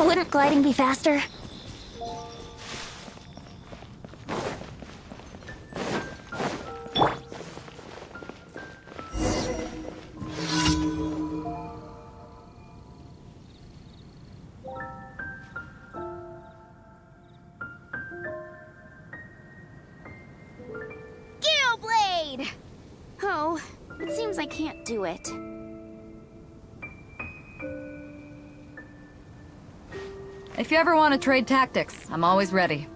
Wouldn't gliding be faster? Blade! Oh, it seems I can't do it. If you ever want to trade tactics, I'm always ready.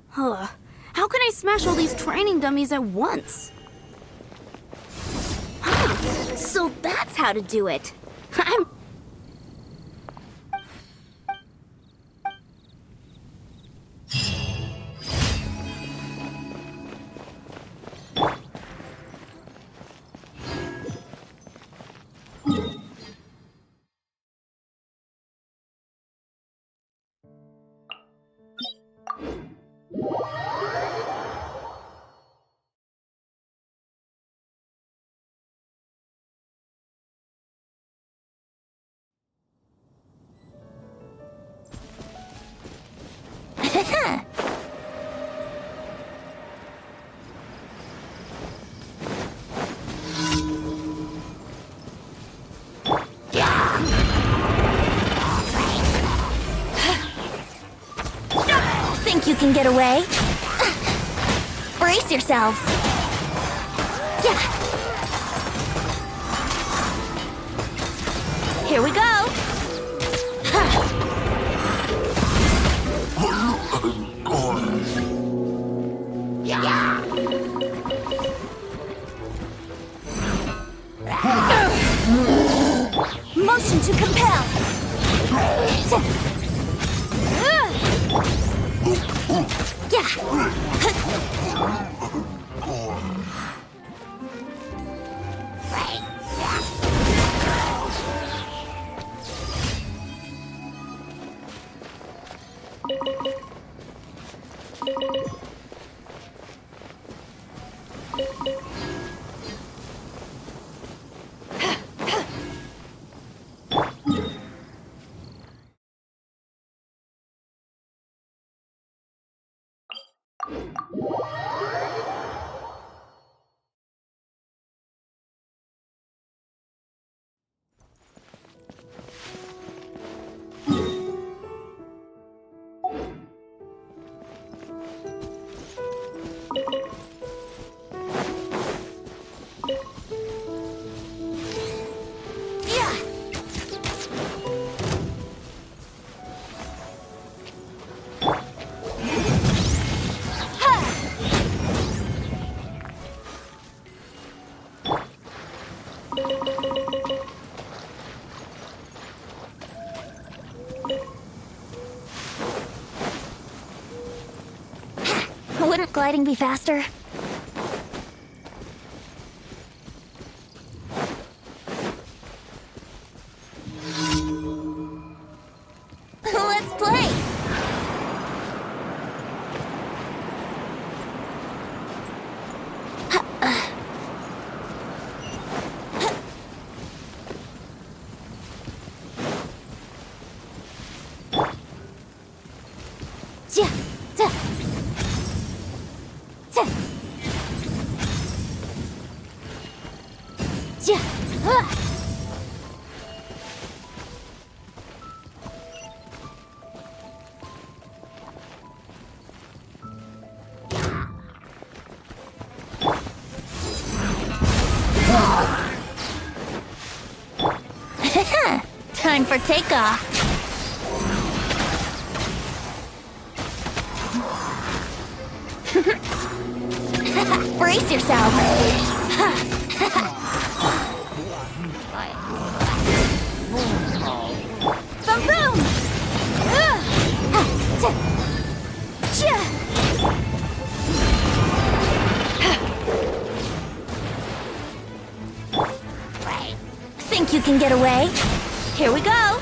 Huh. How can I smash all these training dummies at once? So that's how to do it. I'm... Think you can get away? Brace yourselves. Yeah. Here we go. Motion to compel. Yeah. Wouldn't gliding be faster? Let's play! Time for takeoff. Brace yourself. Boom boom. Think you can get away? Here we go!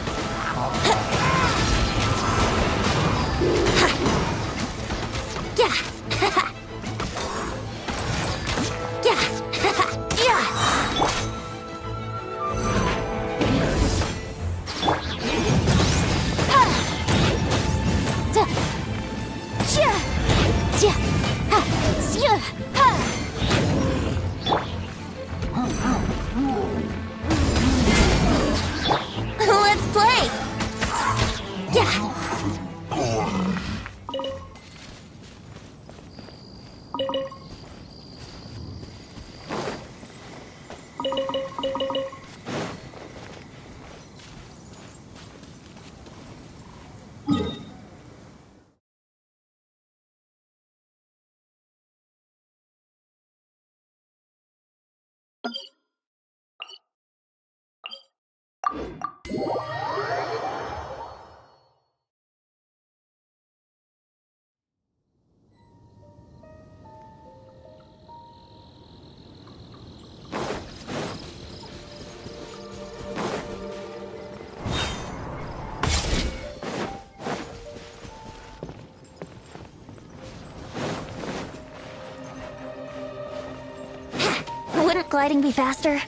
Wouldn't gliding be faster?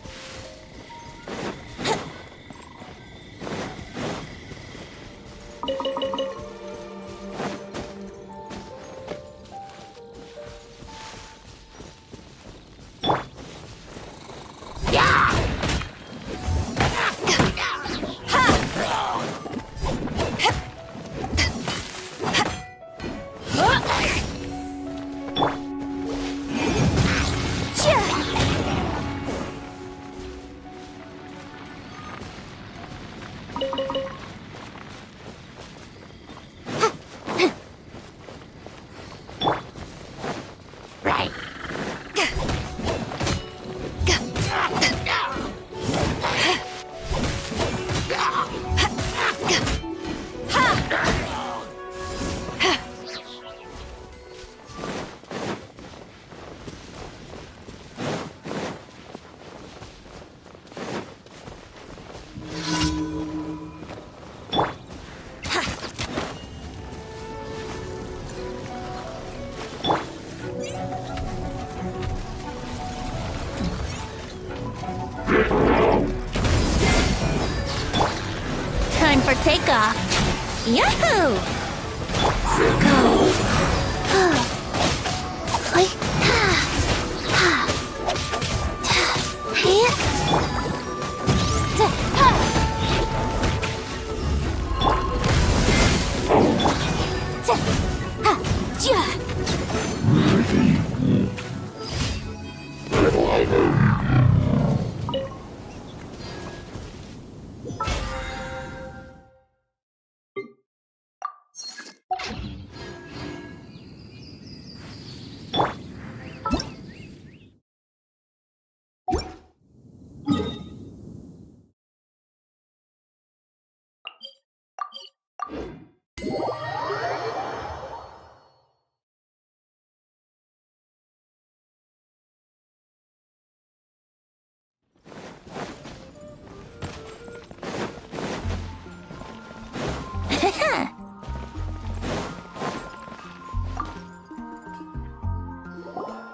Time for takeoff. Yahoo! Go.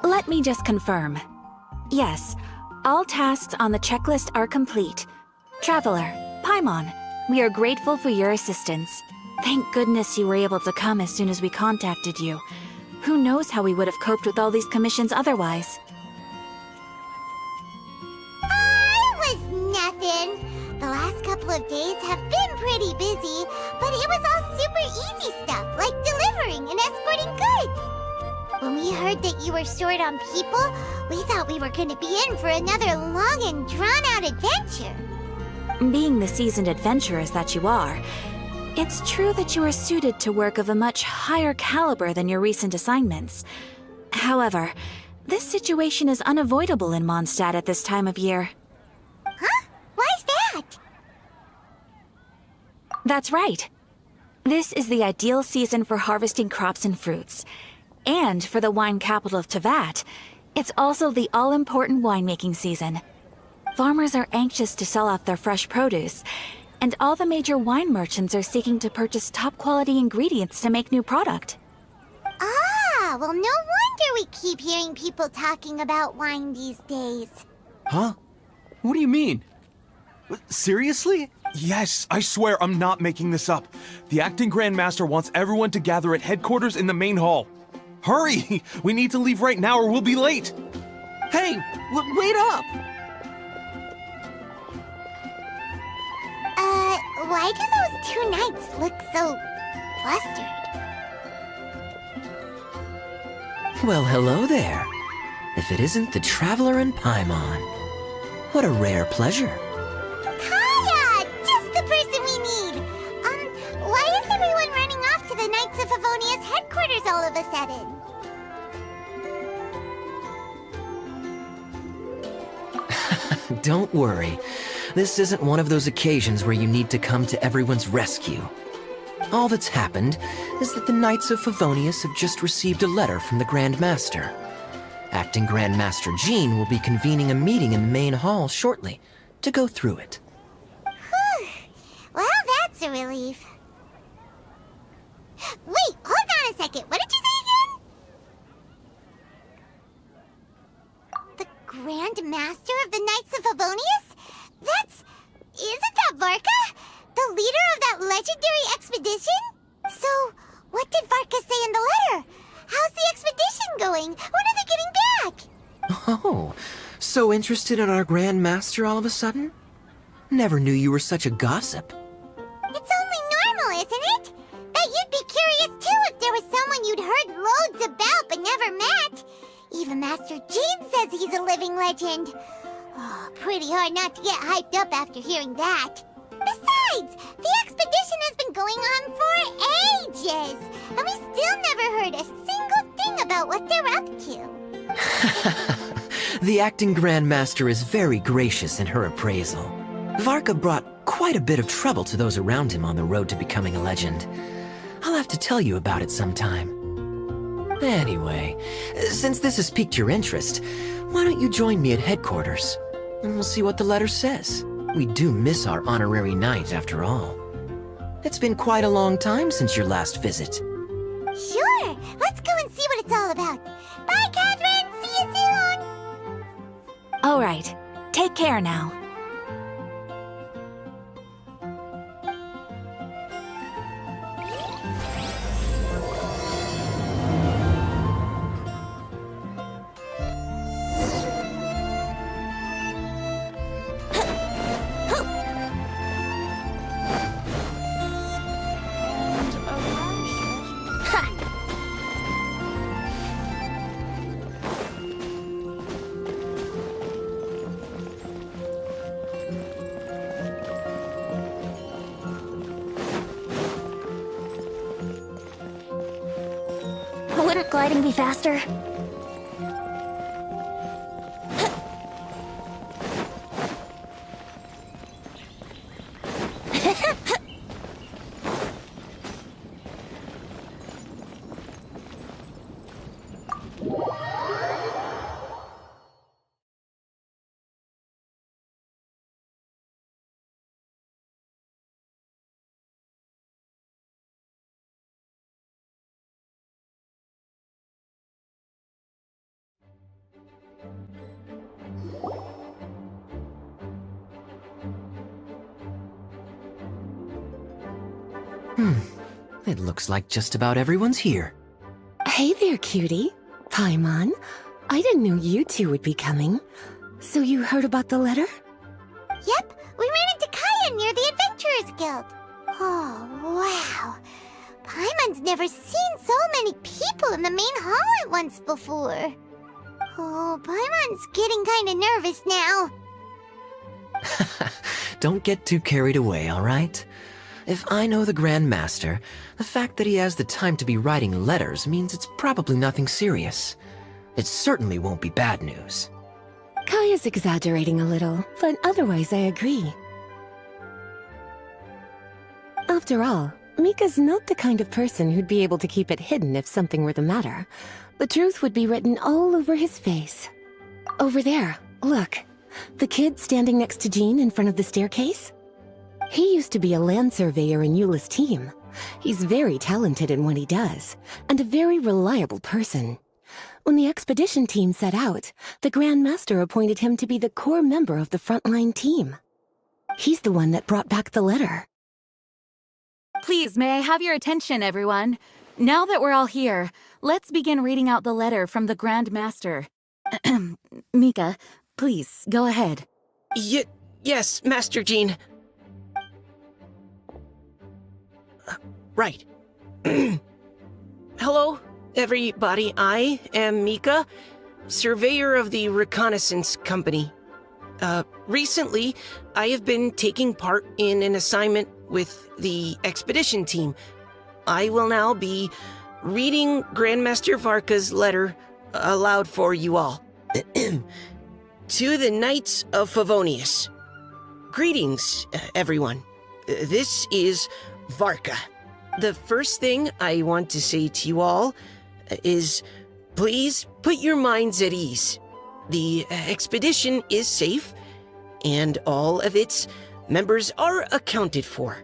Let me just confirm. Yes, all tasks on the checklist are complete. Traveler, Paimon, we are grateful for your assistance. Thank goodness you were able to come as soon as we contacted you. Who knows how we would have coped with all these commissions otherwise? Was nothing. The last couple of days have been pretty busy, but it was all super easy stuff, like delivering and escorting goods. When we heard that you were short on people, we thought we were going to be in for another long and drawn-out adventure. Being the seasoned adventurers that you are, it's true that you are suited to work of a much higher caliber than your recent assignments. However, this situation is unavoidable in Mondstadt at this time of year. Huh? Why's that? That's right. This is the ideal season for harvesting crops and fruits. And for the wine capital of Teyvat, it's also the all-important winemaking season. Farmers are anxious to sell off their fresh produce, and all the major wine merchants are seeking to purchase top-quality ingredients to make new product. Ah, well, no wonder we keep hearing people talking about wine these days. Huh? What do you mean? Seriously? Yes, I swear I'm not making this up. The acting Grandmaster wants everyone to gather at headquarters in the main hall. Hurry! We need to leave right now or we'll be late! Hey, wait up! Why do those two knights look so flustered? Well, hello there. If it isn't the Traveler and Paimon. What a rare pleasure. Kaya! Just the person we need! Why is everyone running off to the Knights of Favonia's headquarters all of a sudden? Don't worry. This isn't one of those occasions where you need to come to everyone's rescue. All that's happened is that the Knights of Favonius have just received a letter from the Grand Master. Acting Grand Master Jean will be convening a meeting in the main hall shortly to go through it. Whew. Well, that's a relief. Wait, hold on a second. What did you say again? The Grand Master of the Knights of Favonius? Isn't that Varka? The leader of that legendary expedition? So, what did Varka say in the letter? How's the expedition going? When are they getting back? Oh, so interested in our Grand Master all of a sudden? Never knew you were such a gossip. It's only normal, isn't it? That you'd be curious too if there was someone you'd heard loads about but never met. Even Master Jean says he's a living legend. Oh, pretty hard not to get hyped up after hearing that. Besides, the expedition has been going on for ages, and we still never heard a single thing about what they're up to. The acting Grand Master is very gracious in her appraisal. Varka brought quite a bit of trouble to those around him on the road to becoming a legend. I'll have to tell you about it sometime. Anyway, since this has piqued your interest, why don't you join me at headquarters? And we'll see what the letter says. We do miss our honorary knight, after all. It's been quite a long time since your last visit. Sure, let's go and see what it's all about. Bye, Catherine! See you soon! All right. Take care now. Wouldn't gliding be faster? It looks like just about everyone's here. Hey there, cutie. Paimon. I didn't know you two would be coming. So you heard about the letter? Yep, we ran into Kaya near the Adventurers Guild. Oh, wow. Paimon's never seen so many people in the main hall at once before. Oh, Paimon's getting kinda nervous now. Don't get too carried away, all right? If I know the Grand Master, the fact that he has the time to be writing letters means it's probably nothing serious. It certainly won't be bad news. Kaya's exaggerating a little, but otherwise I agree. After all, Mika's not the kind of person who'd be able to keep it hidden if something were the matter. The truth would be written all over his face. Over there, look. The kid standing next to Jean in front of the staircase? He used to be a land surveyor in Eula's team. He's very talented in what he does, and a very reliable person. When the expedition team set out, the Grand Master appointed him to be the core member of the frontline team. He's the one that brought back the letter. Please, may I have your attention, everyone? Now that we're all here, let's begin reading out the letter from the Grand Master. Mika, please, go ahead. Yes, Master Jean. right. Hello, everybody. I am Mika, surveyor of the Reconnaissance Company. Recently, I have been taking part in an assignment with the expedition team. I will now be reading Grandmaster Varka's letter aloud for you all. To the Knights of Favonius. Greetings, everyone. This is Varka. The first thing I want to say to you all is please put your minds at ease. The expedition is safe, and all of its members are accounted for.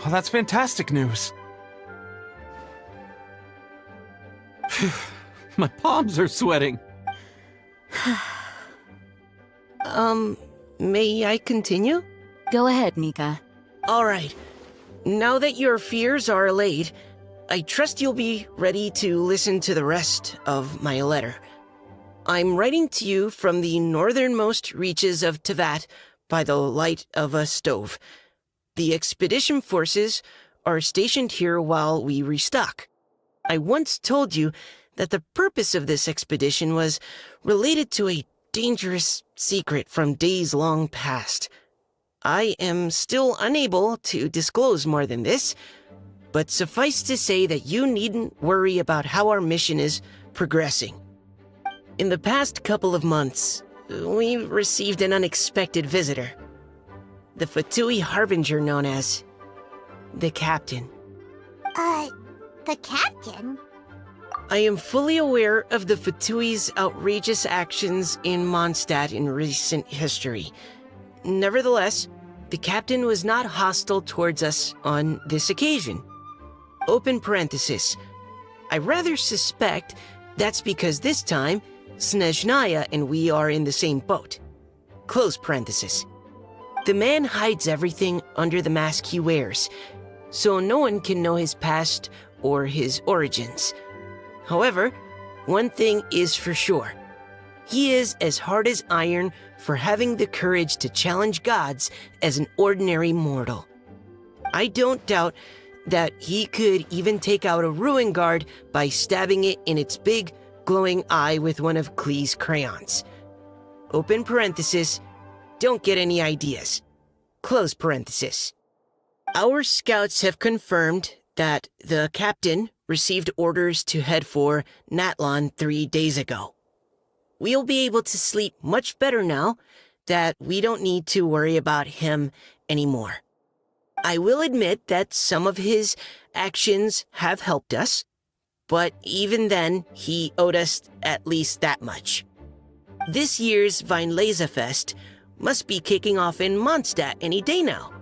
Oh, that's fantastic news. My palms are sweating. May I continue? Go ahead, Mika. All right. Now that your fears are allayed, I trust you'll be ready to listen to the rest of my letter. I'm writing to you from the northernmost reaches of Tevat by the light of a stove. The expedition forces are stationed here while we restock. I once told you that the purpose of this expedition was related to a dangerous secret from days long past. I am still unable to disclose more than this, but suffice to say that you needn't worry about how our mission is progressing. In the past couple of months, we received an unexpected visitor. The Fatui Harbinger known as the Captain. The captain? I am fully aware of the Fatui's outrageous actions in Mondstadt in recent history. Nevertheless, the captain was not hostile towards us on this occasion. Open parenthesis. I rather suspect that's because this time, Snezhnaya and we are in the same boat. Close parenthesis. The man hides everything under the mask he wears, so no one can know his past or his origins. However, one thing is for sure. He is as hard as iron for having the courage to challenge gods as an ordinary mortal. I don't doubt that he could even take out a ruin guard by stabbing it in its big, glowing eye with one of Klee's crayons. Open parenthesis, don't get any ideas. Close parenthesis. Our scouts have confirmed that the captain received orders to head for Natlon 3 days ago. We'll be able to sleep much better now that we don't need to worry about him anymore. I will admit that some of his actions have helped us, but even then, he owed us at least that much. This year's Weinlesefest must be kicking off in Mondstadt any day now.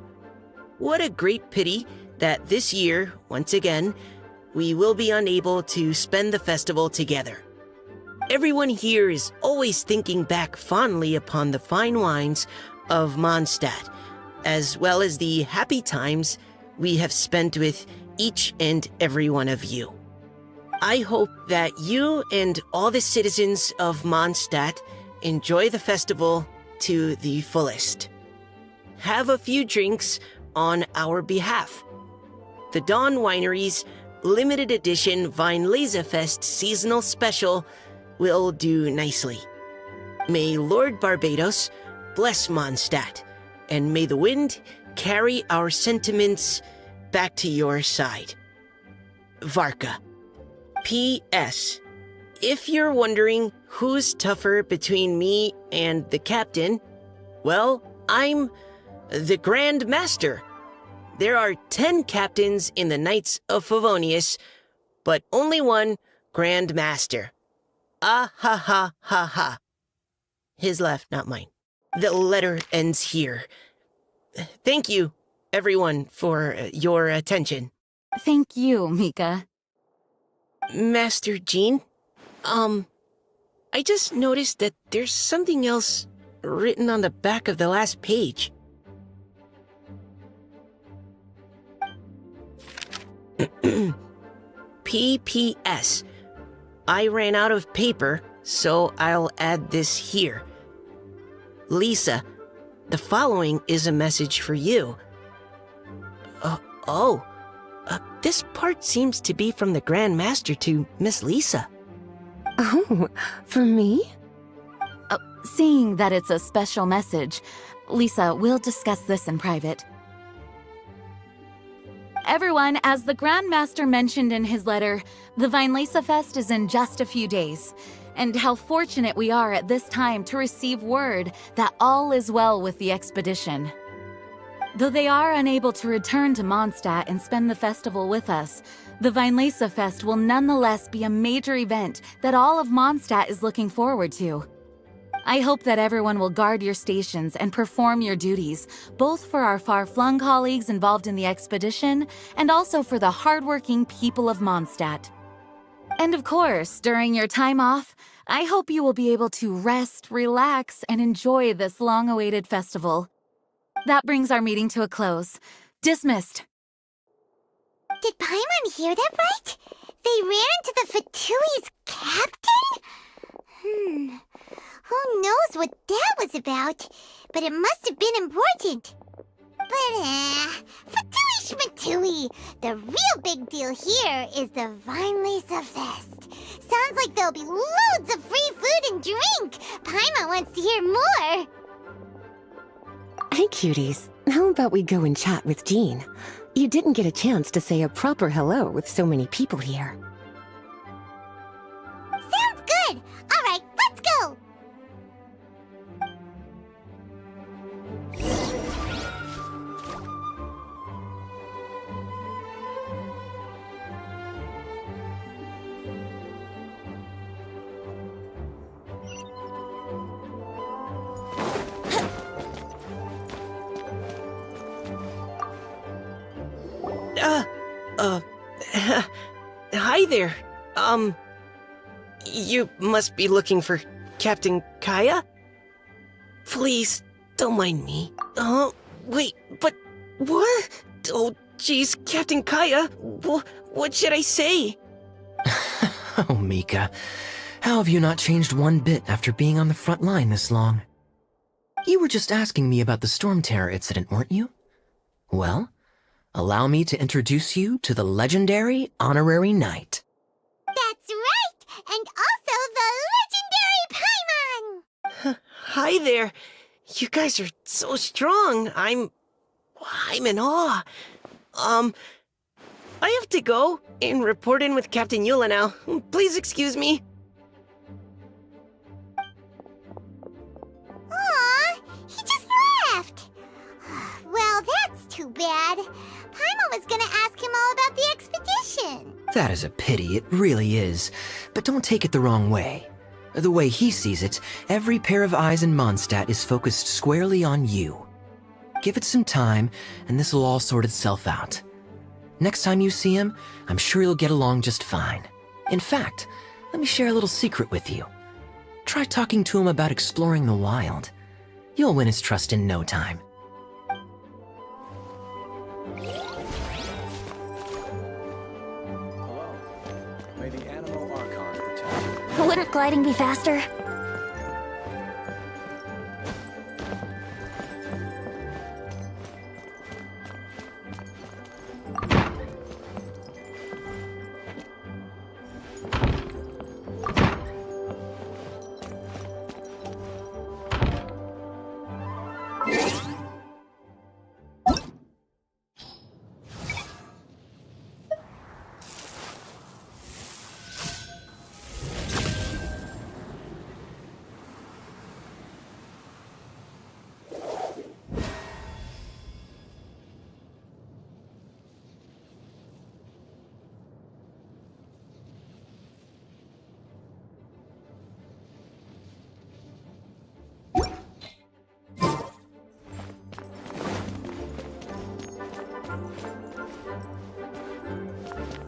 What a great pity that this year, once again, we will be unable to spend the festival together. Everyone here is always thinking back fondly upon the fine wines of Mondstadt, as well as the happy times we have spent with each and every one of you. I hope that you and all the citizens of Mondstadt enjoy the festival to the fullest. Have a few drinks on our behalf. The Dawn Winery's limited edition Weinlesefest seasonal special will do nicely. May Lord Barbados bless Mondstadt, and may the wind carry our sentiments back to your side. Varka. P.S. If you're wondering who's tougher between me and the captain, well, I'm the Grand Master. There are 10 captains in the Knights of Favonius, but only one Grand Master. Ah ha ha ha ha. His left, not mine. The letter ends here. Thank you, everyone, for your attention. Thank you, Mika. Master Jean, I just noticed that there's something else written on the back of the last page. P.P.S. I ran out of paper, so I'll add this here. Lisa, the following is a message for you. This part seems to be from the Grand Master to Miss Lisa. Oh, for me? Seeing that it's a special message, Lisa, we'll discuss this in private. Everyone, as the Grand Master mentioned in his letter, the Vinelesa Fest is in just a few days. And how fortunate we are at this time to receive word that all is well with the expedition. Though they are unable to return to Mondstadt and spend the festival with us, the Vinelesa Fest will nonetheless be a major event that all of Mondstadt is looking forward to. I hope that everyone will guard your stations and perform your duties, both for our far-flung colleagues involved in the expedition and also for the hardworking people of Mondstadt. And of course, during your time off, I hope you will be able to rest, relax, and enjoy this long-awaited festival. That brings our meeting to a close. Dismissed. Did Paimon hear that right? They ran into the Fatui's captain? Who knows what that was about? But it must have been important. But, Fatui Schmatui! The real big deal here is the Vinelesa Fest. Sounds like there'll be loads of free food and drink. Paimon wants to hear more. Hey, cuties. How about we go and chat with Jean? You didn't get a chance to say a proper hello with so many people here. Sounds good! Alright, let's go! Hi there. You must be looking for Captain Kaya? Please, don't mind me. Oh, wait, but what? Oh, jeez, Captain Kaya, what should I say? Oh, Mika. How have you not changed one bit after being on the front line this long? You were just asking me about the Storm Terror incident, weren't you? Well, allow me to introduce you to the legendary Honorary Knight. That's right! And also the legendary Paimon! Hi there. You guys are so strong. I'm in awe. I have to go and report in with Captain Eula now. Please excuse me. Aw, he just left. Well, that's too bad. Paimon was gonna ask him all about the expedition. That is a pity, it really is. But don't take it the wrong way. The way he sees it, every pair of eyes in Mondstadt is focused squarely on you. Give it some time, and this will all sort itself out. Next time you see him, I'm sure you'll get along just fine. In fact, let me share a little secret with you. Try talking to him about exploring the wild. You'll win his trust in no time. May the Animal Archon protect you. Wouldn't gliding be faster?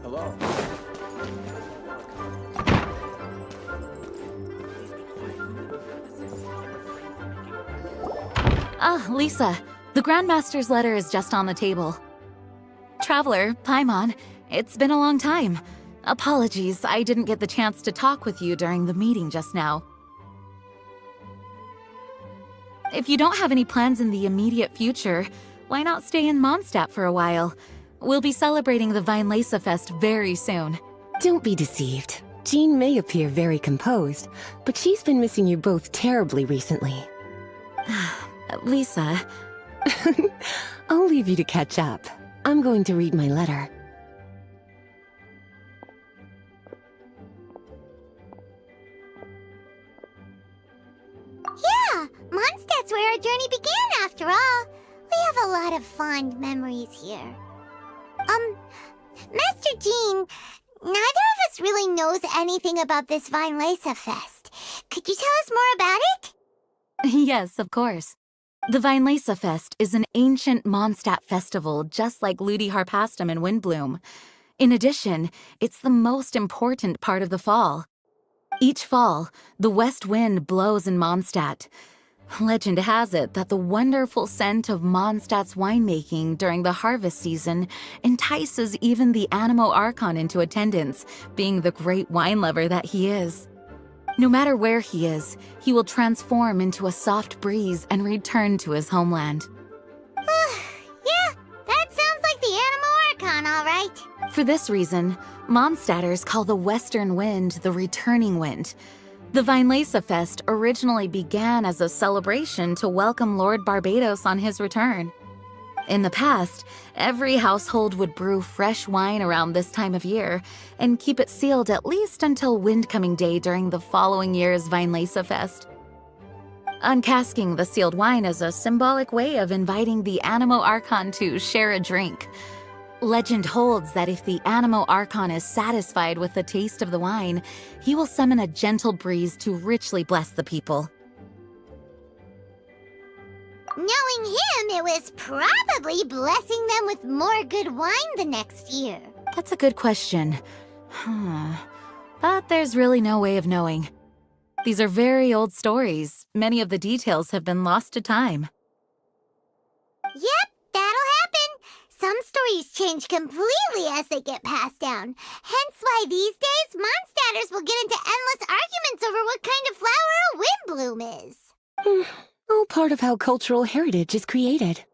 Hello. Ah, Lisa, the Grandmaster's letter is just on the table. Traveler, Paimon, it's been a long time. Apologies, I didn't get the chance to talk with you during the meeting just now. If you don't have any plans in the immediate future, why not stay in Mondstadt for a while? We'll be celebrating the Weinlese Fest very soon. Don't be deceived. Jean may appear very composed, but she's been missing you both terribly recently. Lisa, I'll leave you to catch up. I'm going to read my letter. Yeah, Mondstadt's where our journey began after all. We have a lot of fond memories here. Master Jean, neither of us really knows anything about this Weinlese Fest. Could you tell us more about it? yes, of course. The Weinlese Fest is an ancient Mondstadt festival just like Ludi Harpastum and Windbloom. In addition, it's the most important part of the fall. Each fall, the west wind blows in Mondstadt. Legend has it that the wonderful scent of Mondstadt's winemaking during the harvest season entices even the Animo Archon into attendance, being the great wine lover that he is. No matter where he is, he will transform into a soft breeze and return to his homeland. Yeah, that sounds like the Animo Archon, all right. For this reason, Mondstadters call the western wind the returning wind. The Weinlese Fest originally began as a celebration to welcome Lord Barbados on his return. In the past, every household would brew fresh wine around this time of year and keep it sealed at least until Windcoming Day during the following year's Weinlese Fest. Uncasking the sealed wine is a symbolic way of inviting the Animo Archon to share a drink. Legend holds that if the Animo Archon is satisfied with the taste of the wine, he will summon a gentle breeze to richly bless the people. Knowing him, it was probably blessing them with more good wine the next year. That's a good question. But there's really no way of knowing. These are very old stories. Many of the details have been lost to time. Yep, that'll happen. Some stories change completely as they get passed down. Hence why these days, Mondstadters will get into endless arguments over what kind of flower a windbloom is. All part of how cultural heritage is created.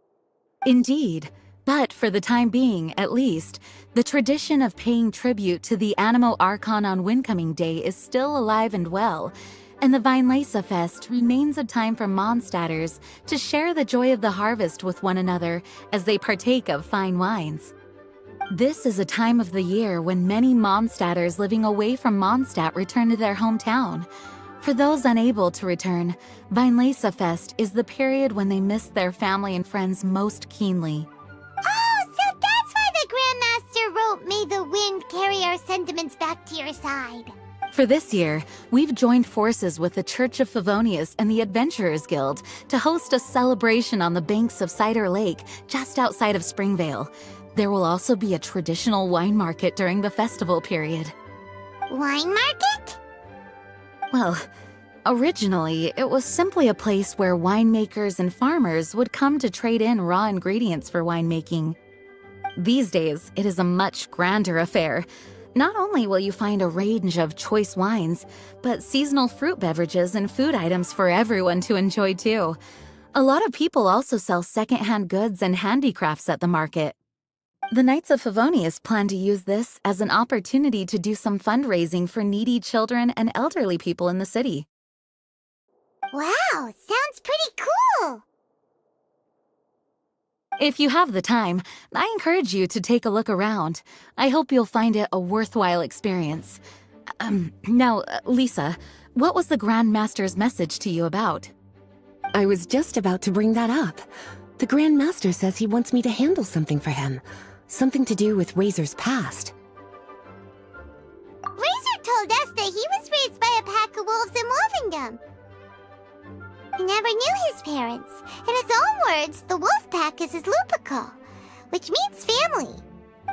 Indeed. But for the time being, at least, the tradition of paying tribute to the Animo Archon on Windcoming Day is still alive and well, and the Weinlese Fest remains a time for Mondstadters to share the joy of the harvest with one another as they partake of fine wines. This is a time of the year when many Mondstadters living away from Mondstadt return to their hometown. For those unable to return, Weinlese Fest is the period when they miss their family and friends most keenly. Oh, so that's why the Grandmaster wrote, "May the wind carry our sentiments back to your side." For this year, we've joined forces with the Church of Favonius and the Adventurers Guild to host a celebration on the banks of Cider Lake just outside of Springvale. There will also be a traditional wine market during the festival period. Wine market? Well, originally, it was simply a place where winemakers and farmers would come to trade in raw ingredients for winemaking. These days, it is a much grander affair. Not only will you find a range of choice wines, but seasonal fruit beverages and food items for everyone to enjoy too. A lot of people also sell secondhand goods and handicrafts at the market. The Knights of Favonius plan to use this as an opportunity to do some fundraising for needy children and elderly people in the city. Wow, sounds pretty cool! If you have the time, I encourage you to take a look around. I hope you'll find it a worthwhile experience. Now, Lisa, what was the Grand Master's message to you about? I was just about to bring that up. The Grand Master says he wants me to handle something for him. Something to do with Razor's past. Razor told us that he was raised by a pack of wolves in Wolvendom. He never knew his parents. In his own words, the wolf pack is his lupical, which means family.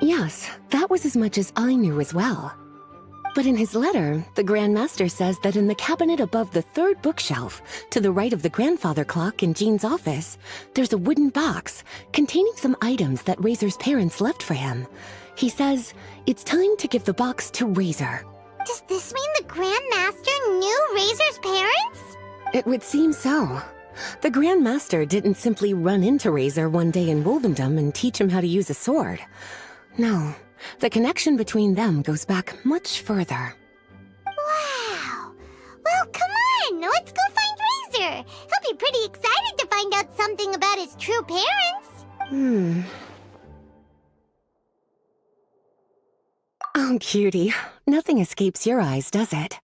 Yes, that was as much as I knew as well. But in his letter, the Grand Master says that in the cabinet above the third bookshelf, to the right of the grandfather clock in Jean's office, there's a wooden box containing some items that Razor's parents left for him. He says it's time to give the box to Razor. Does this mean the Grand Master knew Razor's parents? It would seem so. The Grand Master didn't simply run into Razor one day in Wolvendom and teach him how to use a sword. No, the connection between them goes back much further. Wow! Well, come on! Let's go find Razor! He'll be pretty excited to find out something about his true parents! Oh, cutie. Nothing escapes your eyes, does it?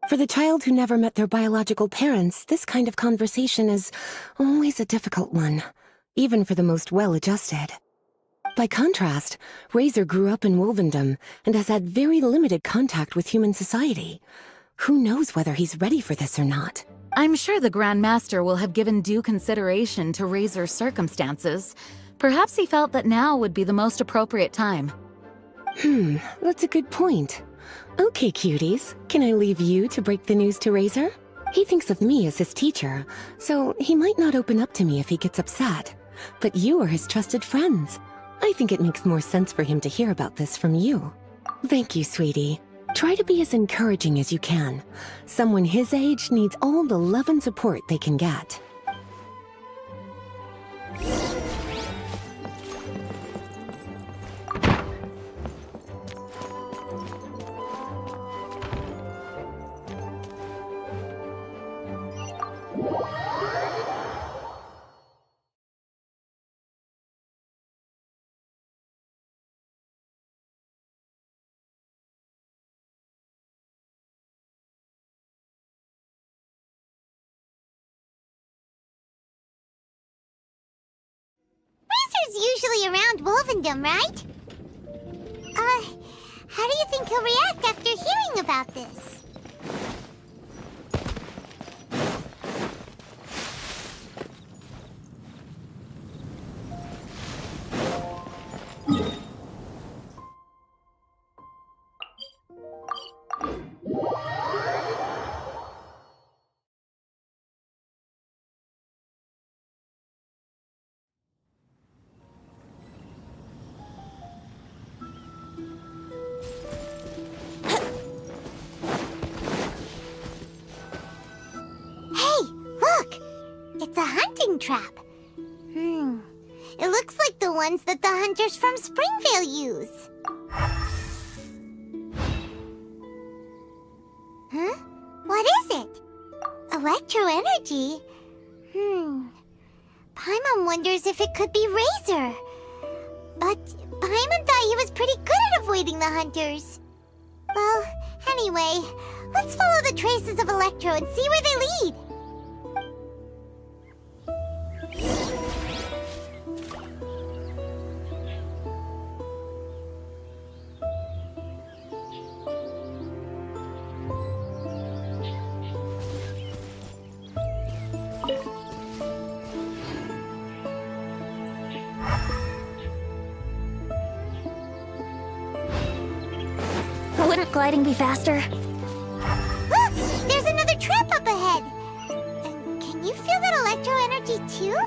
For the child who never met their biological parents, this kind of conversation is always a difficult one, even for the most well-adjusted. By contrast, Razor grew up in Wolvendom and has had very limited contact with human society. Who knows whether he's ready for this or not? I'm sure the Grand Master will have given due consideration to Razor's circumstances. Perhaps he felt that now would be the most appropriate time. That's a good point. Okay, cuties, can I leave you to break the news to Razor? He thinks of me as his teacher, so he might not open up to me if he gets upset. But you are his trusted friends. I think it makes more sense for him to hear about this from you. Thank you, sweetie. Try to be as encouraging as you can. Someone his age needs all the love and support they can get. Razor's usually around Wolvendom, right? How do you think he'll react after hearing about this? It's a hunting trap. It looks like the ones that the hunters from Springvale use. Huh? What is it? Electro energy? Paimon wonders if it could be Razor. But Paimon thought he was pretty good at avoiding the hunters. Well, anyway, let's follow the traces of Electro and see where they lead. Wouldn't gliding be faster? Look! There's another trap up ahead! And can you feel that electro energy too?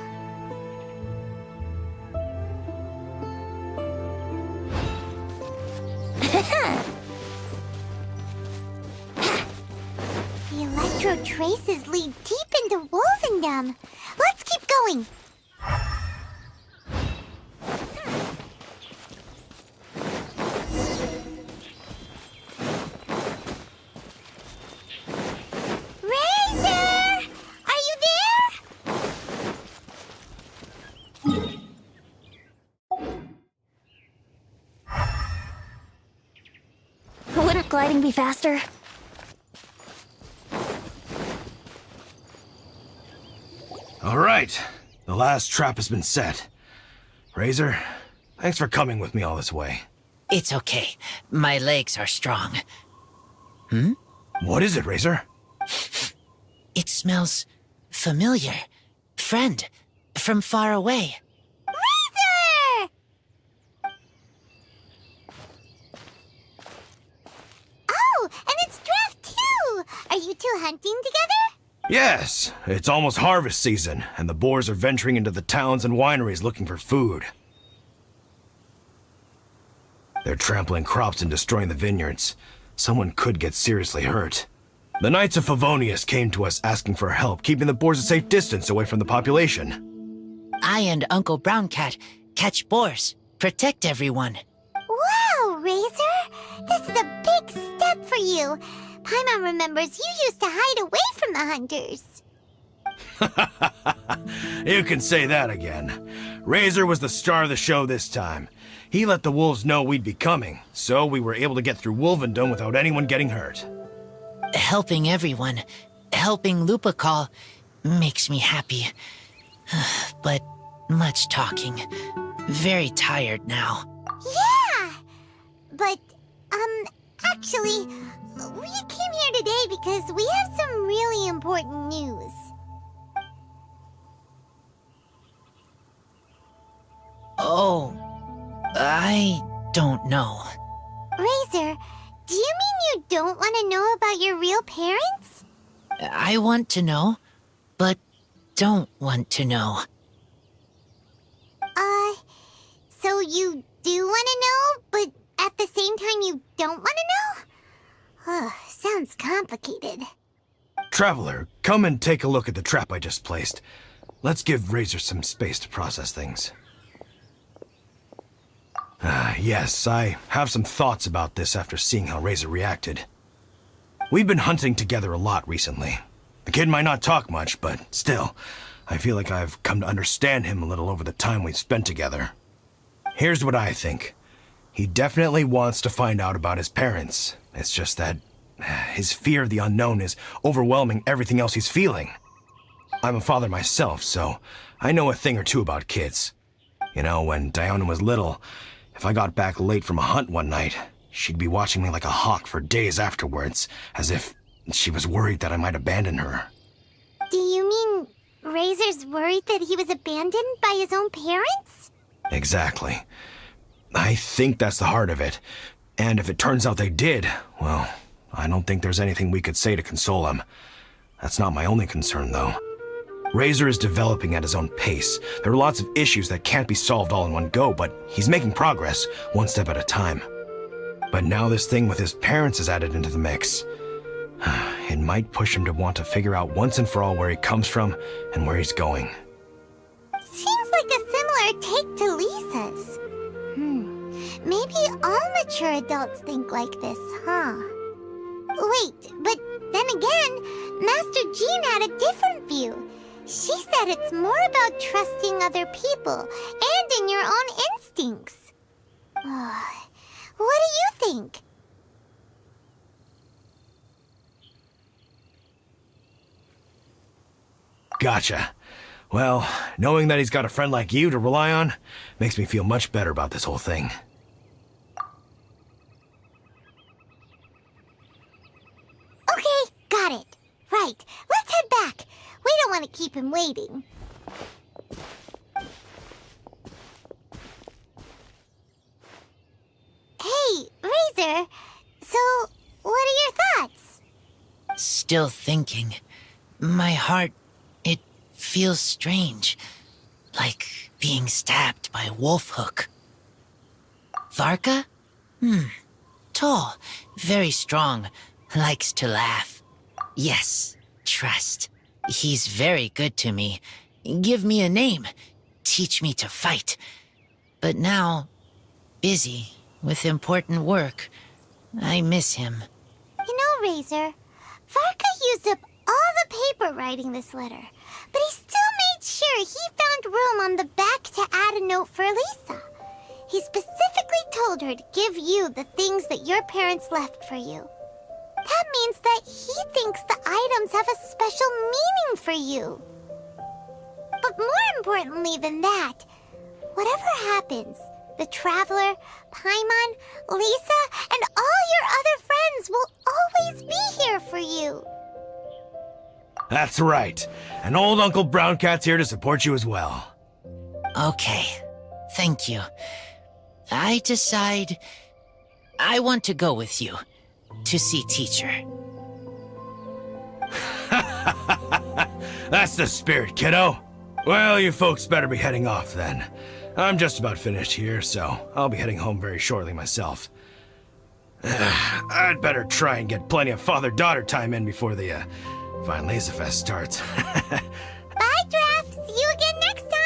The electro traces lead deep into Wolvendom. Let's keep going! Wouldn't gliding be faster? All right, the last trap has been set. Razor, thanks for coming with me all this way. It's okay. My legs are strong. What is it, Razor? It smells familiar. Friend, from far away. Razor! Oh, and it's Draft too! Are you two hunting together? Yes, it's almost harvest season, and the boars are venturing into the towns and wineries looking for food. They're trampling crops and destroying the vineyards. Someone could get seriously hurt. The Knights of Favonius came to us asking for help, keeping the boars a safe distance away from the population. I and Uncle Brown Cat catch boars, protect everyone. Wow! you. Paimon remembers you used to hide away from the hunters. You can say that again. Razor was the star of the show this time. He let the wolves know we'd be coming, so we were able to get through Wolvendom without anyone getting hurt. Helping everyone, helping Lupical, makes me happy. But much talking. Very tired now. Yeah! But, actually, we came here today because we have some really important news. Oh, I don't know. Razor, do you mean you don't want to know about your real parents? I want to know, but don't want to know. So you do want to know, but at the same time you don't want to know? Sounds complicated. Traveler, come and take a look at the trap I just placed. Let's give Razor some space to process things. Yes, I have some thoughts about this after seeing how Razor reacted. We've been hunting together a lot recently. The kid might not talk much, but still, I feel like I've come to understand him a little over the time we've spent together. Here's what I think. He definitely wants to find out about his parents. It's just that his fear of the unknown is overwhelming everything else he's feeling. I'm a father myself, so I know a thing or two about kids. You know, when Diona was little, if I got back late from a hunt one night, she'd be watching me like a hawk for days afterwards, as if she was worried that I might abandon her. Do you mean Razor's worried that he was abandoned by his own parents? Exactly. I think that's the heart of it. And if it turns out they did, well, I don't think there's anything we could say to console him. That's not my only concern, though. Razor is developing at his own pace. There are lots of issues that can't be solved all in one go, but he's making progress, one step at a time. But now this thing with his parents is added into the mix. It might push him to want to figure out once and for all where he comes from and where he's going. Seems like a similar take to Lisa's. Maybe all mature adults think like this, huh? Wait, but then again, Master Jean had a different view. She said it's more about trusting other people and in your own instincts. What do you think? Gotcha. Well, knowing that he's got a friend like you to rely on makes me feel much better about this whole thing. Okay, got it. Right, let's head back. We don't want to keep him waiting. Hey, Razor. So, what are your thoughts? Still thinking. My heart, it feels strange. Like being stabbed by a wolf hook. Varka? Tall, very strong, likes to laugh. Yes, trust. He's very good to me. Give me a name. Teach me to fight. But now, busy with important work. I miss him. You know, Razor, Varka used up all the paper writing this letter, but he still made sure he found room on the back to add a note for Lisa. He specifically told her to give you the things that your parents left for you. That means that he thinks the items have a special meaning for you. But more importantly than that, whatever happens, the Traveler, Paimon, Lisa, and all your other friends will always be here for you. That's right. And old Uncle Brown Cat's here to support you as well. Okay, thank you. I decide I want to go with you to see teacher. That's the spirit, kiddo. Well, you folks better be heading off then. I'm just about finished here, so I'll be heading home very shortly myself. I'd better try and get plenty of father-daughter time in before the Vine Laser Fest starts. Bye, Draf. See you again next time.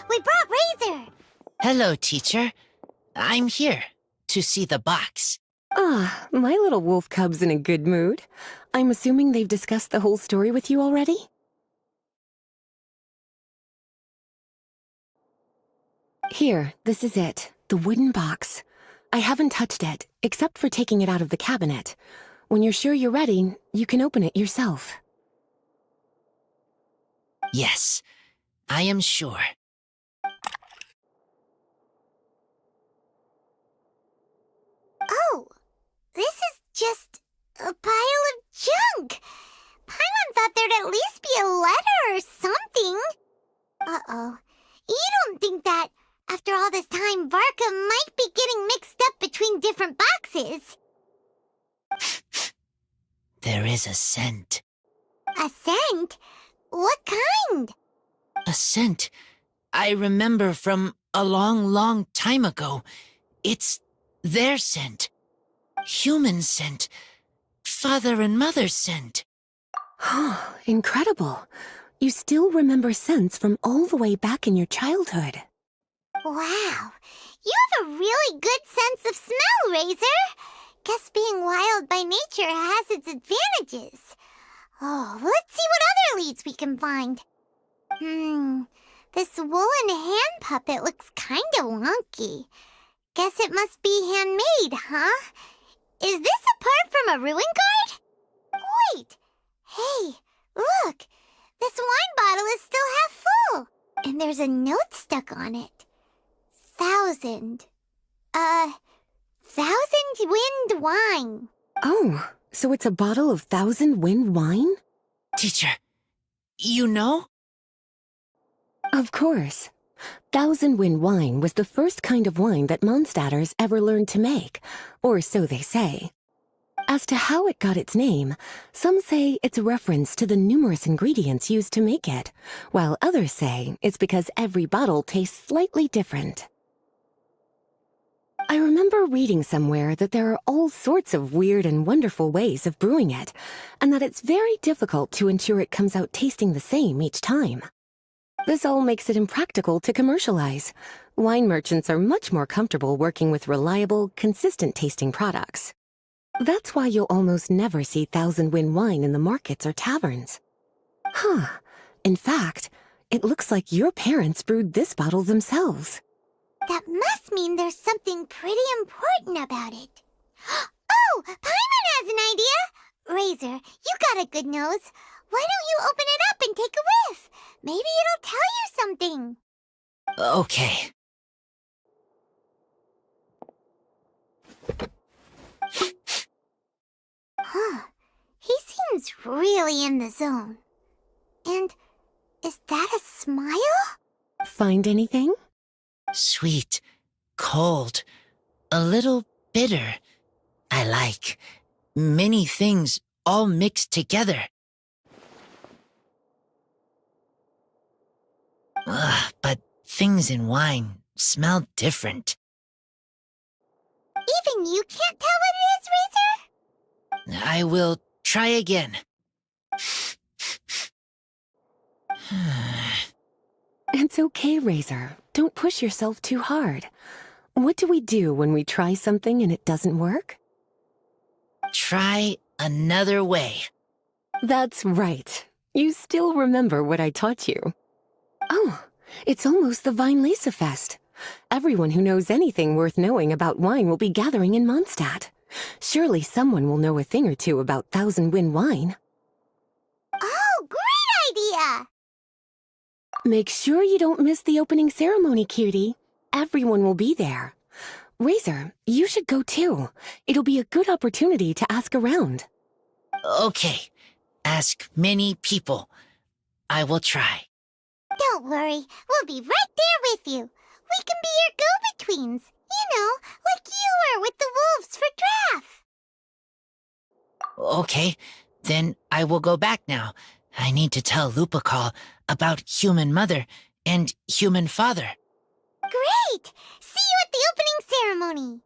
We brought Razor! Hello, teacher. I'm here to see the box. Ah, my little wolf cub's in a good mood. I'm assuming they've discussed the whole story with you already? Here, this is it. The wooden box. I haven't touched it, except for taking it out of the cabinet. When you're sure you're ready, you can open it yourself. Yes, I am sure. Oh, this is just a pile of junk. Paimon thought there'd at least be a letter or something. Uh-oh. You don't think that, after all this time, Varka might be getting mixed up between different boxes? There is a scent. A scent? What kind? A scent I remember from a long, long time ago. It's their scent. Human scent. Father and mother scent. Oh, incredible. You still remember scents from all the way back in your childhood. Wow. You have a really good sense of smell, Razor. Guess being wild by nature has its advantages. Oh, let's see what other leads we can find. This woolen hand puppet looks kinda wonky. Guess it must be handmade, huh? Is this a part from a ruin guard? Wait! Hey, look! This wine bottle is still half full! And there's a note stuck on it. 1,000 wind wine. Oh, so it's a bottle of 1,000 wind wine? Teacher, you know? Of course. 1,000 wind wine was the first kind of wine that Mondstadters ever learned to make, or so they say. As to how it got its name, some say it's a reference to the numerous ingredients used to make it, while others say it's because every bottle tastes slightly different. I remember reading somewhere that there are all sorts of weird and wonderful ways of brewing it, and that it's very difficult to ensure it comes out tasting the same each time. This all makes it impractical to commercialize. Wine merchants are much more comfortable working with reliable, consistent-tasting products. That's why you'll almost never see 1,000 wind wine in the markets or taverns. Huh. In fact, it looks like your parents brewed this bottle themselves. That must mean there's something pretty important about it. Oh, Paimon has an idea! Razor, you got a good nose. Why don't you open it up and take a whiff? Maybe it'll tell you something. Okay. Huh. He seems really in the zone. And is that a smile? Find anything? Sweet, cold, a little bitter. I like many things all mixed together. But things in wine smell different. Even you can't tell what it is, Razor? I will try again. It's okay, Razor. Don't push yourself too hard. What do we do when we try something and it doesn't work? Try another way. That's right. You still remember what I taught you. Oh, it's almost the Vinelancer Fest. Everyone who knows anything worth knowing about wine will be gathering in Mondstadt. Surely someone will know a thing or two about 1,000 wind wine. Oh, great idea! Make sure you don't miss the opening ceremony, cutie. Everyone will be there. Razor, you should go too. It'll be a good opportunity to ask around. Okay. Ask many people. I will try. Don't worry, we'll be right there with you. We can be your go-betweens. You know, like you were with the wolves for Draff. Okay, then I will go back now. I need to tell Lupacall about human mother and human father. Great! See you at the opening ceremony.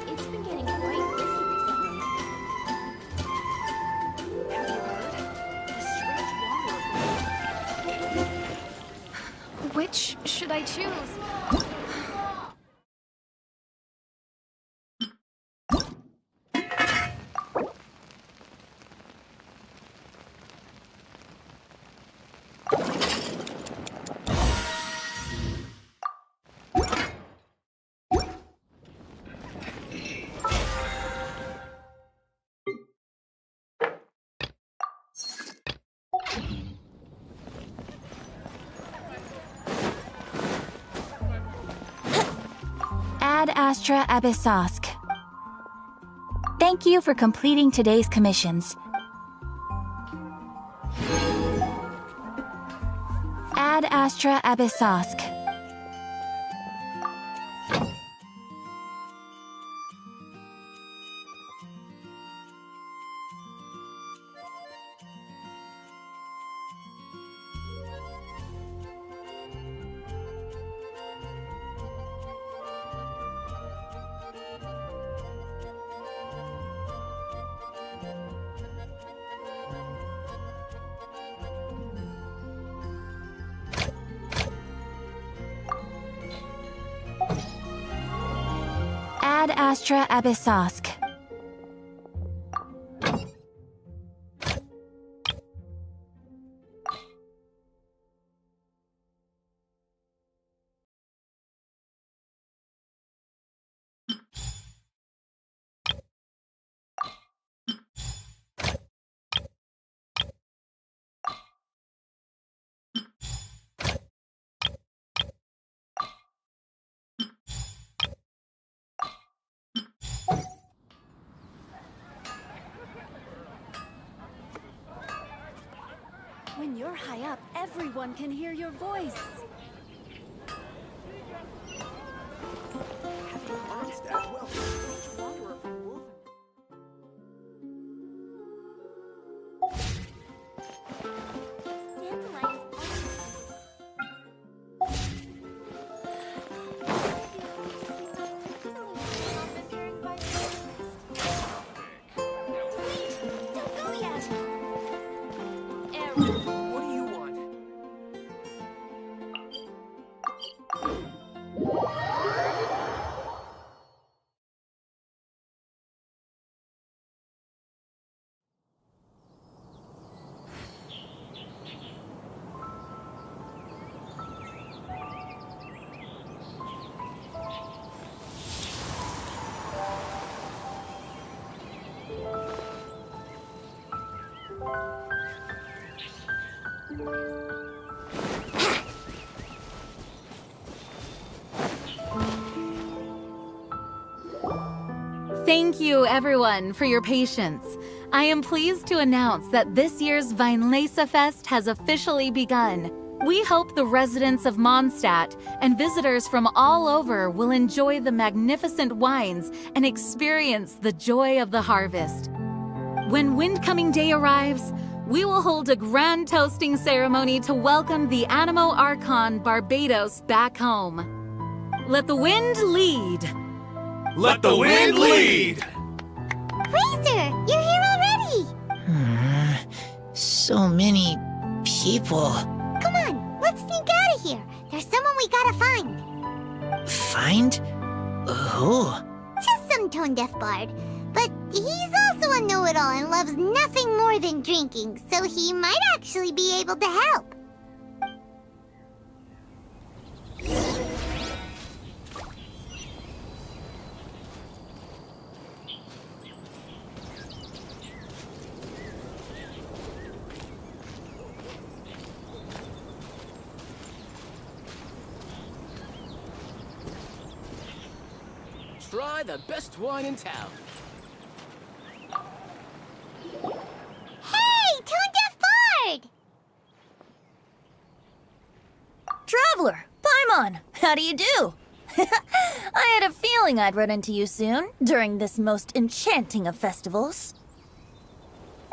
It's been getting quite busy recently. Have you heard? The strange wanderer. Which should I choose? Ad Astra Abyssosk. Thank you for completing today's commissions. Ad Astra Abyssosk. Ad Astra Abyssosk. When you're high up, everyone can hear your voice. Have you heard? Mondstadt, strange wanderer from Wolf. What do you want? Thank you, everyone, for your patience. I am pleased to announce that this year's Weinlese Fest has officially begun. We hope the residents of Mondstadt and visitors from all over will enjoy the magnificent wines and experience the joy of the harvest. When Windcoming Day arrives, we will hold a grand toasting ceremony to welcome the Animo Archon Barbados back home. Let the wind lead! Let the wind lead! Razor, you're here already! So many people. Come on, let's sneak out of here. There's someone we gotta find. Find? Who? Just some tone-deaf bard. But he's also a know-it-all and loves nothing more than drinking, so he might actually be able to help. Try the best wine in town. Hey, tone-deaf bard! Traveler, Paimon, how do you do? I had a feeling I'd run into you soon, during this most enchanting of festivals.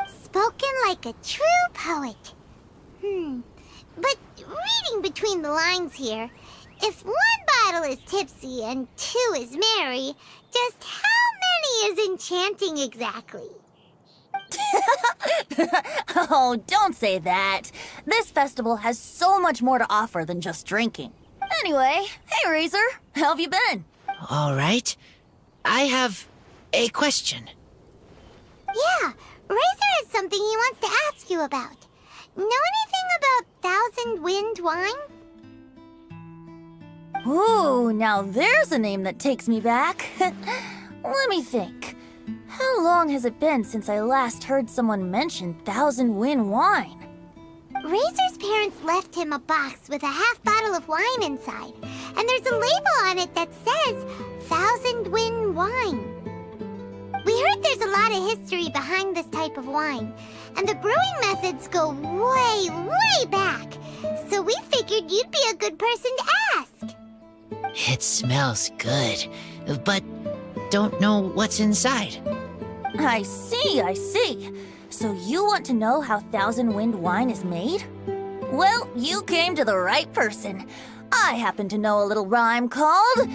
Spoken like a true poet. But reading between the lines here, if one bottle is tipsy and two is merry, just how many is enchanting exactly? Oh, don't say that. This festival has so much more to offer than just drinking. Anyway, hey Razor, how have you been? All right. I have a question. Yeah, Razor has something he wants to ask you about. Know anything about Thousand Wind wine? Ooh, now there's a name that takes me back. Let me think. How long has it been since I last heard someone mention Thousand Wind wine? Razor's parents left him a box with a half bottle of wine inside, and there's a label on it that says Thousand Wind wine. We heard there's a lot of history behind this type of wine, and the brewing methods go way, way back, so we figured you'd be a good person to ask. It smells good, but don't know what's inside. I see, I see. So you want to know how Thousand Wind wine is made? Well, you came to the right person. I happen to know a little rhyme called,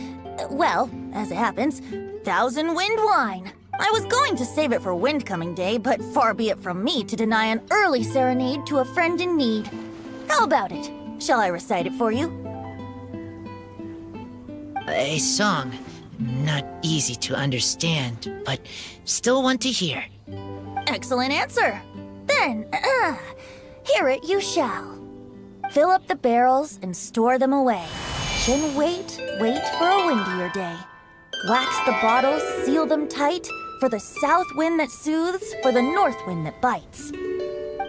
well, as it happens, Thousand Wind wine. I was going to save it for Windcoming Day, but far be it from me to deny an early serenade to a friend in need. How about it? Shall I recite it for you? A song. Not easy to understand, but still want to hear. Excellent answer. Then, hear it you shall. Fill up the barrels and store them away. Then wait for a windier day. Wax the bottles, seal them tight, for the south wind that soothes, for the north wind that bites.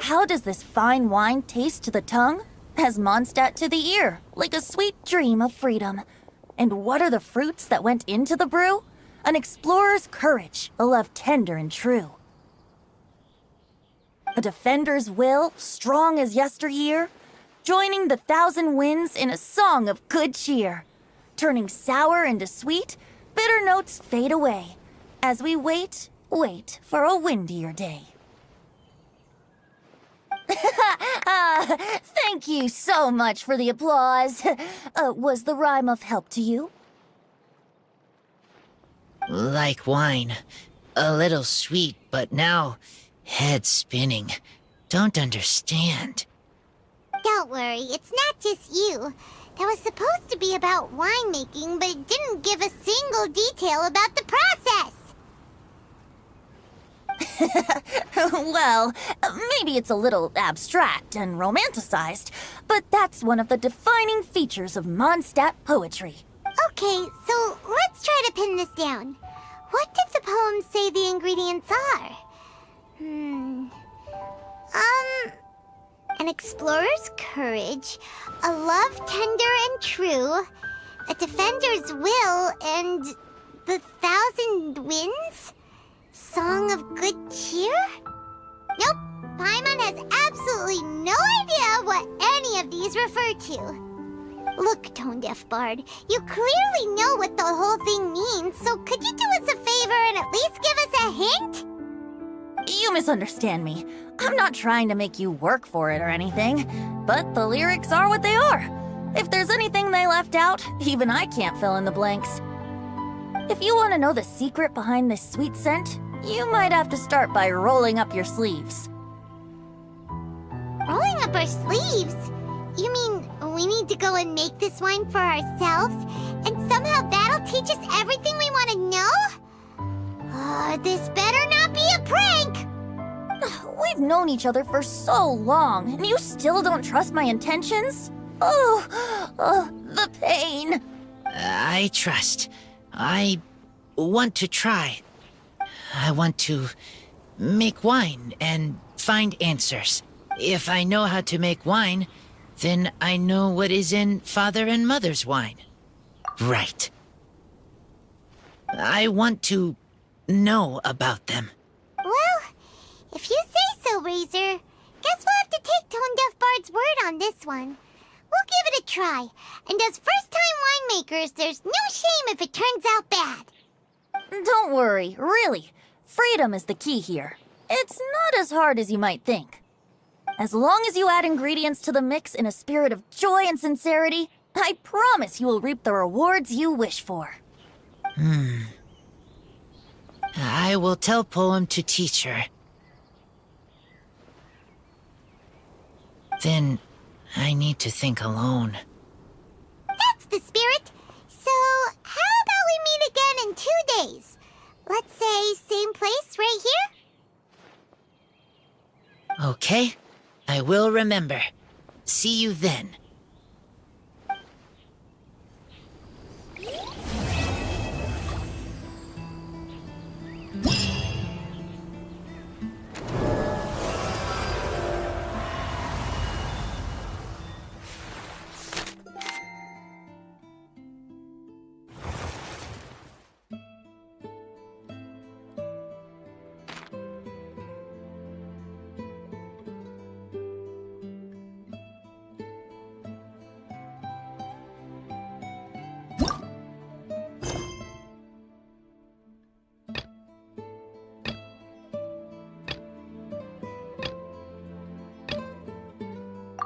How does this fine wine taste to the tongue? As Mondstadt to the ear, like a sweet dream of freedom. And what are the fruits that went into the brew? An explorer's courage, a love tender and true. A defender's will, strong as yesteryear, joining the thousand winds in a song of good cheer. Turning sour into sweet, bitter notes fade away, as we wait for a windier day. Thank you so much for the applause. Was the rhyme of help to you? Like wine. A little sweet, but now head spinning. Don't understand. Don't worry, it's not just you. That was supposed to be about winemaking, but it didn't give a single detail about the process. Well, maybe it's a little abstract and romanticized, but that's one of the defining features of Mondstadt poetry. Okay, so let's try to pin this down. What did the poem say the ingredients are? An explorer's courage, a love tender and true, a defender's will, and the thousand winds? Song of good cheer? Nope, Paimon has absolutely no idea what any of these refer to. Look, Tone-Deaf Bard, you clearly know what the whole thing means, so could you do us a favor and at least give us a hint? You misunderstand me. I'm not trying to make you work for it or anything, but the lyrics are what they are. If there's anything they left out, even I can't fill in the blanks. If you want to know the secret behind this sweet scent, you might have to start by rolling up your sleeves. Rolling up our sleeves? You mean we need to go and make this wine for ourselves? And somehow that'll teach us everything we want to know? This better not be a prank! We've known each other for so long, and you still don't trust my intentions? Oh, the pain. I trust. I want to try. I want to make wine and find answers. If I know how to make wine, then I know what is in Father and Mother's wine. Right. I want to know about them. Well, if you say so, Razor, guess we'll have to take Tone Deaf Bard's word on this one. We'll give it a try, and as first-time winemakers, there's no shame if it turns out bad. Don't worry, really. Freedom is the key here. It's not as hard as you might think. As long as you add ingredients to the mix in a spirit of joy and sincerity, I promise you will reap the rewards you wish for. I will tell Poem to teach her. Then I need to think alone. That's the spirit. So, how about we meet again in 2 days? Let's say same place right here? Okay, I will remember. See you then.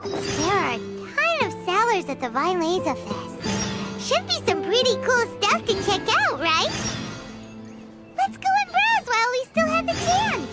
There are a ton of sellers at the Vinyasa Fest. Should be some pretty cool stuff to check out, right? Let's go and browse while we still have the chance.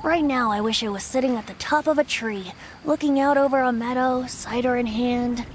Right now, I wish I was sitting at the top of a tree, looking out over a meadow, cider in hand.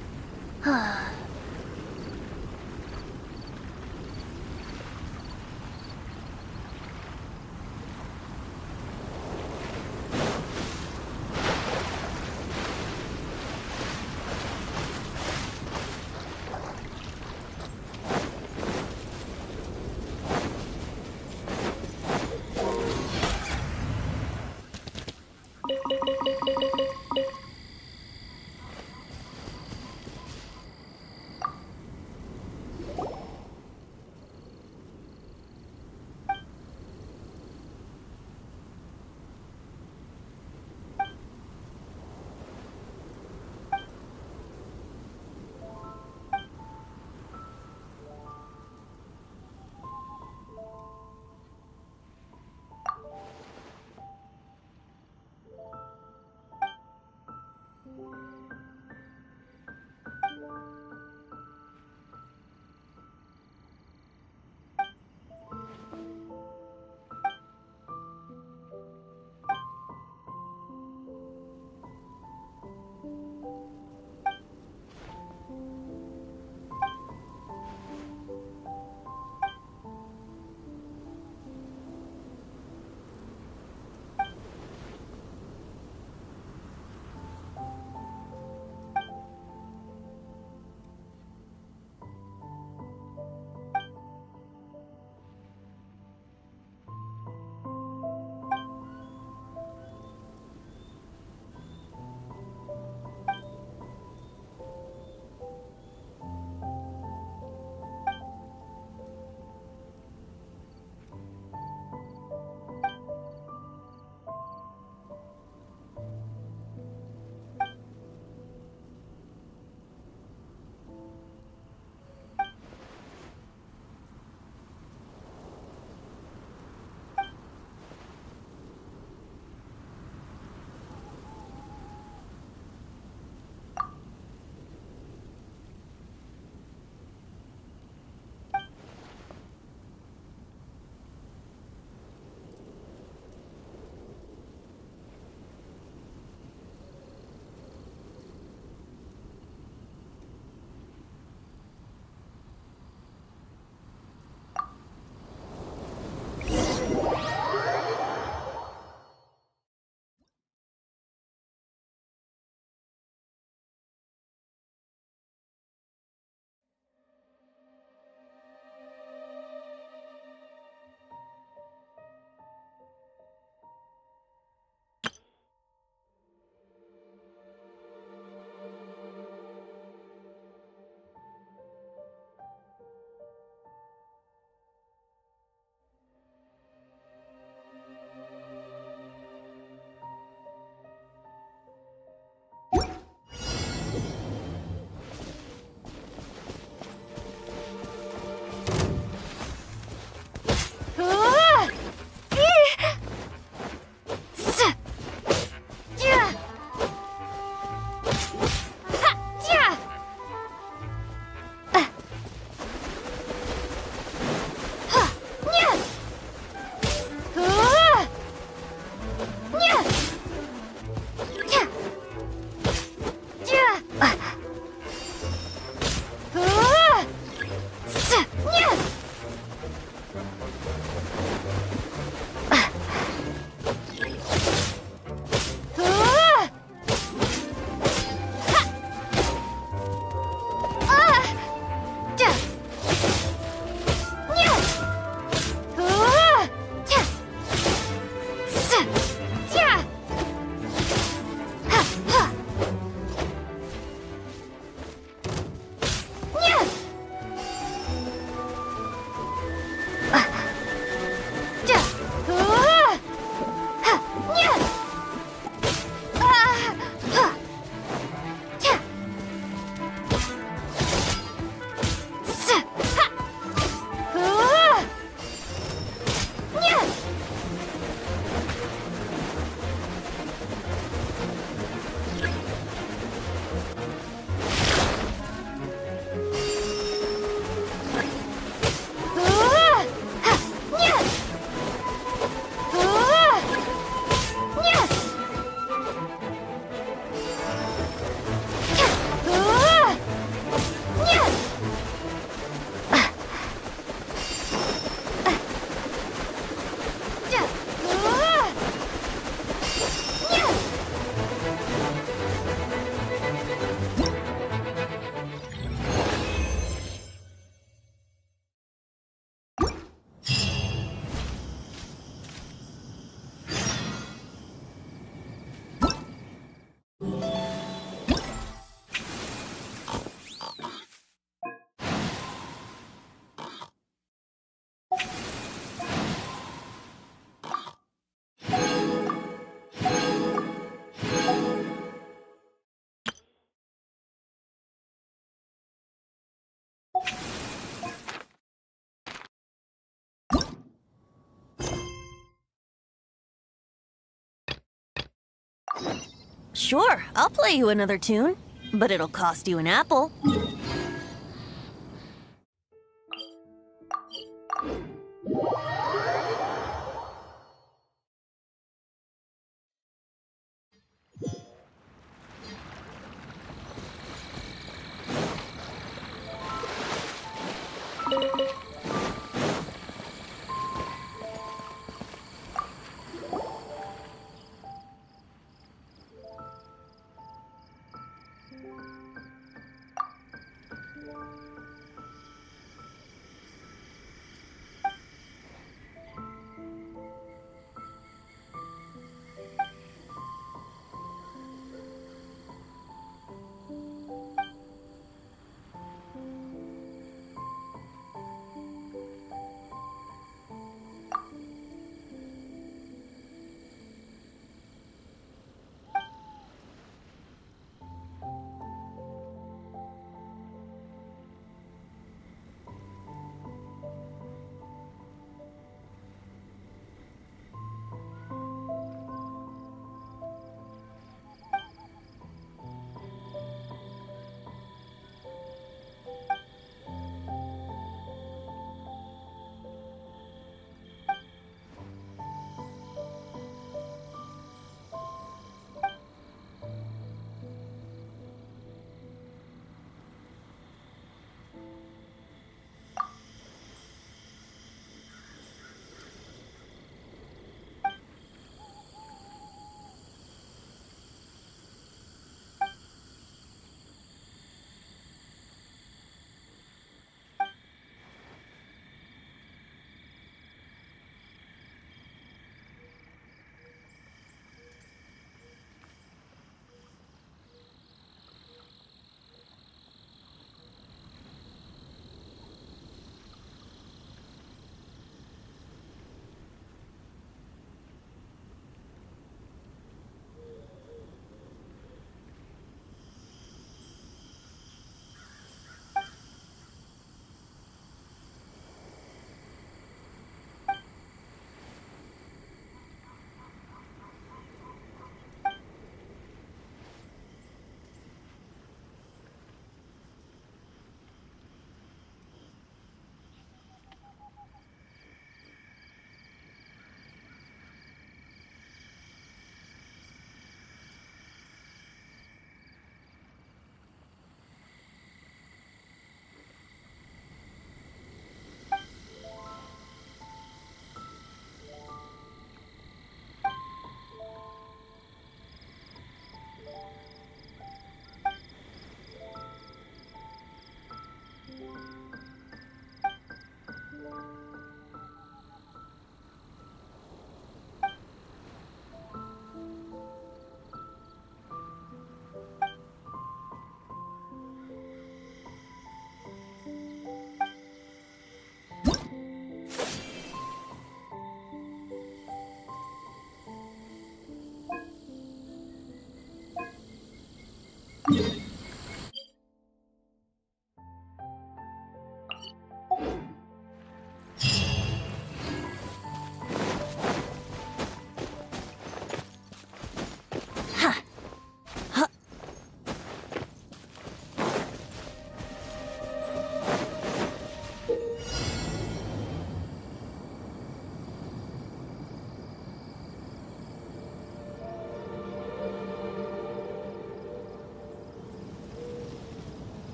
Sure, I'll play you another tune, but it'll cost you an apple.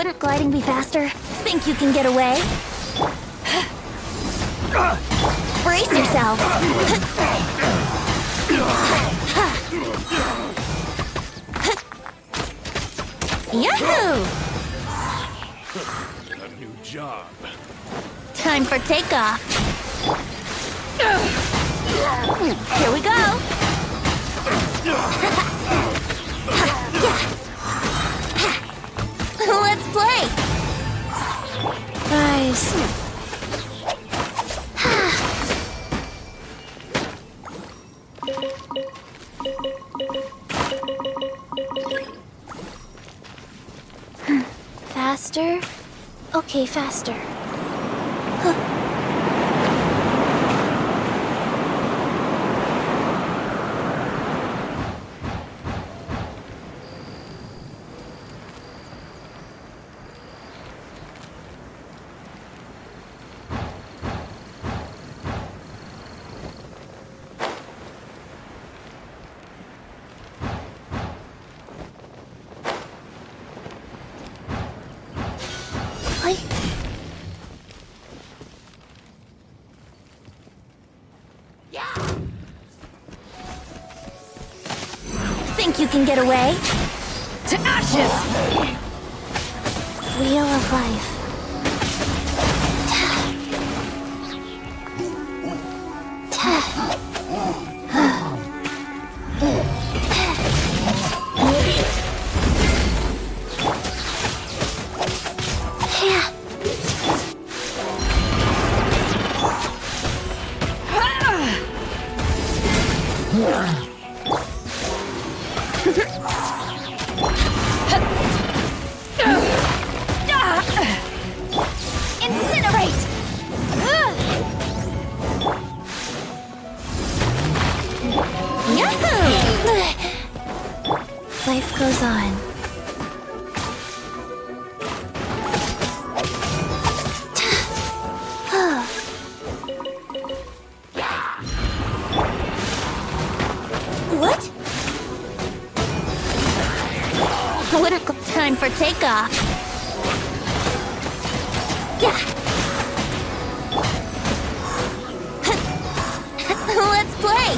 Wouldn't gliding be faster? Think you can get away? Brace yourself! Yahoo! A new job. Time for takeoff. Here we go! Let's play! Nice. Faster? Okay, faster. Think you can get away? To ashes! Wheel of life. Life goes on. What? Time for takeoff. Let's play!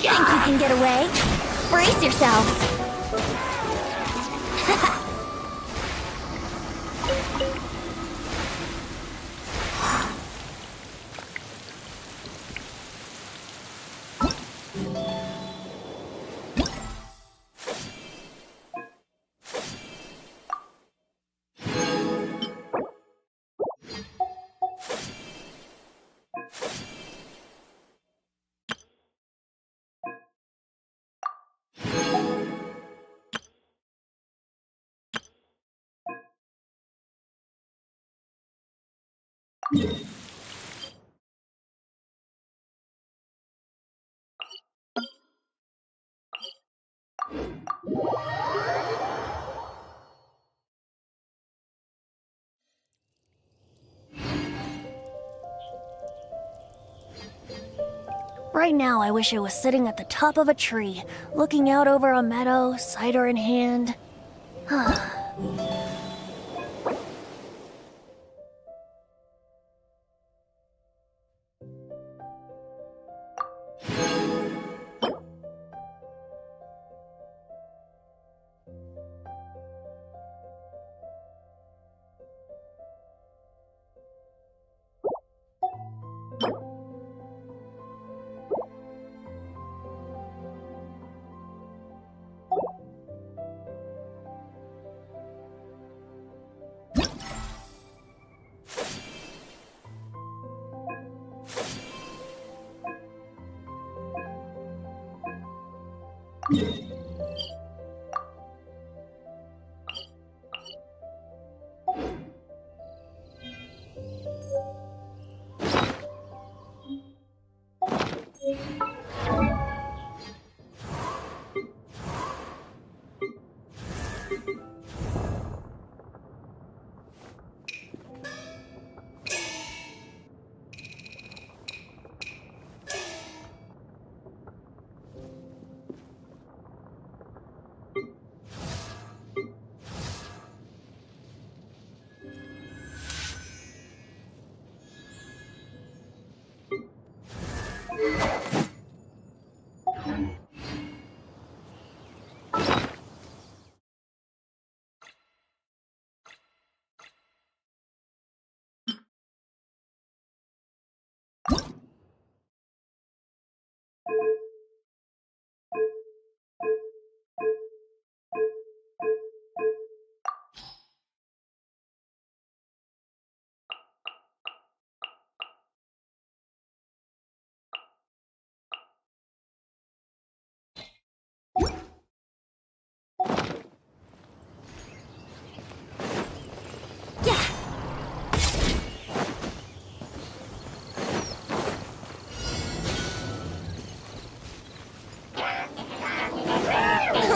Think you can get away? Brace yourselves! Right now, I wish I was sitting at the top of a tree, looking out over a meadow, cider in hand.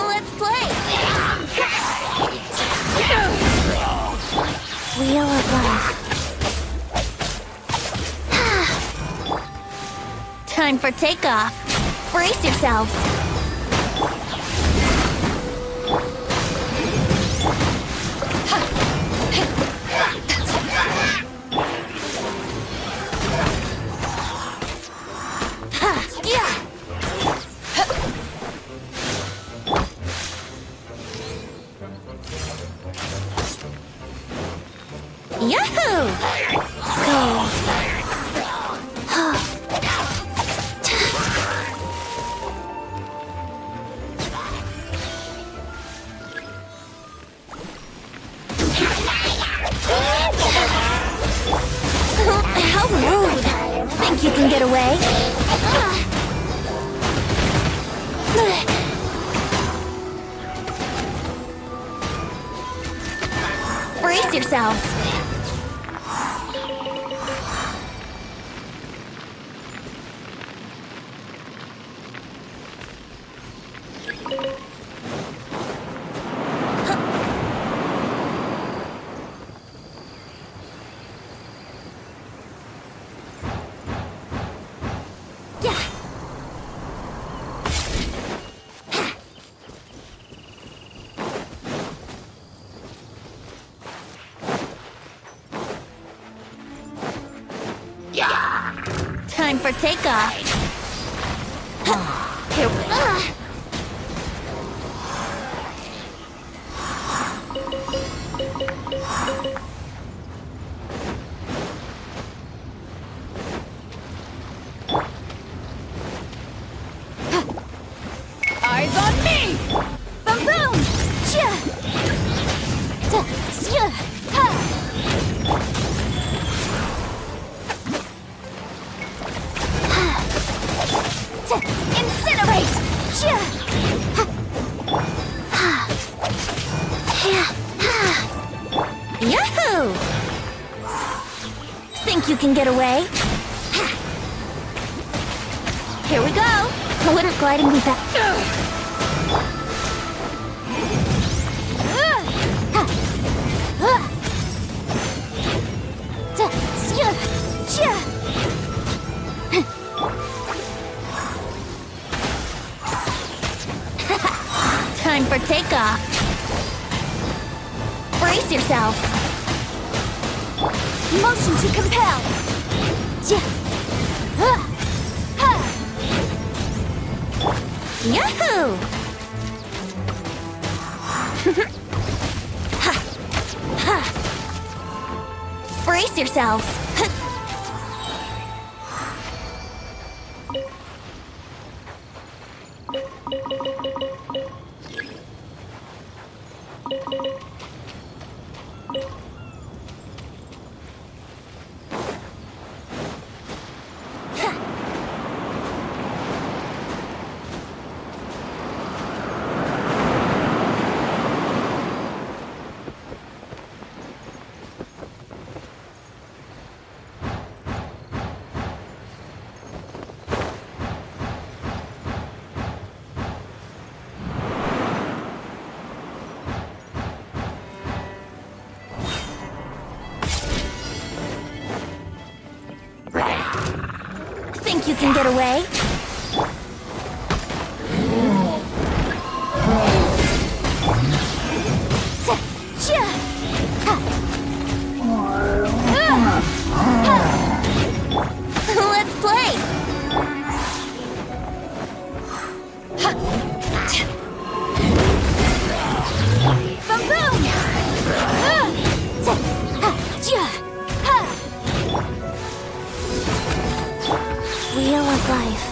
Let's play! Wheel of life. Time for takeoff. Brace yourselves. Yahoo! Go. How rude! Think you can get away? Brace yourselves. Time for takeoff. Here we go. Eyes on me! Boom boom! Chia! Chia! Ha! Incinerate! Chia! Yahoo! Think you can get away? Here we go! Wouldn't gliding be that? Time for takeoff. Brace yourself. Motion to compel. Yahoo! Brace yourselves. can get away. Let's play! Boom! Wheel of life.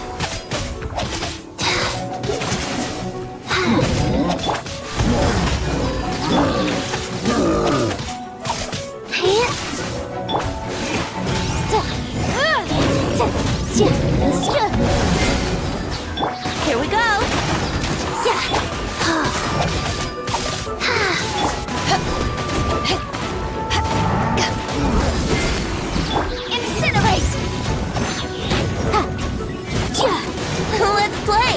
Here we go. Incinerate. Let's play.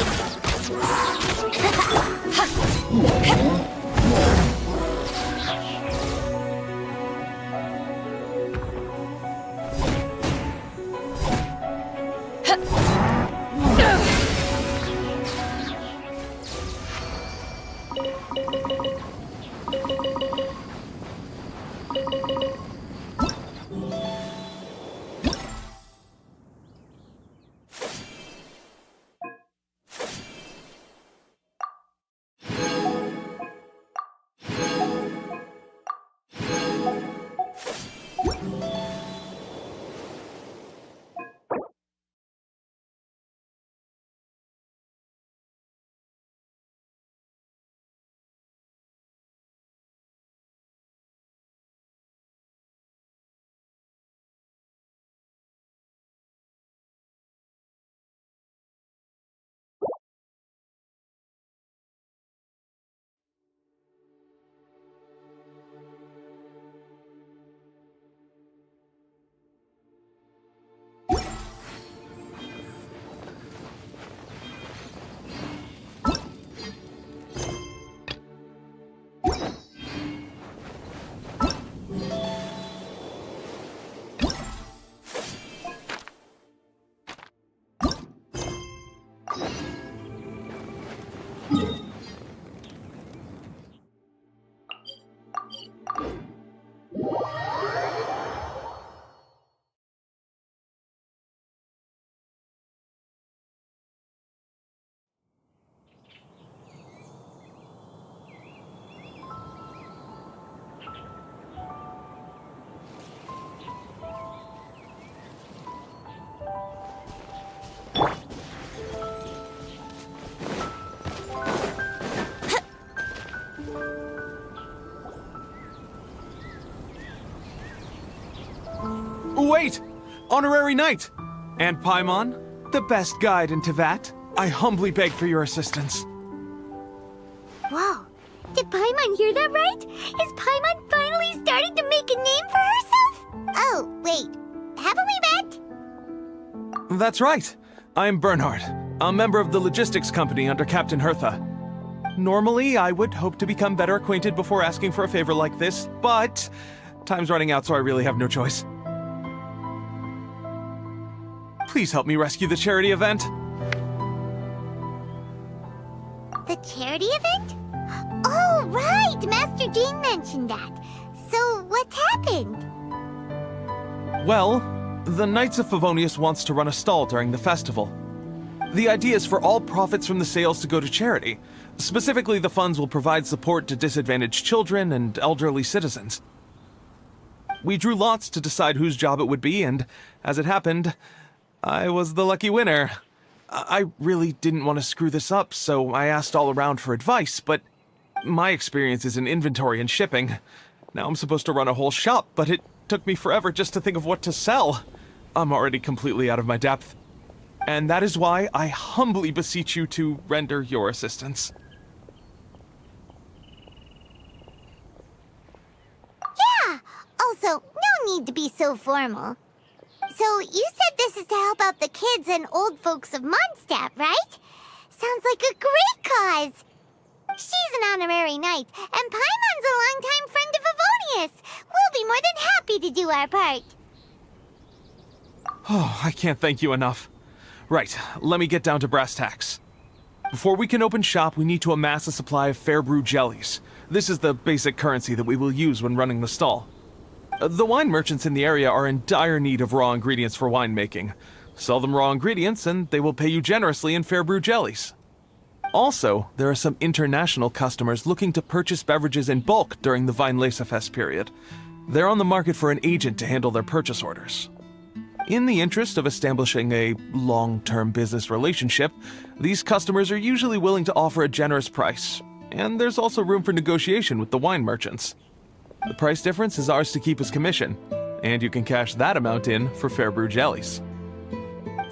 Wait! Honorary Knight! And Paimon, the best guide in Teyvat, I humbly beg for your assistance. Whoa. Did Paimon hear that right? Is Paimon finally starting to make a name for herself? Oh, wait. Haven't we met? That's right. I'm Bernhard, a member of the logistics company under Captain Hertha. Normally, I would hope to become better acquainted before asking for a favor like this, but time's running out, so I really have no choice. Please help me rescue the charity event. The charity event? Oh, right! Master Jean mentioned that. So, what's happened? Well, the Knights of Favonius wants to run a stall during the festival. The idea is for all profits from the sales to go to charity. Specifically, the funds will provide support to disadvantaged children and elderly citizens. We drew lots to decide whose job it would be, and as it happened, I was the lucky winner. I really didn't want to screw this up, so I asked all around for advice, but my experience is in inventory and shipping. Now I'm supposed to run a whole shop, but it took me forever just to think of what to sell. I'm already completely out of my depth. And that is why I humbly beseech you to render your assistance. Yeah! Also, no need to be so formal. So, you said this is to help out the kids and old folks of Mondstadt, right? Sounds like a great cause! She's an honorary knight, and Paimon's a longtime friend of Favonius. We'll be more than happy to do our part. Oh, I can't thank you enough. Right, let me get down to brass tacks. Before we can open shop, we need to amass a supply of fair brew jellies. This is the basic currency that we will use when running the stall. The wine merchants in the area are in dire need of raw ingredients for winemaking. Sell them raw ingredients and they will pay you generously in fair brew jellies. Also, there are some international customers looking to purchase beverages in bulk during the Weinlesefest period. They're on the market for an agent to handle their purchase orders. In the interest of establishing a long-term business relationship, these customers are usually willing to offer a generous price, and there's also room for negotiation with the wine merchants. The price difference is ours to keep as commission, and you can cash that amount in for fair brew jellies.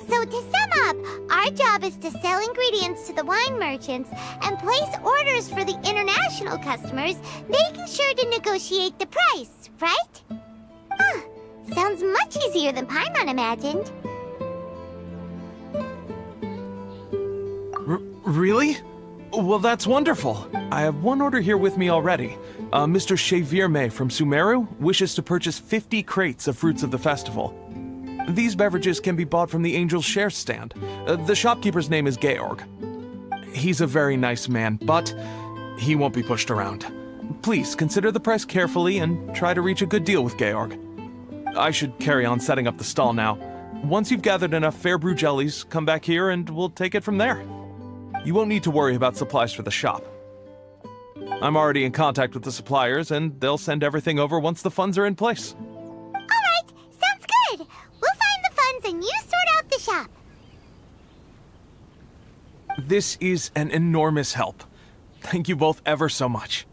So to sum up, our job is to sell ingredients to the wine merchants and place orders for the international customers, making sure to negotiate the price, right? Huh. Sounds much easier than Paimon imagined. Really? Well, that's wonderful. I have one order here with me already. Mr. Chevirme from Sumeru wishes to purchase 50 crates of fruits of the festival. These beverages can be bought from the Angel's Share stand. The shopkeeper's name is Georg. He's a very nice man, but he won't be pushed around. Please consider the price carefully and try to reach a good deal with Georg. I should carry on setting up the stall now. Once you've gathered enough fair brew jellies, come back here and we'll take it from there. You won't need to worry about supplies for the shop. I'm already in contact with the suppliers and they'll send everything over once the funds are in place. Alright, sounds good. We'll find the funds and you sort out the shop. This is an enormous help. Thank you both ever so much.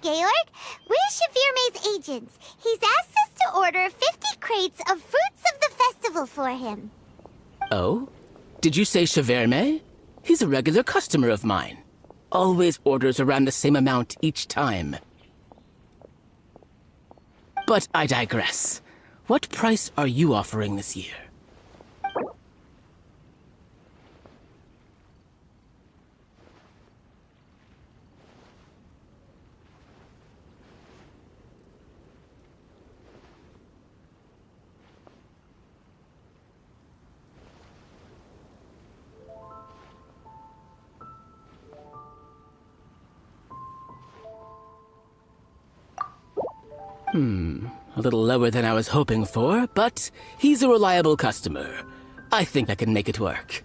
Georg. We're Chevirme's agents. He's asked us to order 50 crates of fruits of the festival for him. Oh? Did you say Chevirme? He's a regular customer of mine. Always orders around the same amount each time. But I digress. What price are you offering this year? A little lower than I was hoping for, but he's a reliable customer. I think I can make it work.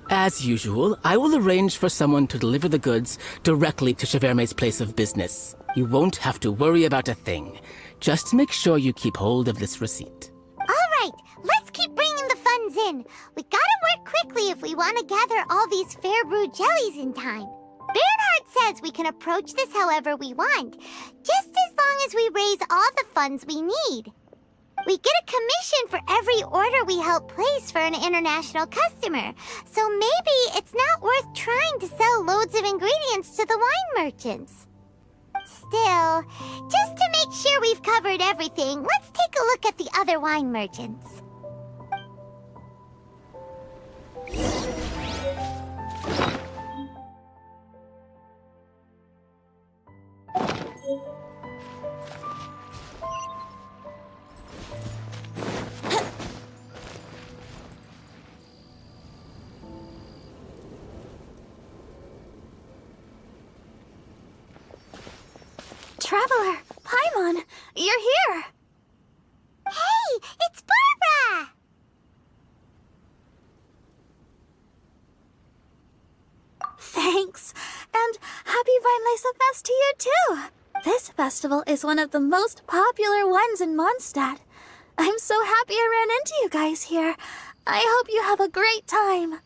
As usual, I will arrange for someone to deliver the goods directly to Chevirme's place of business. You won't have to worry about a thing. Just make sure you keep hold of this receipt. Alright, let's keep bringing the funds in. We gotta work quickly if we want to gather all these fair brew jellies in time. Bernhard says we can approach this however we want, just as long as we raise all the funds we need. We get a commission for every order we help place for an international customer, so maybe it's not worth trying to sell loads of ingredients to the wine merchants. Still, just to make sure we've covered everything, let's take a look at the other wine merchants. Traveler, Paimon, you're here! Hey, it's Barbara! Thanks, and happy Weinlesefest to you too! This festival is one of the most popular ones in Mondstadt. I'm so happy I ran into you guys here. I hope you have a great time.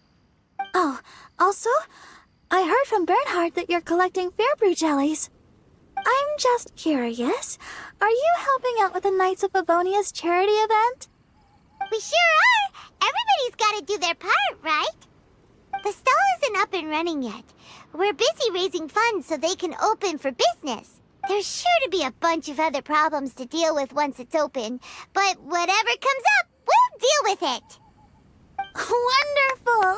Oh, also, I heard from Bernhard that you're collecting fair brew jellies. I'm just curious, are you helping out with the Knights of Favonia's charity event? We sure are! Everybody's gotta do their part, right? The stall isn't up and running yet. We're busy raising funds so they can open for business. There's sure to be a bunch of other problems to deal with once it's open, but whatever comes up, we'll deal with it. Wonderful!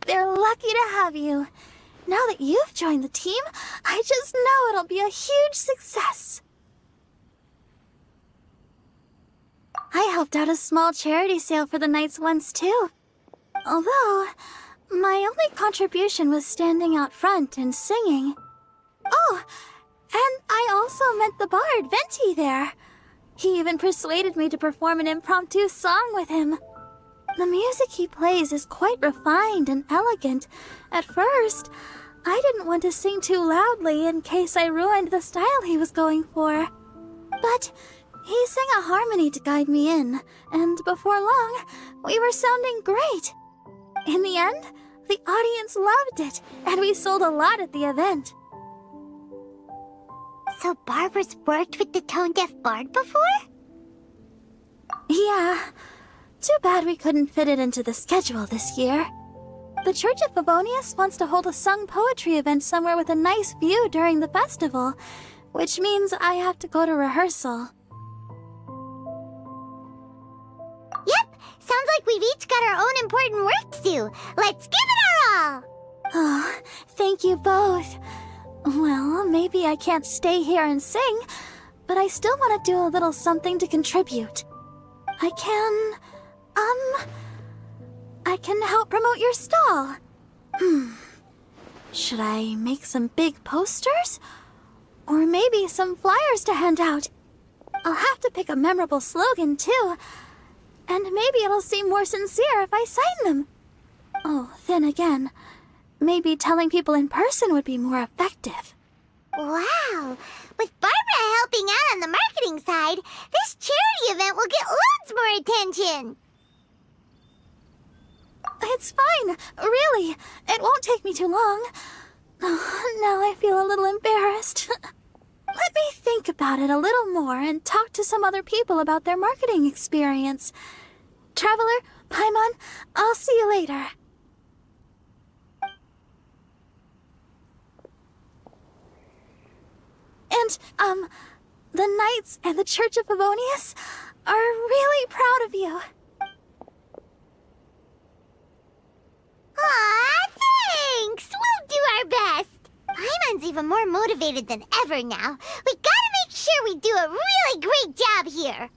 They're lucky to have you. Now that you've joined the team, I just know it'll be a huge success. I helped out a small charity sale for the Knights once, too. Although, my only contribution was standing out front and singing. Oh, and I also met the bard, Venti, there. He even persuaded me to perform an impromptu song with him. The music he plays is quite refined and elegant. At first, I didn't want to sing too loudly in case I ruined the style he was going for. But he sang a harmony to guide me in, and before long, we were sounding great. In the end, the audience loved it, and we sold a lot at the event. So Barbara's worked with the tone-deaf bard before? Yeah. Too bad we couldn't fit it into the schedule this year. The Church of Favonius wants to hold a sung poetry event somewhere with a nice view during the festival, which means I have to go to rehearsal. Yep, sounds like we've each got our own important work to do. Let's give it our all! Oh, thank you both. Well, maybe I can't stay here and sing, but I still want to do a little something to contribute. I can help promote your stall. Should I make some big posters? Or maybe some flyers to hand out? I'll have to pick a memorable slogan, too. And maybe it'll seem more sincere if I sign them. Oh, then again, maybe telling people in person would be more effective. Wow! With Barbara helping out on the marketing side, this charity event will get loads more attention! It's fine, really. It won't take me too long. Oh, now I feel a little embarrassed. Let me think about it a little more and talk to some other people about their marketing experience. Traveler, Paimon, I'll see you later. And, the Knights and the Church of Favonius are really proud of you. Aw, thanks! We'll do our best! Paimon's even more motivated than ever now. We gotta make sure we do a really great job here!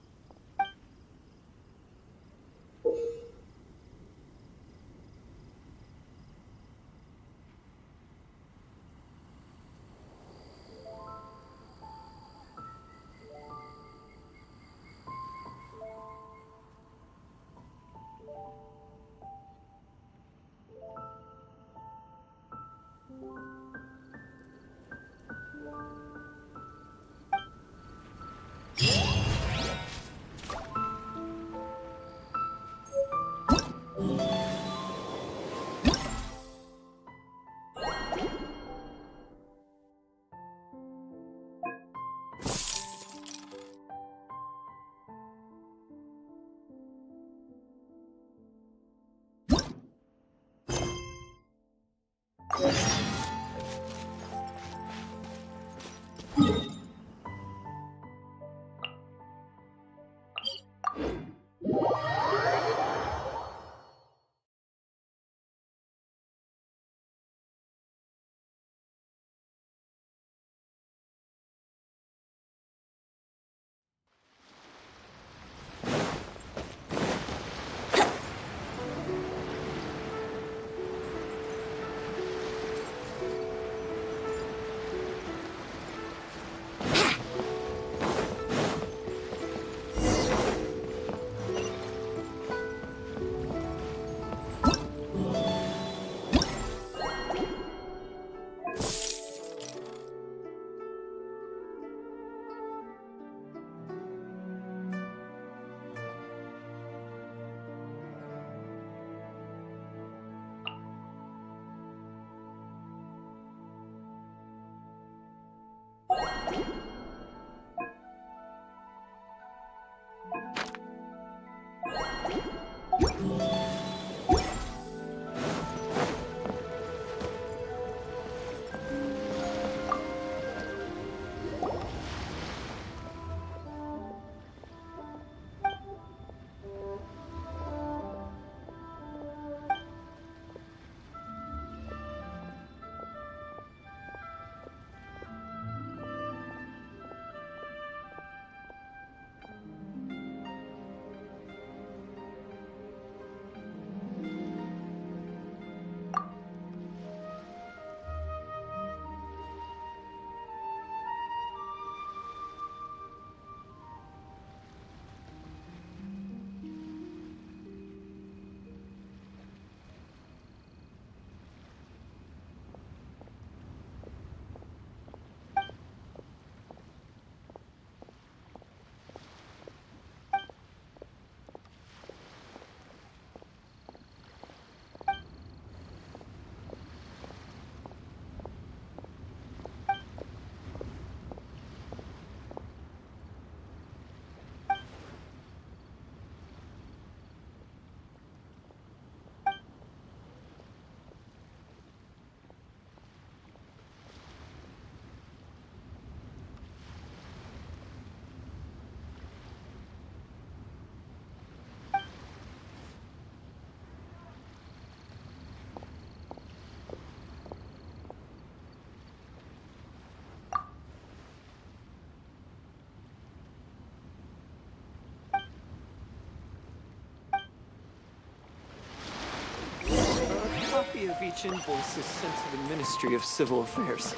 of each invoice is sent to the Ministry of Civil Affairs.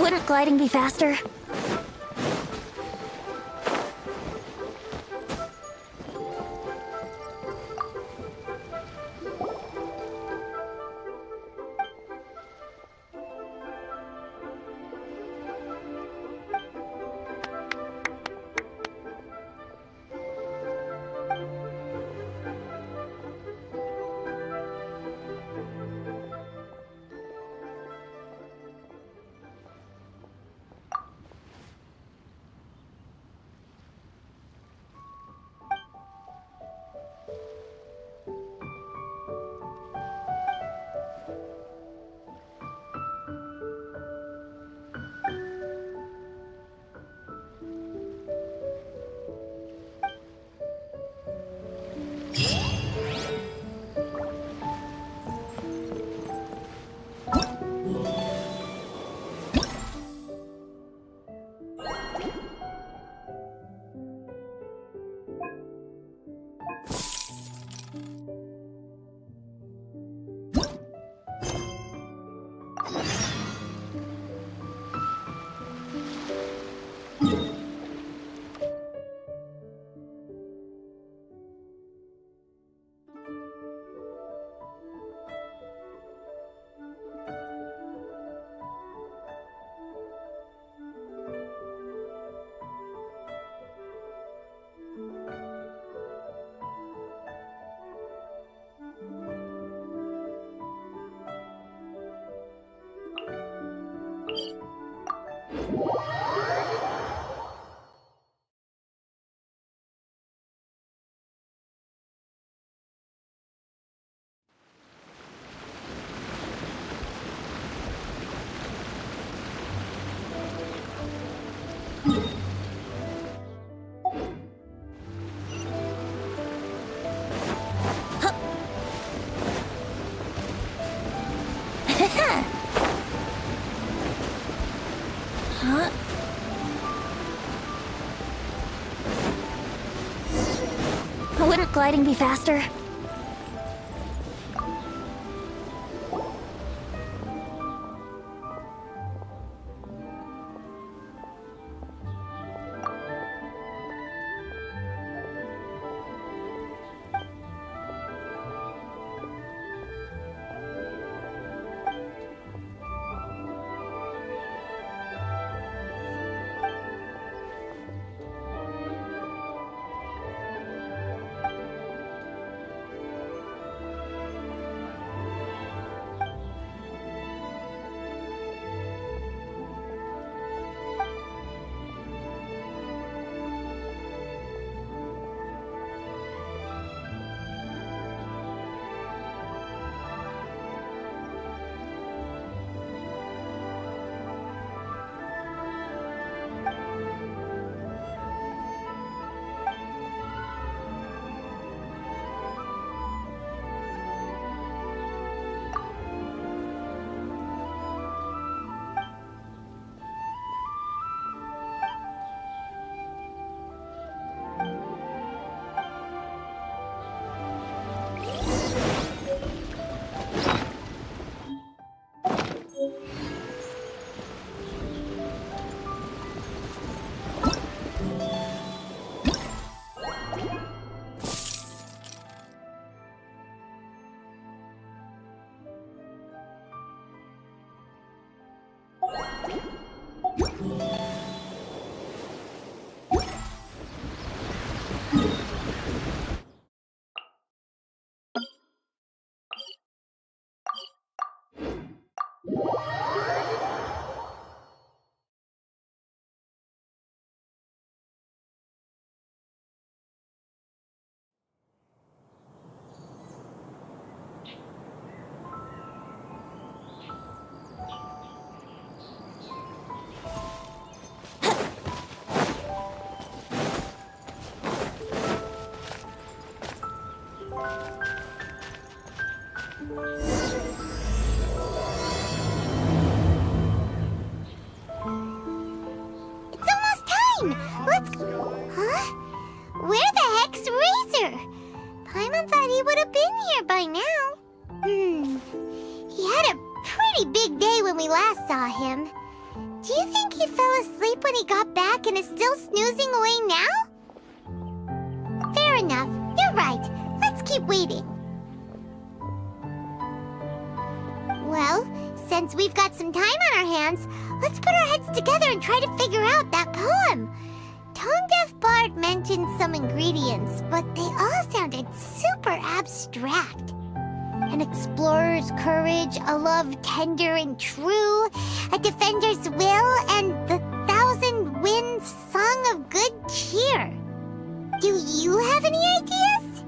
Wouldn't gliding be faster? rock gliding be faster? Let's go. Huh? Where the heck's Razor? Paimon thought he would have been here by now. He had a pretty big day when we last saw him. Do you think he fell asleep when he got back and is still snoozing away now? Fair enough. You're right. Let's keep waiting. Well, since we've got some time on our hands, let's put our heads together and try to figure out that poem. Tone-deaf Bard mentioned some ingredients, but they all sounded super abstract. An explorer's courage, a love tender and true, a defender's will, and the thousand winds song of good cheer. Do you have any ideas?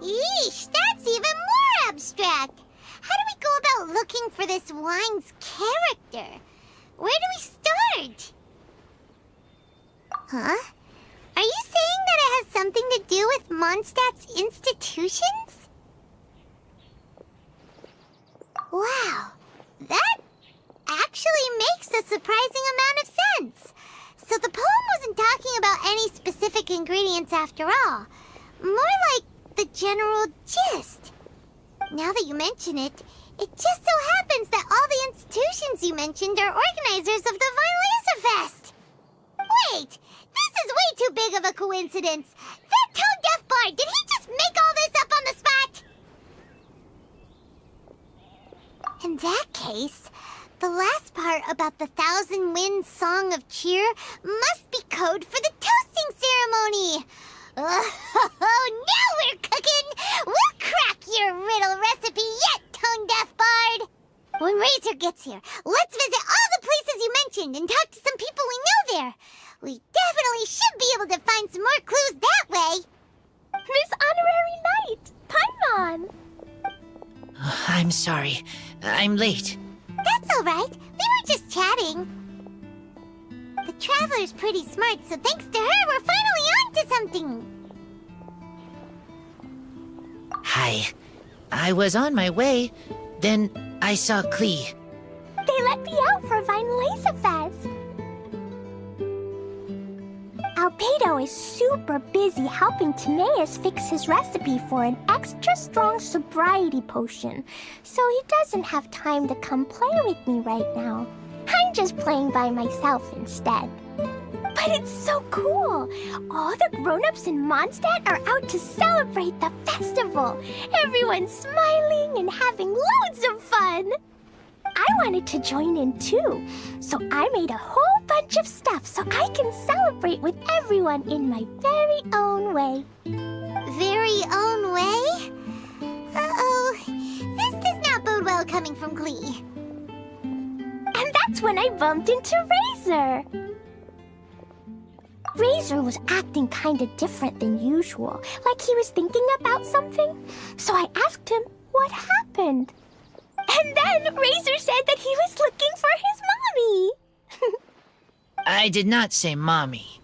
Yeesh, that's even more abstract. How do we go about looking for this wine's character? Where do we start? Huh? Are you saying that it has something to do with Mondstadt's institutions? Wow, that actually makes a surprising amount of sense. So the poem wasn't talking about any specific ingredients after all. More like the general gist. Now that you mention it, it just so happens that all the institutions you mentioned are organizers of the Vine Fest. Wait, this is way too big of a coincidence. That tone-deaf bard, did he just make all this up on the spot? In that case, the last part about the Thousand Winds Song of Cheer must be code for the toasting ceremony. Oh, now we're cooking! We'll crack your riddle recipe yet, tone-deaf bard! When Razor gets here, let's visit all the places you mentioned and talk to some people we know there. We definitely should be able to find some more clues that way. Miss Honorary Knight, Paimon! I'm sorry. I'm late. That's all right. We were just chatting. The Traveler's pretty smart, so thanks to her, we're finally on to something. Hi. I was on my way, then I saw Klee. They let me out for Vine Fest. Albedo is super busy helping Timaeus fix his recipe for an extra strong sobriety potion, so he doesn't have time to come play with me right now. I'm just playing by myself instead. But it's so cool! All the grown-ups in Mondstadt are out to celebrate the festival. Everyone's smiling and having loads of fun. I wanted to join in too, so I made a whole bunch of stuff so I can celebrate with everyone in my very own way. Very own way? Uh-oh. This does not bode well coming from Klee. And that's when I bumped into Razor. Razor was acting kinda different than usual, like he was thinking about something. So I asked him what happened. And then Razor said that he was looking for his mommy. I did not say mommy.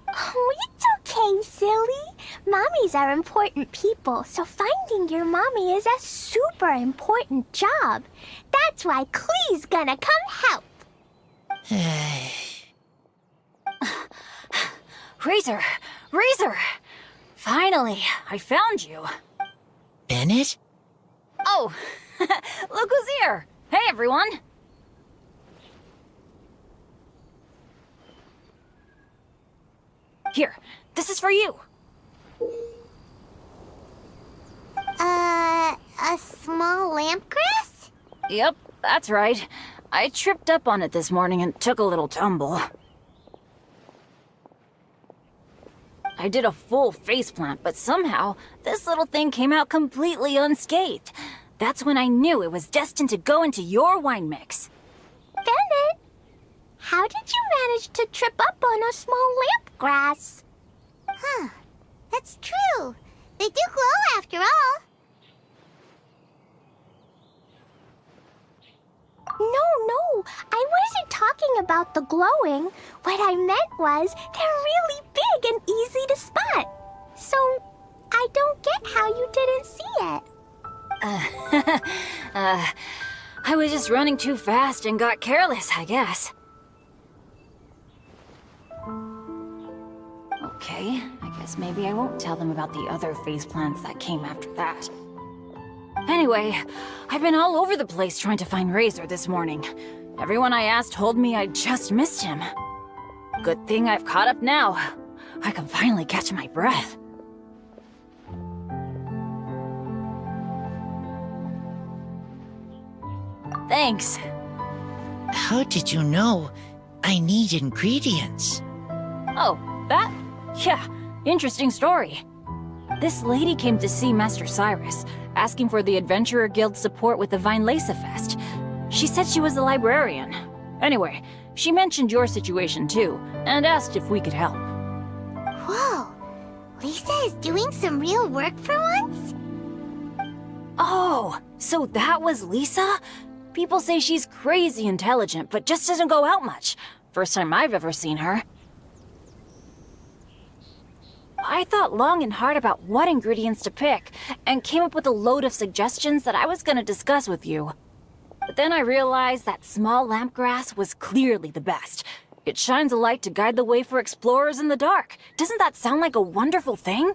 Oh, it's okay, silly. Mommies are important people, so finding your mommy is a super important job. That's why Klee's gonna come help. Razor! Razor! Finally, I found you. Bennett? Oh, look who's here! Hey, everyone! Here, this is for you. A small lampgrass? Yep, that's right. I tripped up on it this morning and took a little tumble. I did a full faceplant, but somehow this little thing came out completely unscathed. That's when I knew it was destined to go into your wine mix. Bennett, how did you manage to trip up on a small lamp grass? Huh. That's true. They do glow after all. No, I wasn't talking about the glowing. What I meant was they're really big and easy to spot. So I don't get how you didn't see it. I was just running too fast and got careless, I guess. Okay, I guess maybe I won't tell them about the other faceplants that came after that. Anyway, I've been all over the place trying to find Razor this morning. Everyone I asked told me I just missed him. Good thing I've caught up now. I can finally catch my breath. Thanks. How did you know I need ingredients? Oh, that? Yeah, interesting story. This lady came to see Master Cyrus, asking for the Adventurer Guild's support with the Vinelaysa Fest. She said she was a librarian. Anyway, she mentioned your situation too, and asked if we could help. Whoa. Lisa is doing some real work for once? Oh, so that was Lisa? People say she's crazy intelligent, but just doesn't go out much. First time I've ever seen her. I thought long and hard about what ingredients to pick, and came up with a load of suggestions that I was gonna discuss with you. But then I realized that small lampgrass was clearly the best. It shines a light to guide the way for explorers in the dark. Doesn't that sound like a wonderful thing?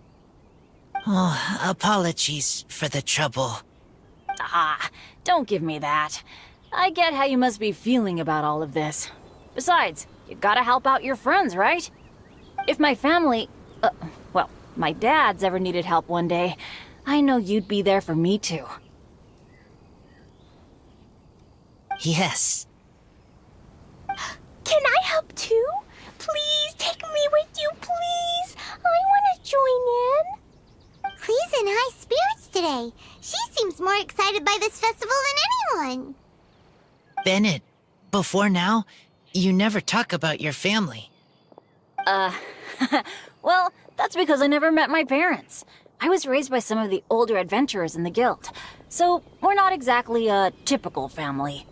Oh, apologies for the trouble. Ah, don't give me that. I get how you must be feeling about all of this. Besides, you gotta help out your friends, right? If my family... well, my dad's ever needed help one day, I know you'd be there for me too. Yes. Can I help too? Please take me with you, please. I want to join in. Klee's in high spirits today. She seems more excited by this festival than anyone. Bennett, before now, you never talk about your family. Well, that's because I never met my parents. I was raised by some of the older adventurers in the guild, so we're not exactly a typical family.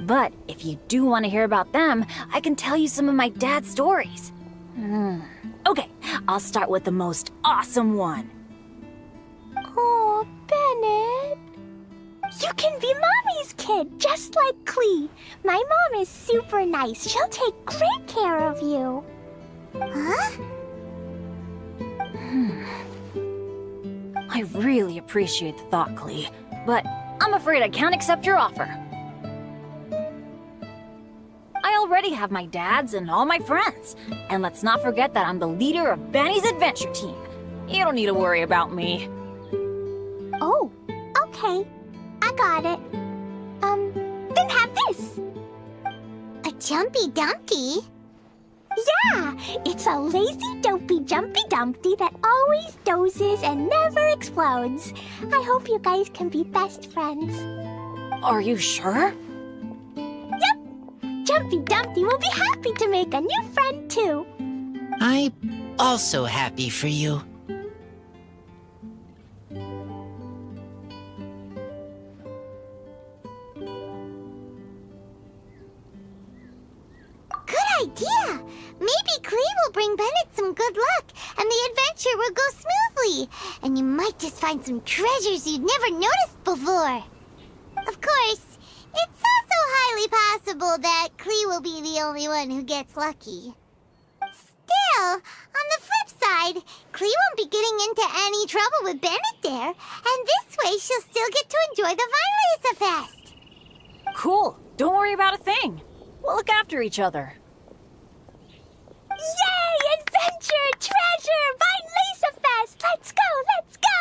But if you do want to hear about them, I can tell you some of my dad's stories. Okay, I'll start with the most awesome one. Oh, Bennett. You can be Mommy's kid, just like Klee. My mom is super nice. She'll take great care of you. Huh? I really appreciate the thought, Klee, but I'm afraid I can't accept your offer. I already have my dads and all my friends. And let's not forget that I'm the leader of Benny's adventure team. You don't need to worry about me. Oh, okay. I got it. Then have this. A Jumpy Dumpty? Yeah, it's a lazy, dopey Jumpy Dumpty that always dozes and never explodes. I hope you guys can be best friends. Are you sure? Yep. Jumpy Dumpty will be happy to make a new friend too. I'm also happy for you. Good idea! Maybe Klee will bring Bennett some good luck, and the adventure will go smoothly. And you might just find some treasures you'd never noticed before. Of course, it's also highly possible that Klee will be the only one who gets lucky. Still, on the flip side, Klee won't be getting into any trouble with Bennett there, and this way she'll still get to enjoy the Violesa Fest. Cool. Don't worry about a thing. We'll look after each other. Yay! Adventure! Treasure! Violesa Fest! Let's go! Let's go!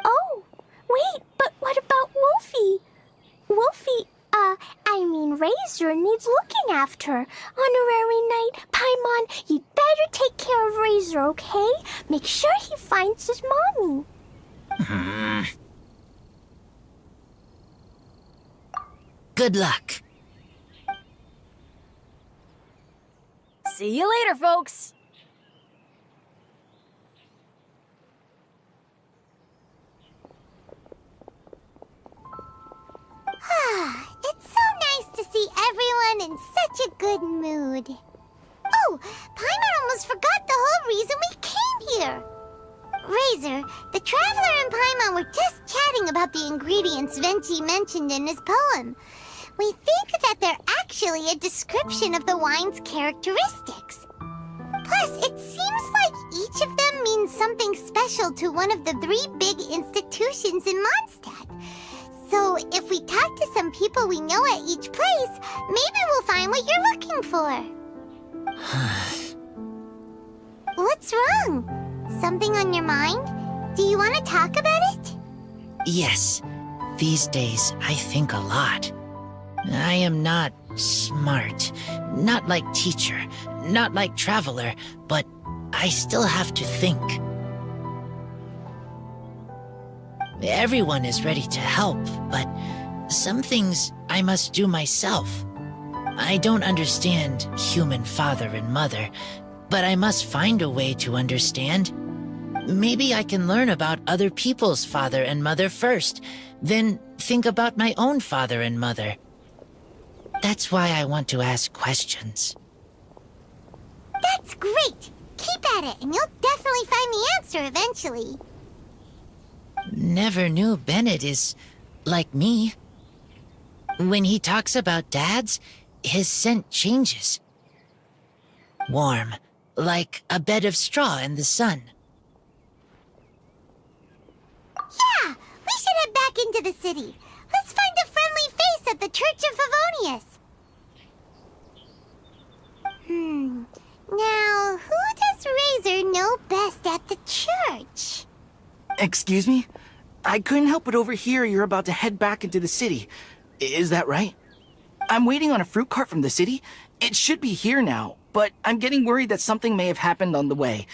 Oh, wait, but what about Wolfie? Wolfie, Razor needs looking after. Honorary Knight, Paimon, you'd better take care of Razor, okay? Make sure he finds his mommy. Good luck. See you later, folks. It's so nice to see everyone in such a good mood. Oh, Paimon almost forgot the whole reason we came here. Razor, the Traveler and Paimon were just chatting about the ingredients Venchi mentioned in his poem. We think that they're actually a description of the wine's characteristics. Plus, it seems like each of them means something special to one of the 3 big institutions in Mondstadt. So, if we talk to some people we know at each place, maybe we'll find what you're looking for. What's wrong? Something on your mind? Do you want to talk about it? Yes, these days I think a lot. I am not smart, not like teacher, not like traveler, but I still have to think. Everyone is ready to help, but some things I must do myself. I don't understand human father and mother, but I must find a way to understand. Maybe I can learn about other people's father and mother first, then think about my own father and mother. That's why I want to ask questions. That's great! Keep at it, and you'll definitely find the answer eventually. Never knew Bennett is like me. When he talks about dads, his scent changes. Warm, like a bed of straw in the sun. Yeah, we should head back into the city. Let's find a friendly face at the Church of Favonius. Now, who does Razor know best at the church? Excuse me? I couldn't help but overhear you're about to head back into the city. Is that right? I'm waiting on a fruit cart from the city. It should be here now, but I'm getting worried that something may have happened on the way.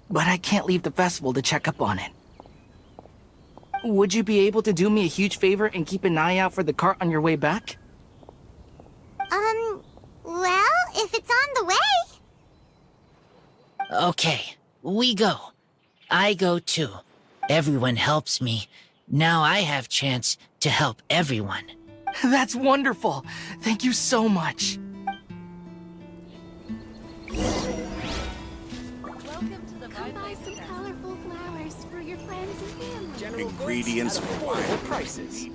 But I can't leave the festival to check up on it. Would you be able to do me a huge favor and keep an eye out for the cart on your way back? Well, if it's on the way. Okay, we go. I go too. Everyone helps me. Now I have chance to help everyone. That's wonderful. Thank you so much. Come buy some colorful flowers for your friends and family. Ingredients for wine prices.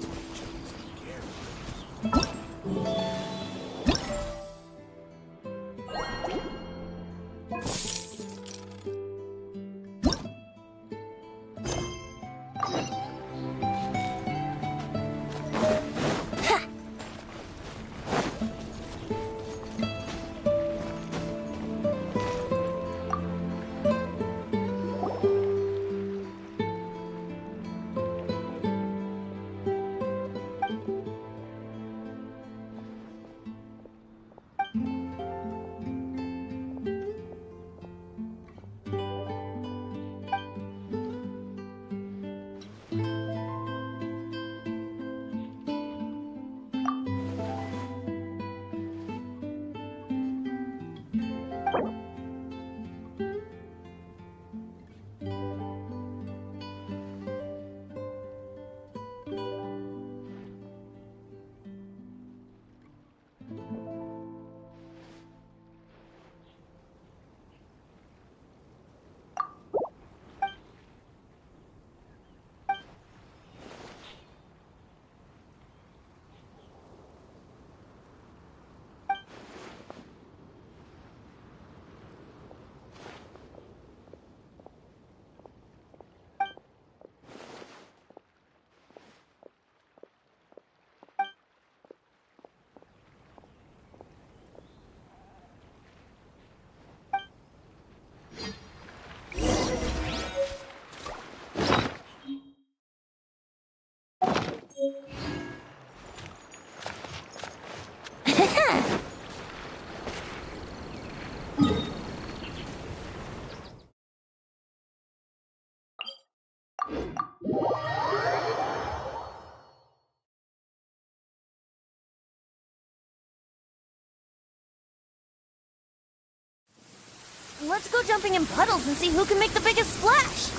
Let's go jumping in puddles and see who can make the biggest splash.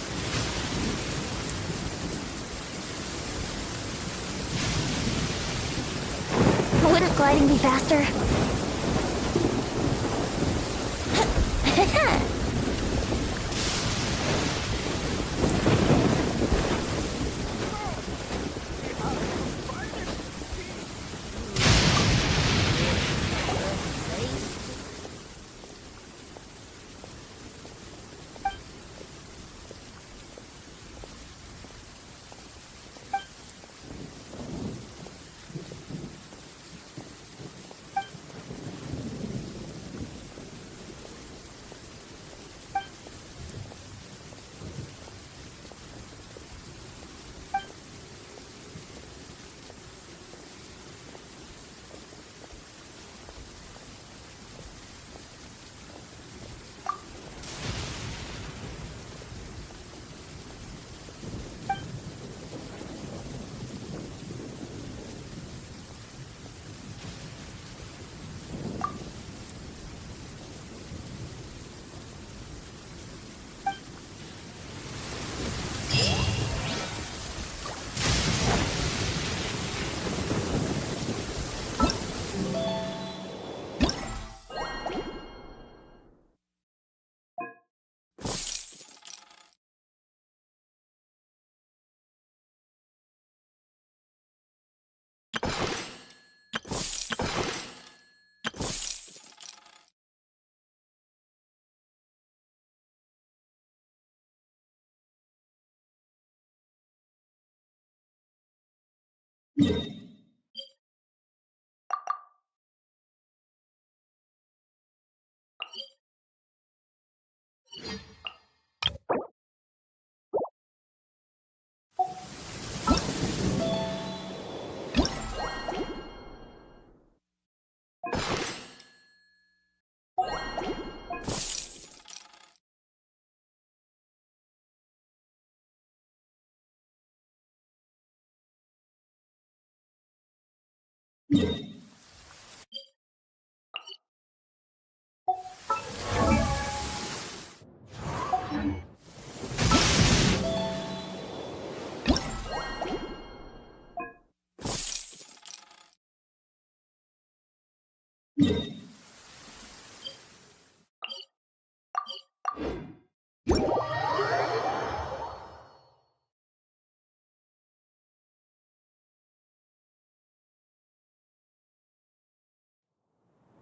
Wouldn't gliding be faster?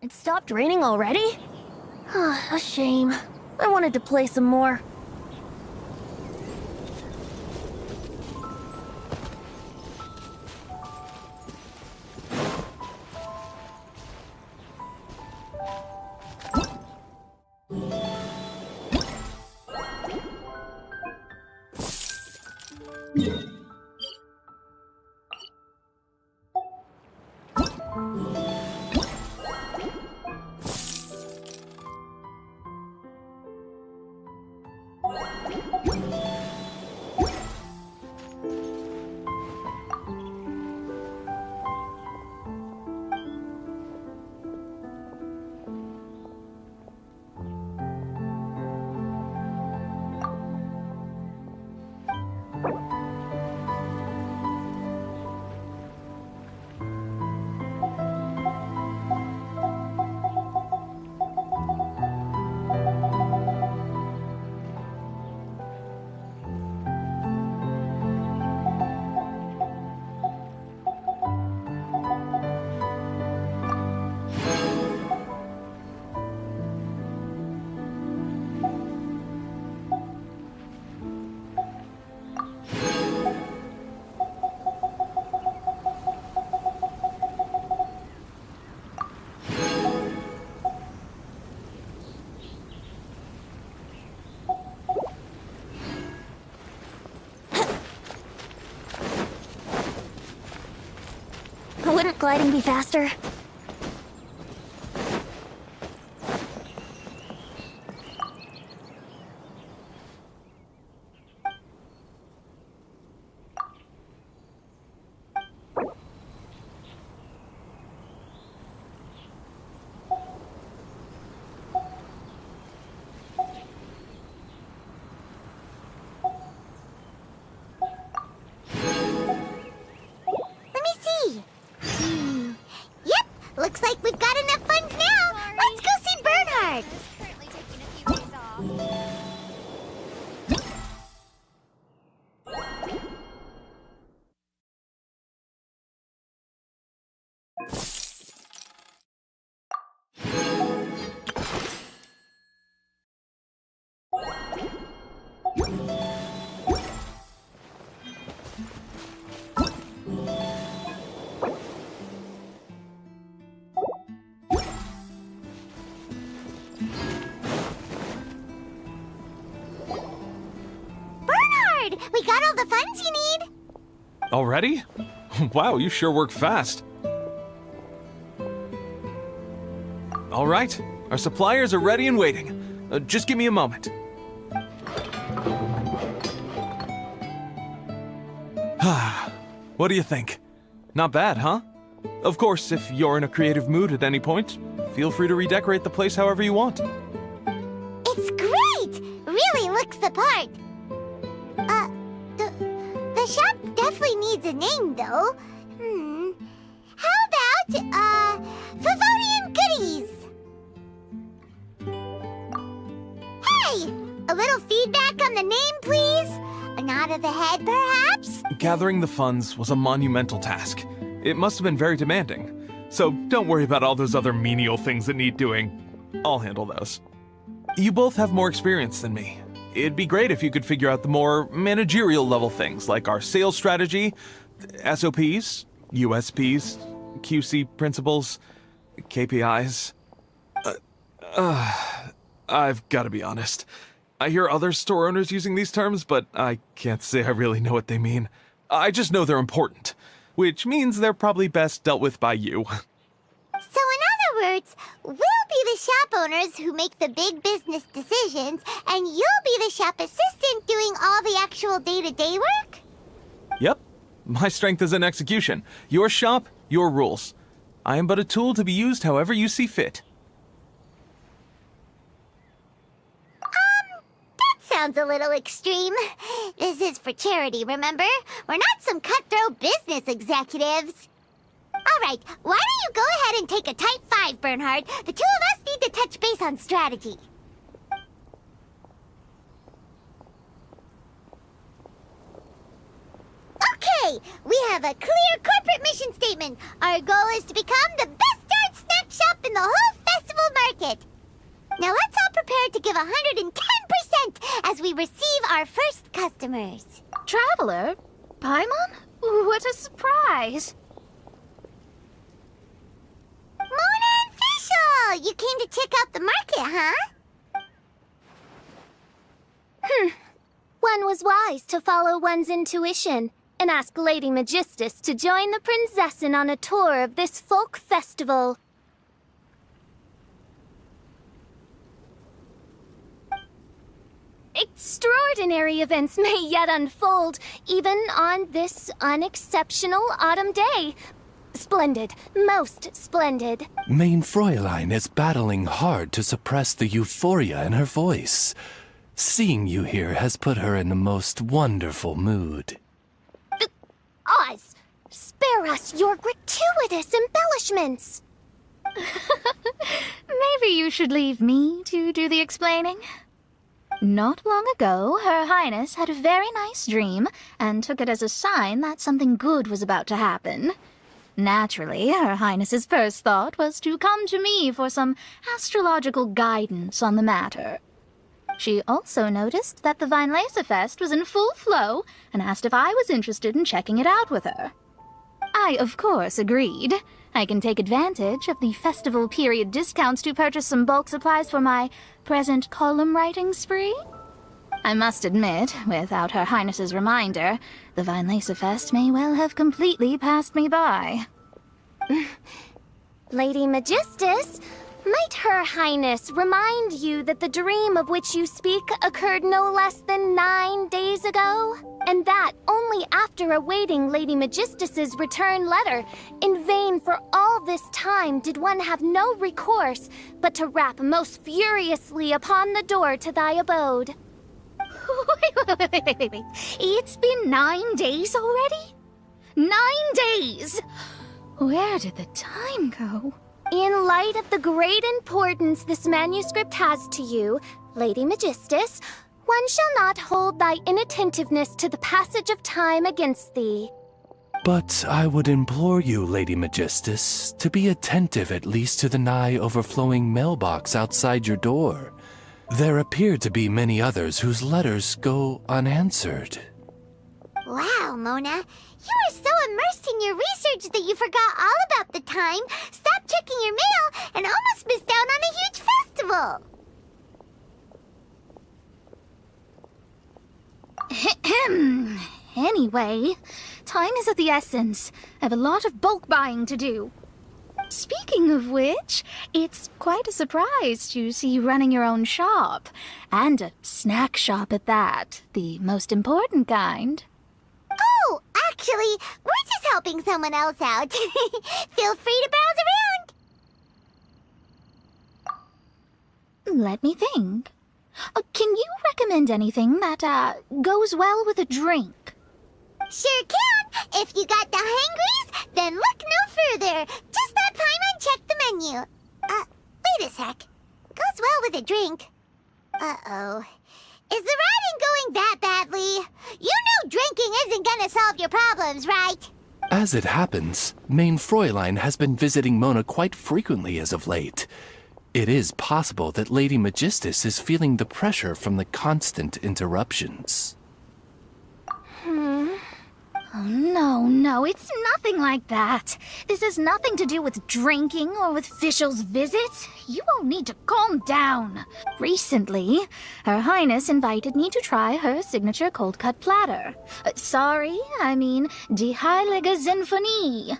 It stopped raining already? A shame. I wanted to play some more. Couldn't gliding be faster? Yep, looks like we've got enough funds now. Let's go see Bernhard. Bernhard, we got all the funds you need. Already? Wow, you sure work fast. All right, our suppliers are ready and waiting. Just give me a moment. What do you think? Not bad, huh? Of course, if you're in a creative mood at any point, feel free to redecorate the place however you want. It's great! Really looks the part. The shop definitely needs a name, though. How about, Favonian Goodies? Hey! A little feedback on the name, please? A nod of the head, perhaps? Gathering the funds was a monumental task. It must have been very demanding. So don't worry about all those other menial things that need doing. I'll handle those. You both have more experience than me. It'd be great if you could figure out the more managerial level things like our sales strategy, SOPs, USPs, QC principles, KPIs. I've got to be honest. I hear other store owners using these terms, but I can't say I really know what they mean. I just know they're important, which means they're probably best dealt with by you. So in other words, we'll be the shop owners who make the big business decisions, and you'll be the shop assistant doing all the actual day-to-day work? Yep. My strength is in execution. Your shop, your rules. I am but a tool to be used however you see fit. That sounds a little extreme. This is for charity, remember? We're not some cutthroat business executives. All right, why don't you go ahead and take a type 5, Bernhard? The two of us need to touch base on strategy. Okay, we have a clear corporate mission statement. Our goal is to become the best darn snack shop in the whole festival market. Now let's all prepare to give 110% as we receive our first customers. Traveler? Paimon? What a surprise! Mona and Fischl! You came to check out the market, huh? One was wise to follow one's intuition and ask Lady Magistus to join the Prinzessin on a tour of this folk festival. Extraordinary events may yet unfold, even on this unexceptional autumn day. Splendid, most splendid. Mein Fräulein is battling hard to suppress the euphoria in her voice. Seeing you here has put her in a most wonderful mood. Oz, spare us your gratuitous embellishments. Maybe you should leave me to do the explaining. Not long ago, Her Highness had a very nice dream and took it as a sign that something good was about to happen. Naturally, Her Highness's first thought was to come to me for some astrological guidance on the matter. She also noticed that the Weinlesefest was in full flow and asked if I was interested in checking it out with her. I, of course, agreed. I can take advantage of the festival period discounts to purchase some bulk supplies for my present column writing spree. I must admit, without Her Highness's reminder, the Weinlesefest may well have completely passed me by. Lady Magistus, might Her Highness remind you that the dream of which you speak occurred no less than 9 days ago? And that only after awaiting Lady Magistus's return letter. In vain for all this time did one have no recourse but to rap most furiously upon the door to thy abode. Wait. It's been 9 days already? 9 days! Where did the time go? In light of the great importance this manuscript has to you, Lady Magistus, one shall not hold thy inattentiveness to the passage of time against thee. But I would implore you, Lady Magistus, to be attentive at least to the nigh overflowing mailbox outside your door. There appear to be many others whose letters go unanswered. Wow, Mona. You were so immersed in your research that you forgot all about the time, stopped checking your mail, and almost missed out on a huge festival. Anyway, time is of the essence. I have a lot of bulk buying to do. Speaking of which, it's quite a surprise to see you running your own shop. And a snack shop at that, the most important kind. Oh, actually, we're just helping someone else out. Feel free to browse around. Let me think. Can you recommend anything that, goes well with a drink? Sure can. If you got the hangries, then look no further. Just that Paimon checked the menu. Wait a sec. Goes well with a drink. Uh-oh. Is the writing going that badly? You know drinking isn't gonna solve your problems, right? As it happens, Main Fräulein has been visiting Mona quite frequently as of late. It is possible that Lady Magistus is feeling the pressure from the constant interruptions. Oh, no, it's nothing like that. This has nothing to do with drinking or with officials' visits. You all need to calm down. Recently, Her Highness invited me to try her signature cold-cut platter. I mean Die Heilige Sinfonie.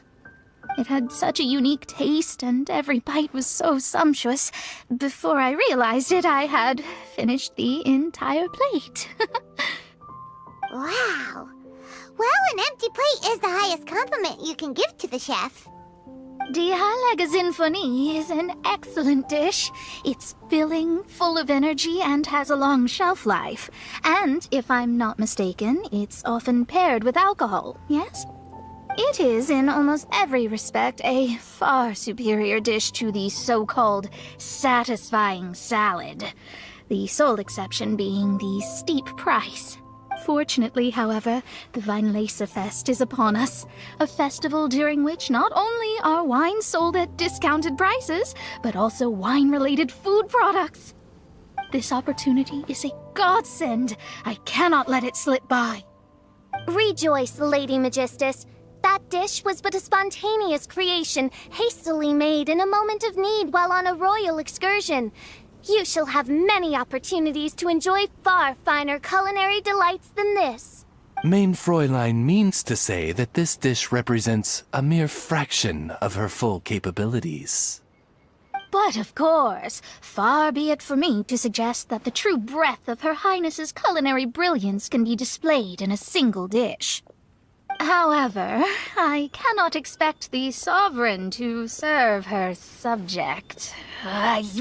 It had such a unique taste, and every bite was so sumptuous. Before I realized it, I had finished the entire plate. Wow. Well, an empty plate is the highest compliment you can give to the chef. Die Heilige Sinfonie is an excellent dish. It's filling, full of energy, and has a long shelf life. And, if I'm not mistaken, it's often paired with alcohol, yes? It is, in almost every respect, a far superior dish to the so-called satisfying salad. The sole exception being the steep price. Fortunately, however, the Weinlese is upon us. A festival during which not only are wines sold at discounted prices, but also wine-related food products. This opportunity is a godsend. I cannot let it slip by. Rejoice, Lady Magistus. That dish was but a spontaneous creation, hastily made in a moment of need while on a royal excursion. You shall have many opportunities to enjoy far finer culinary delights than this. Main Fräulein means to say that this dish represents a mere fraction of her full capabilities. But of course, far be it for me to suggest that the true breadth of Her Highness's culinary brilliance can be displayed in a single dish. However, I cannot expect the sovereign to serve her subject.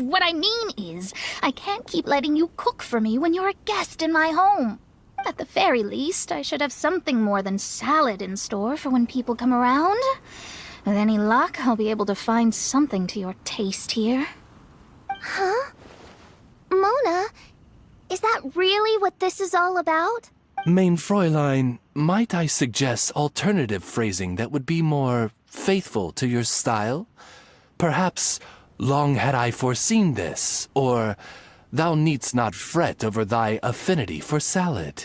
What I mean is, I can't keep letting you cook for me when you're a guest in my home. At the very least, I should have something more than salad in store for when people come around. With any luck, I'll be able to find something to your taste here. Huh? Mona, is that really what this is all about? Main Fräulein, might I suggest alternative phrasing that would be more faithful to your style? Perhaps, long had I foreseen this, or thou needst not fret over thy affinity for salad.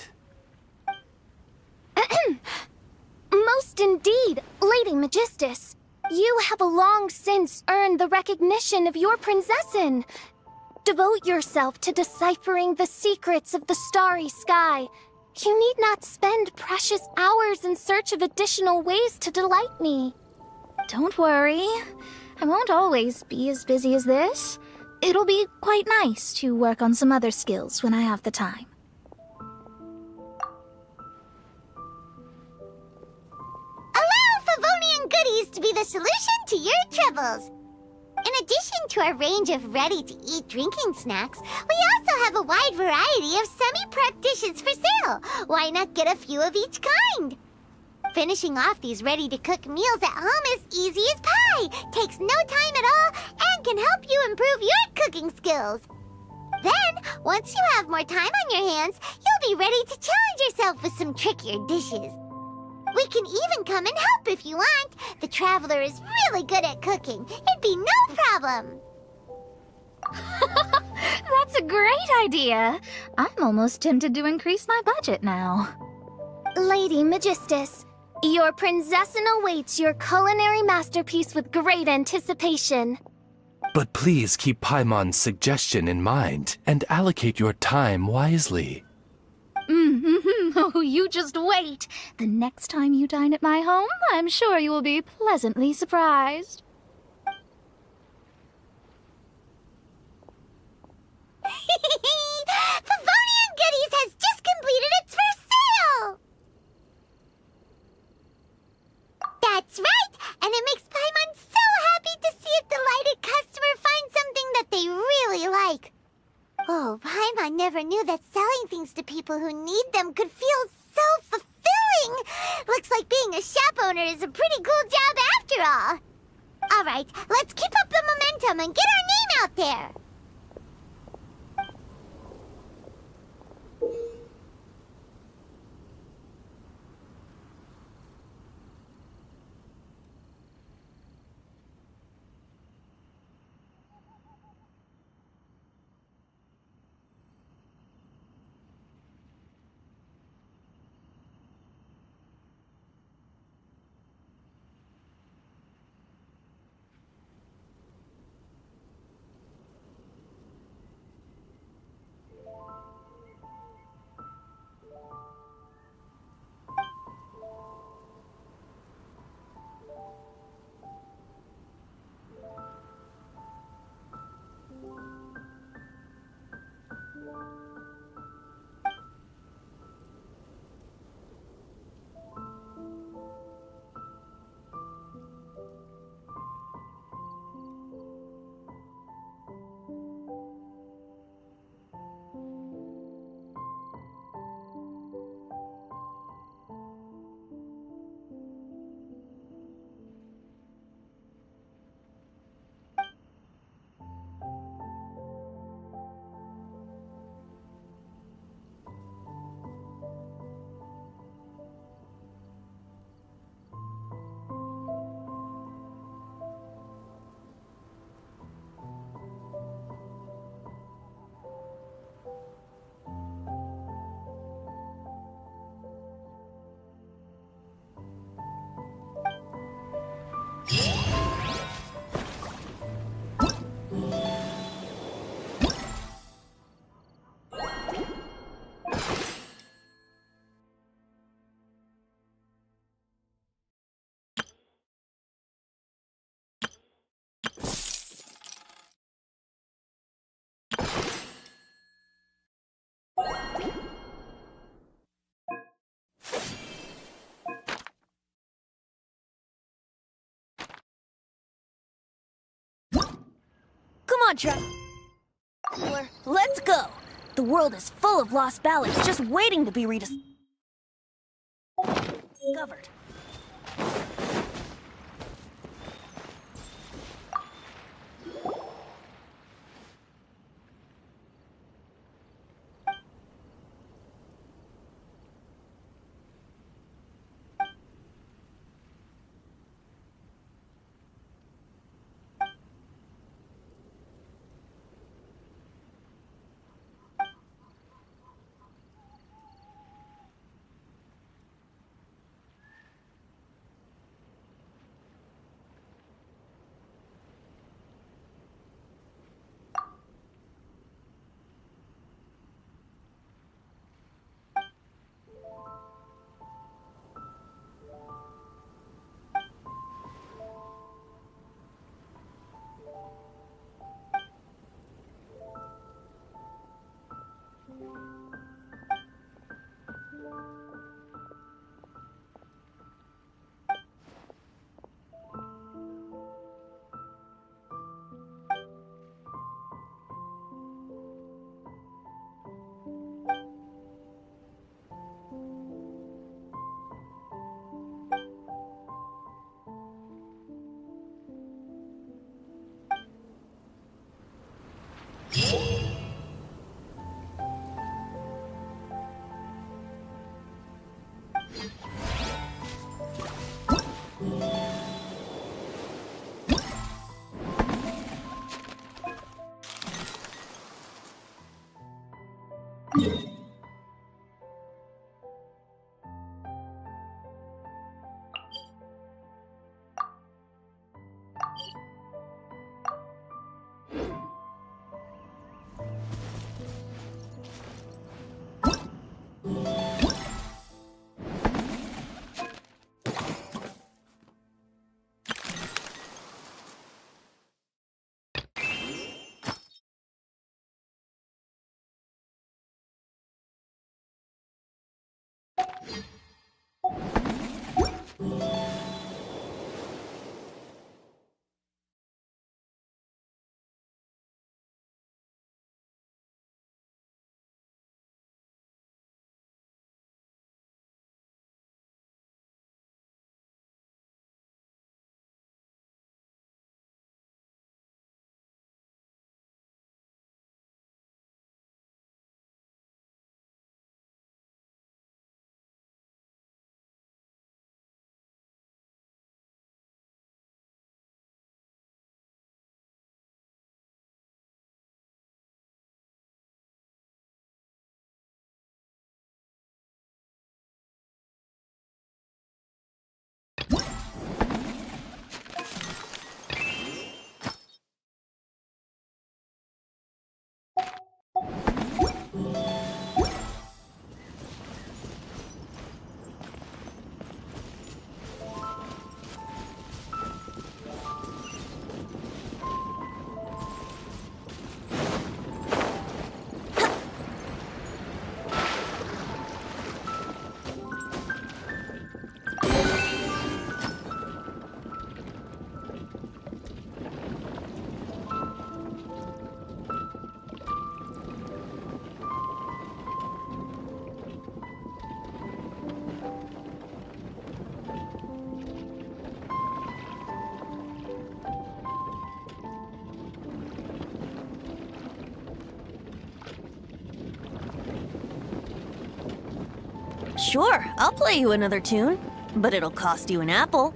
Most indeed, Lady Magistus. You have long since earned the recognition of your prinzessin. Devote yourself to deciphering the secrets of the starry sky. You need not spend precious hours in search of additional ways to delight me. Don't worry. I won't always be as busy as this. It'll be quite nice to work on some other skills when I have the time. Allow Favonian goodies to be the solution to your troubles. In addition to our range of ready-to-eat drinking snacks, we also have a wide variety of semi-prep dishes for sale. Why not get a few of each kind? Finishing off these ready-to-cook meals at home is easy as pie, takes no time at all, and can help you improve your cooking skills. Then, once you have more time on your hands, you'll be ready to challenge yourself with some trickier dishes. We can even come and help if you want. The Traveler is really good at cooking. It'd be no problem. That's a great idea. I'm almost tempted to increase my budget now. Lady Magistus, your princessin awaits your culinary masterpiece with great anticipation. But please keep Paimon's suggestion in mind and allocate your time wisely. Oh, you just wait. The next time you dine at my home, I'm sure you will be pleasantly surprised. Favonian Goodies has just completed its first sale! That's right! And it makes Paimon so happy to see a delighted customer find something that they really like. Oh, Paimon never knew that selling things to people who need them could feel so fulfilling. Looks like being a shop owner is a pretty cool job after all. All right, let's keep up the momentum and get our name out there. Come on, Traveler. Let's go. The world is full of lost ballads just waiting to be rediscovered. Sure, I'll play you another tune, but it'll cost you an apple.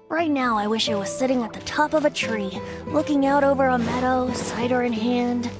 Right now, I wish I was sitting at the top of a tree, looking out over a meadow, cider in hand.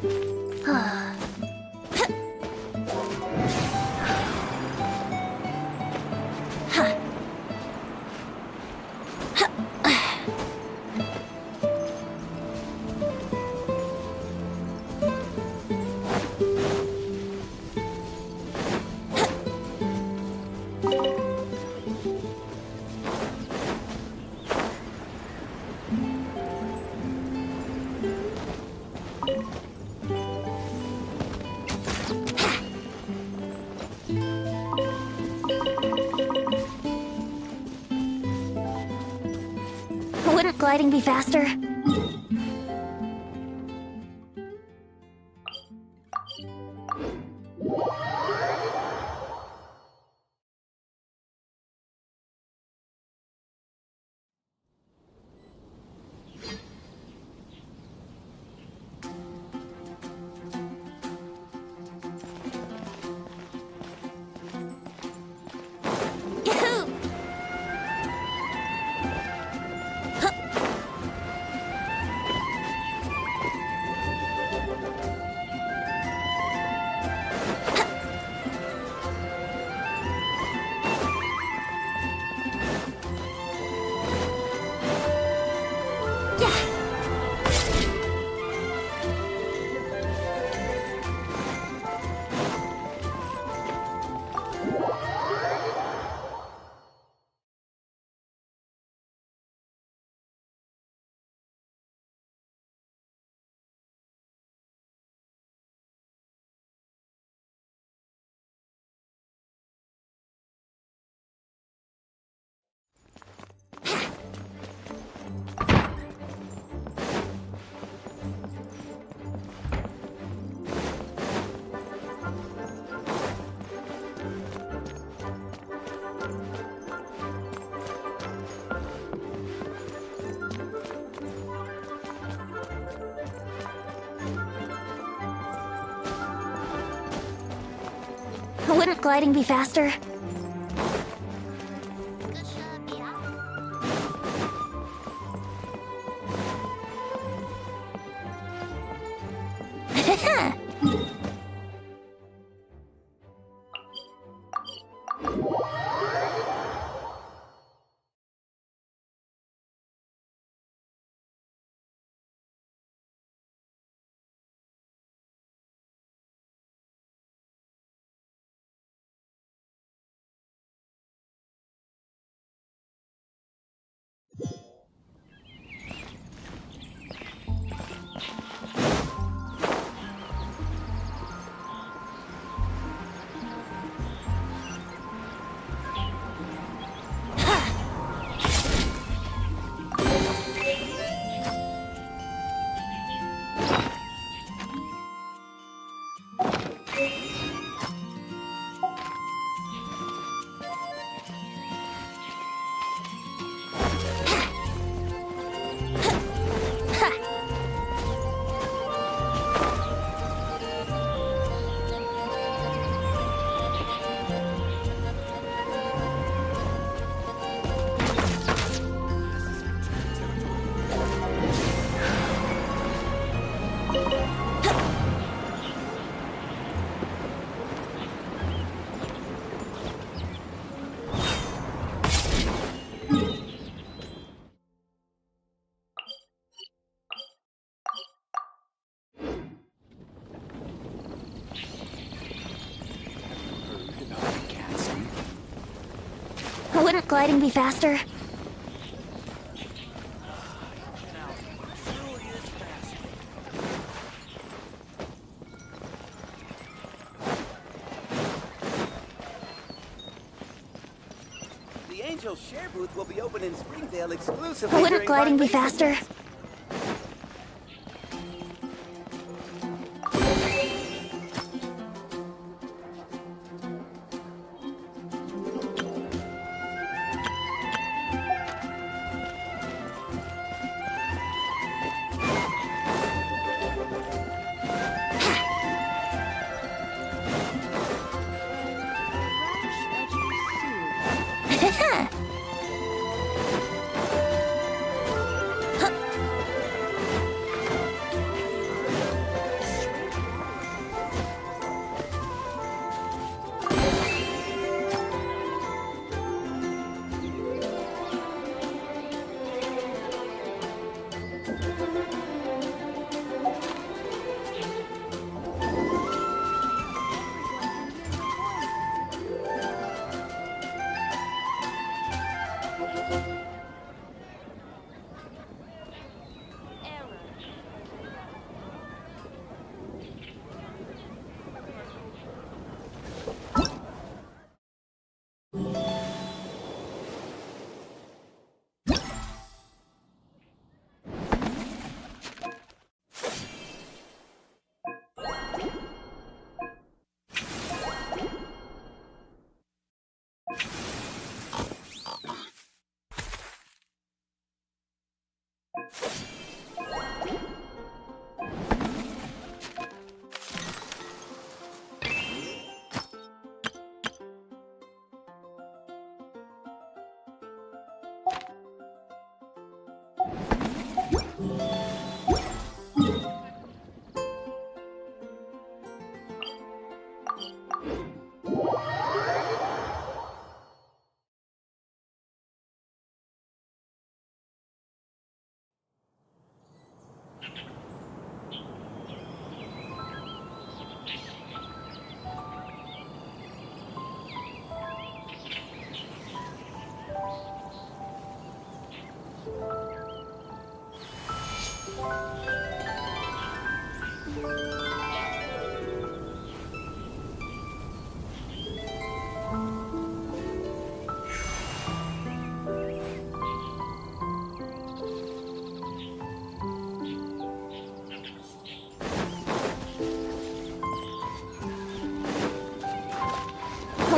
Wouldn't gliding be faster? Wouldn't gliding be faster? Wouldn't gliding be faster? The Angel Share booth will be open in Springdale exclusively. Wouldn't gliding be faster?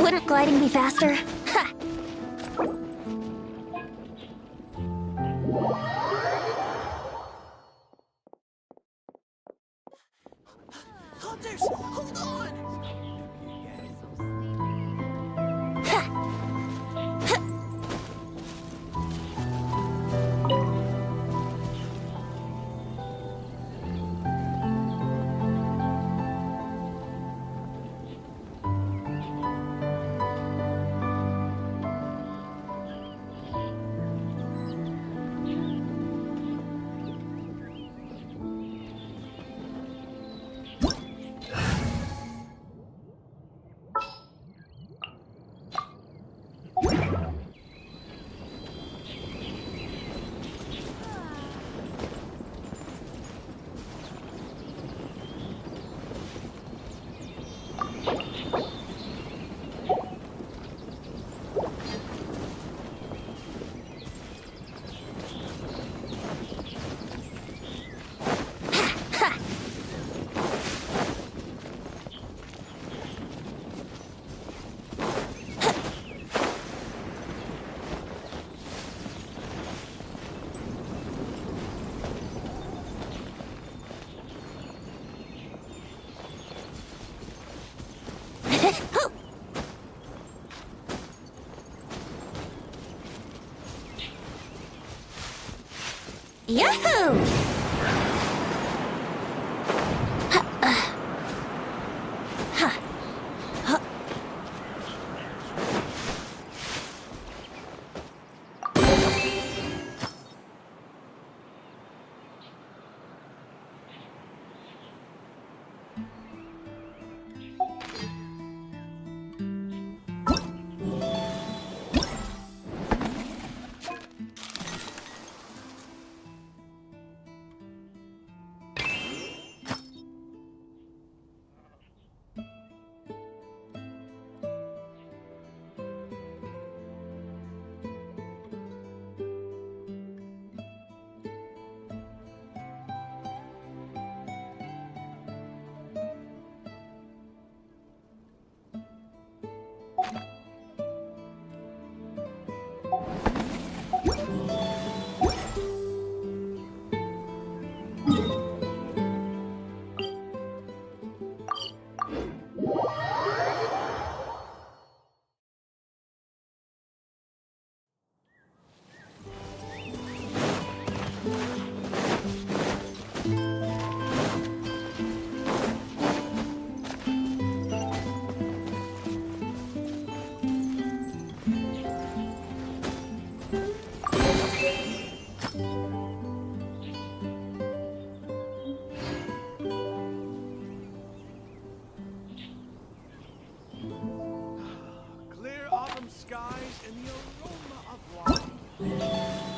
Wouldn't gliding be faster? Ha! Hunters, hold on! Yahoo! Clear autumn skies and the aroma of wine.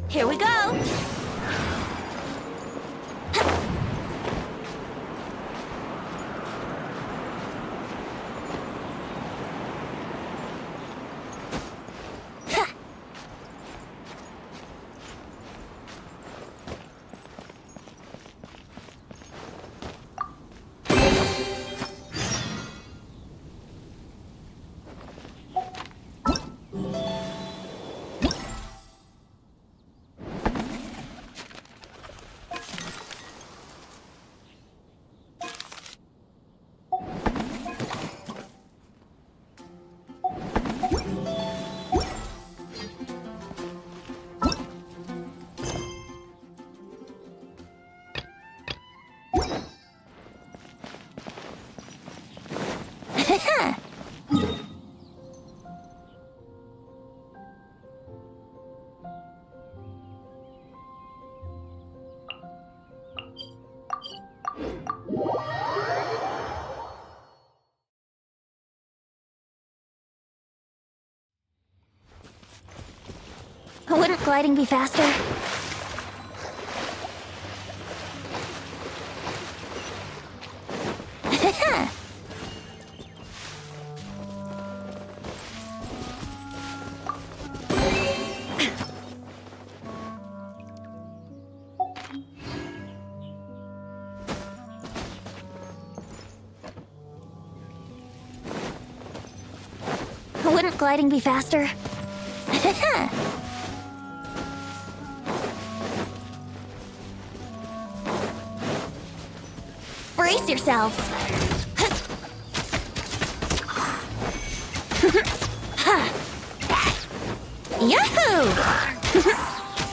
Here we go! Wouldn't gliding be faster? gliding be faster? Brace yourselves. Yahoo!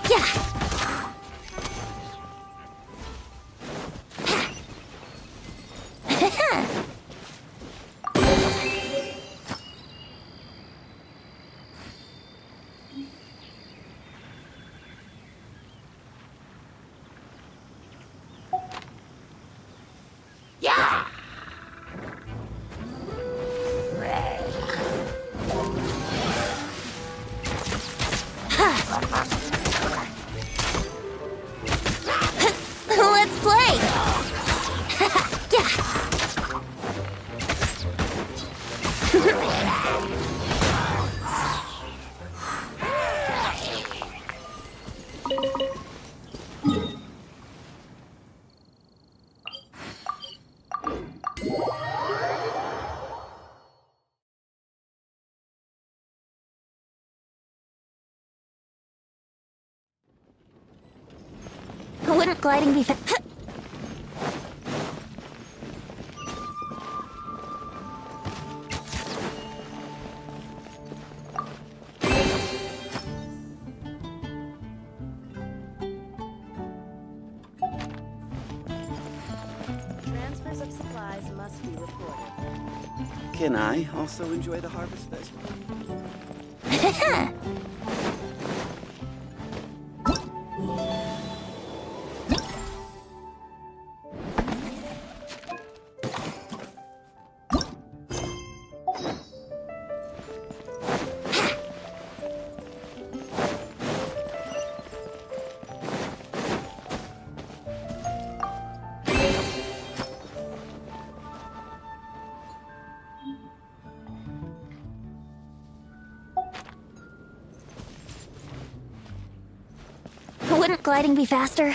Yeah. Let's play! Yeah! Wouldn't gliding be Transfers of supplies must be reported. Can I also enjoy the Harvest Festival? Wouldn't gliding be faster?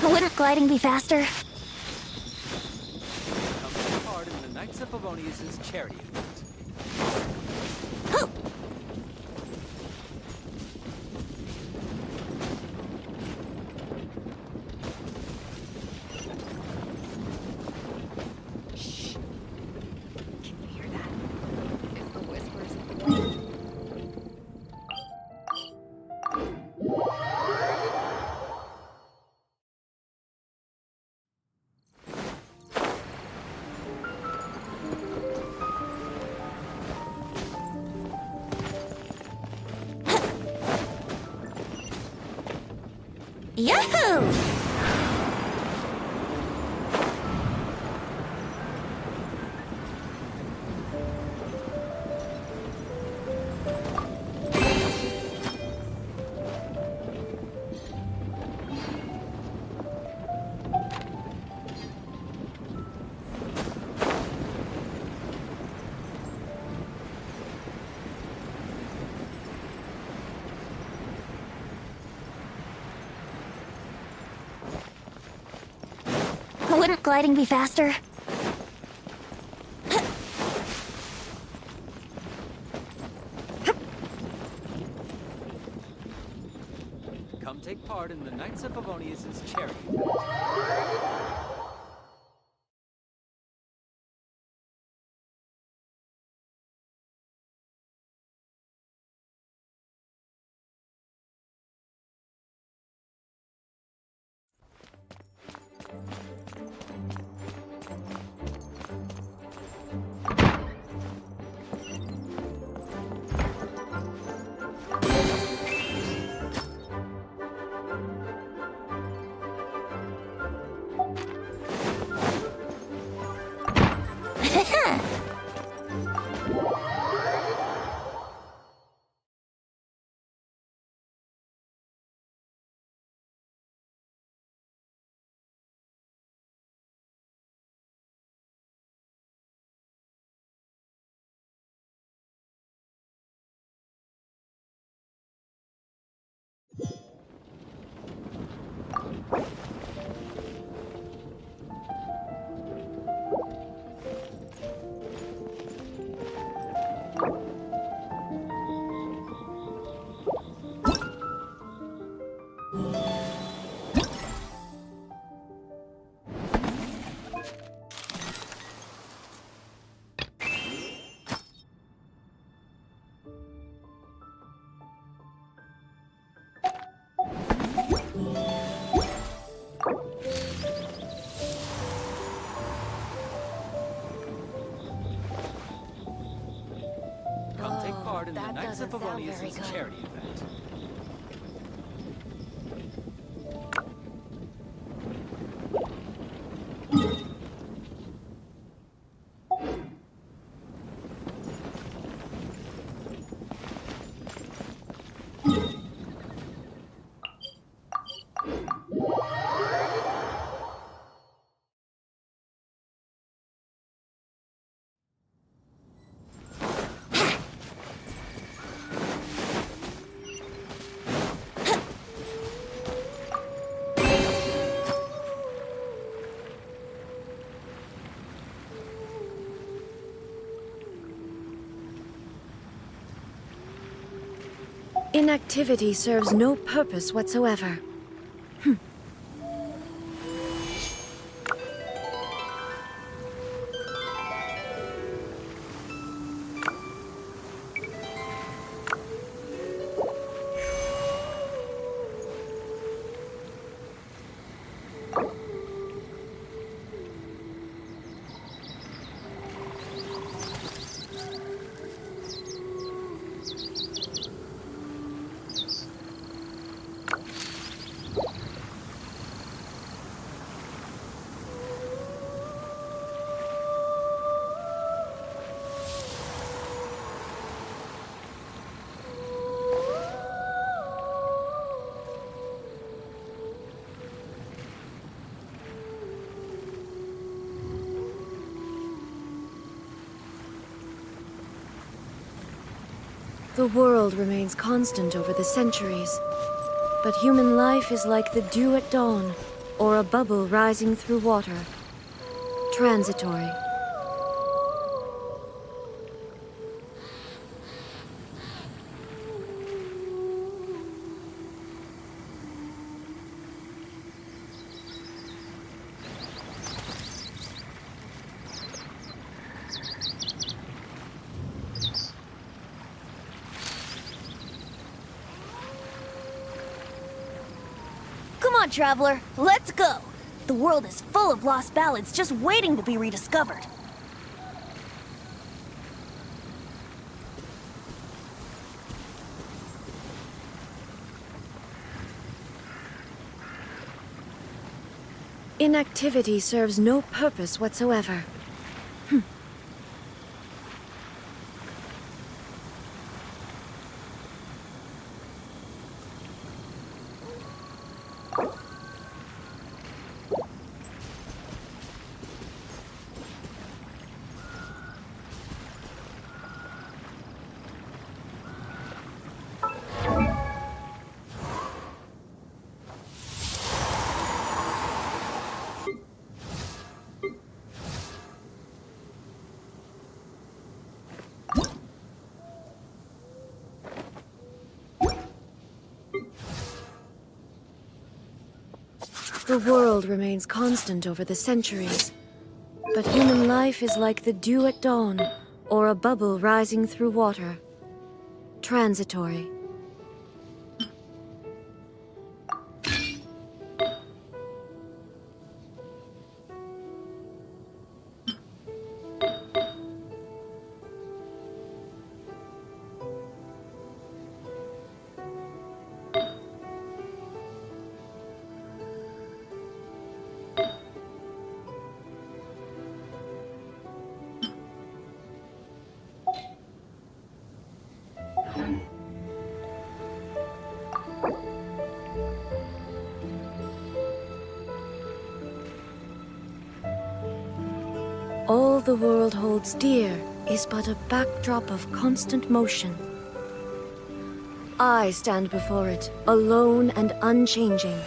Wouldn't gliding be faster? Come take part in the Knights of Favonius' charity event. Yahoo! Wouldn't gliding be faster? take part in the Knights of Favonius' charity. Come take part in the Knights of Favonius' charity event. Inactivity serves no purpose whatsoever. The world remains constant over the centuries, but human life is like the dew at dawn, or a bubble rising through water. Transitory. Come on, traveler, let's go! The world is full of lost ballads just waiting to be rediscovered. Inactivity serves no purpose whatsoever. The world remains constant over the centuries, but human life is like the dew at dawn, or a bubble rising through water. Transitory. All the world holds dear is but a backdrop of constant motion. I stand before it, alone and unchanging.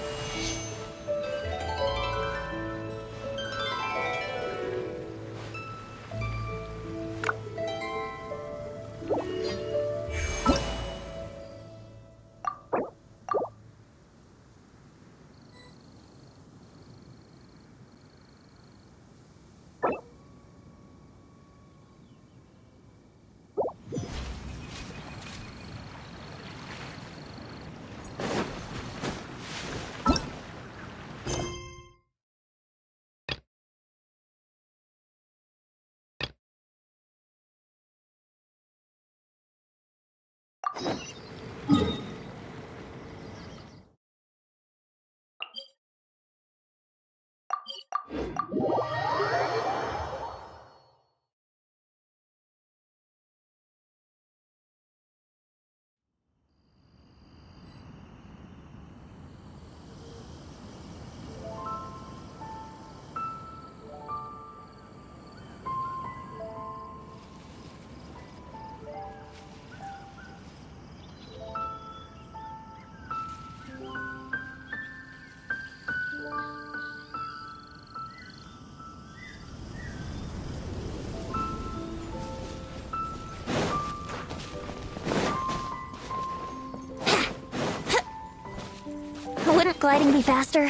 Wouldn't gliding be faster?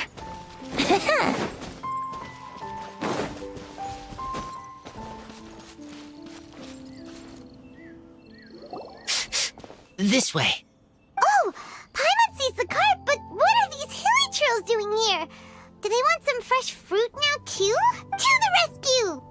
This way. Oh, Paimon sees the cart, but what are these hilly trails doing here? Do they want some fresh fruit now too? To the rescue!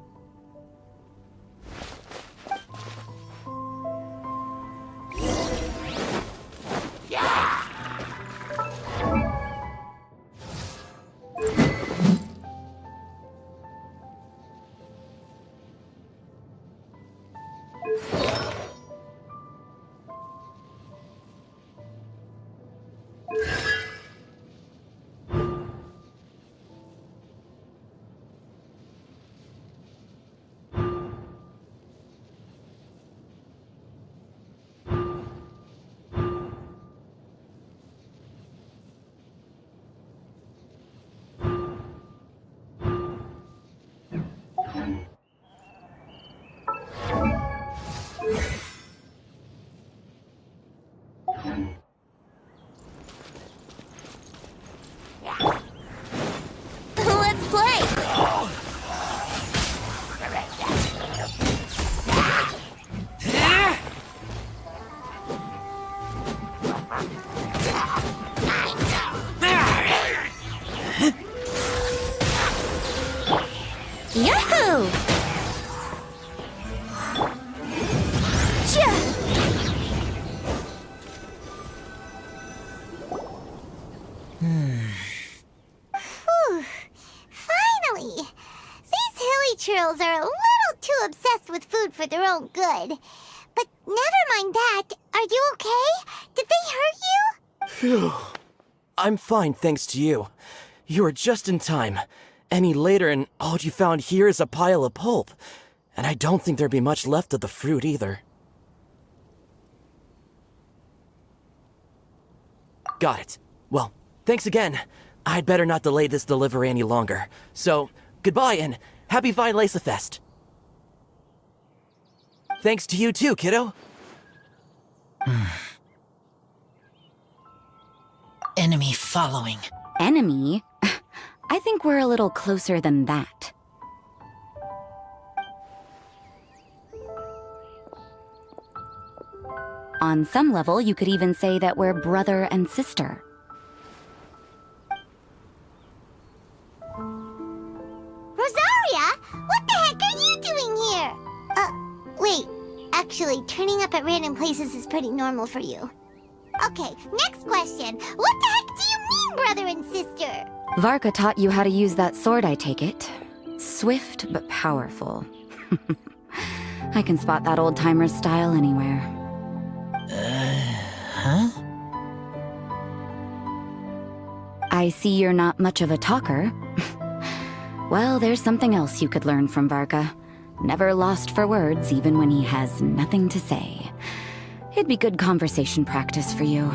Let's play! Yahoo! Whew. Finally! These hilly trails are a little too obsessed with food for their own good. But never mind that. Are you okay? Did they hurt you? Phew. I'm fine, thanks to you. You were just in time. Any later and all you found here is a pile of pulp. And I don't think there'd be much left of the fruit either. Got it. Well, thanks again. I'd better not delay this delivery any longer. So, goodbye and happy Vine Lace Fest. Thanks to you too, kiddo. Enemy following. Enemy? I think we're a little closer than that. On some level, you could even say that we're brother and sister. Rosaria, what the heck are you doing here? Wait. Actually, turning up at random places is pretty normal for you. Okay, next question. What the heck do you mean, brother and sister? Varka taught you how to use that sword, I take it. Swift but powerful. I can spot that old-timer's style anywhere. Huh? I see you're not much of a talker. Well, there's something else you could learn from Varka. Never lost for words, even when he has nothing to say. It'd be good conversation practice for you.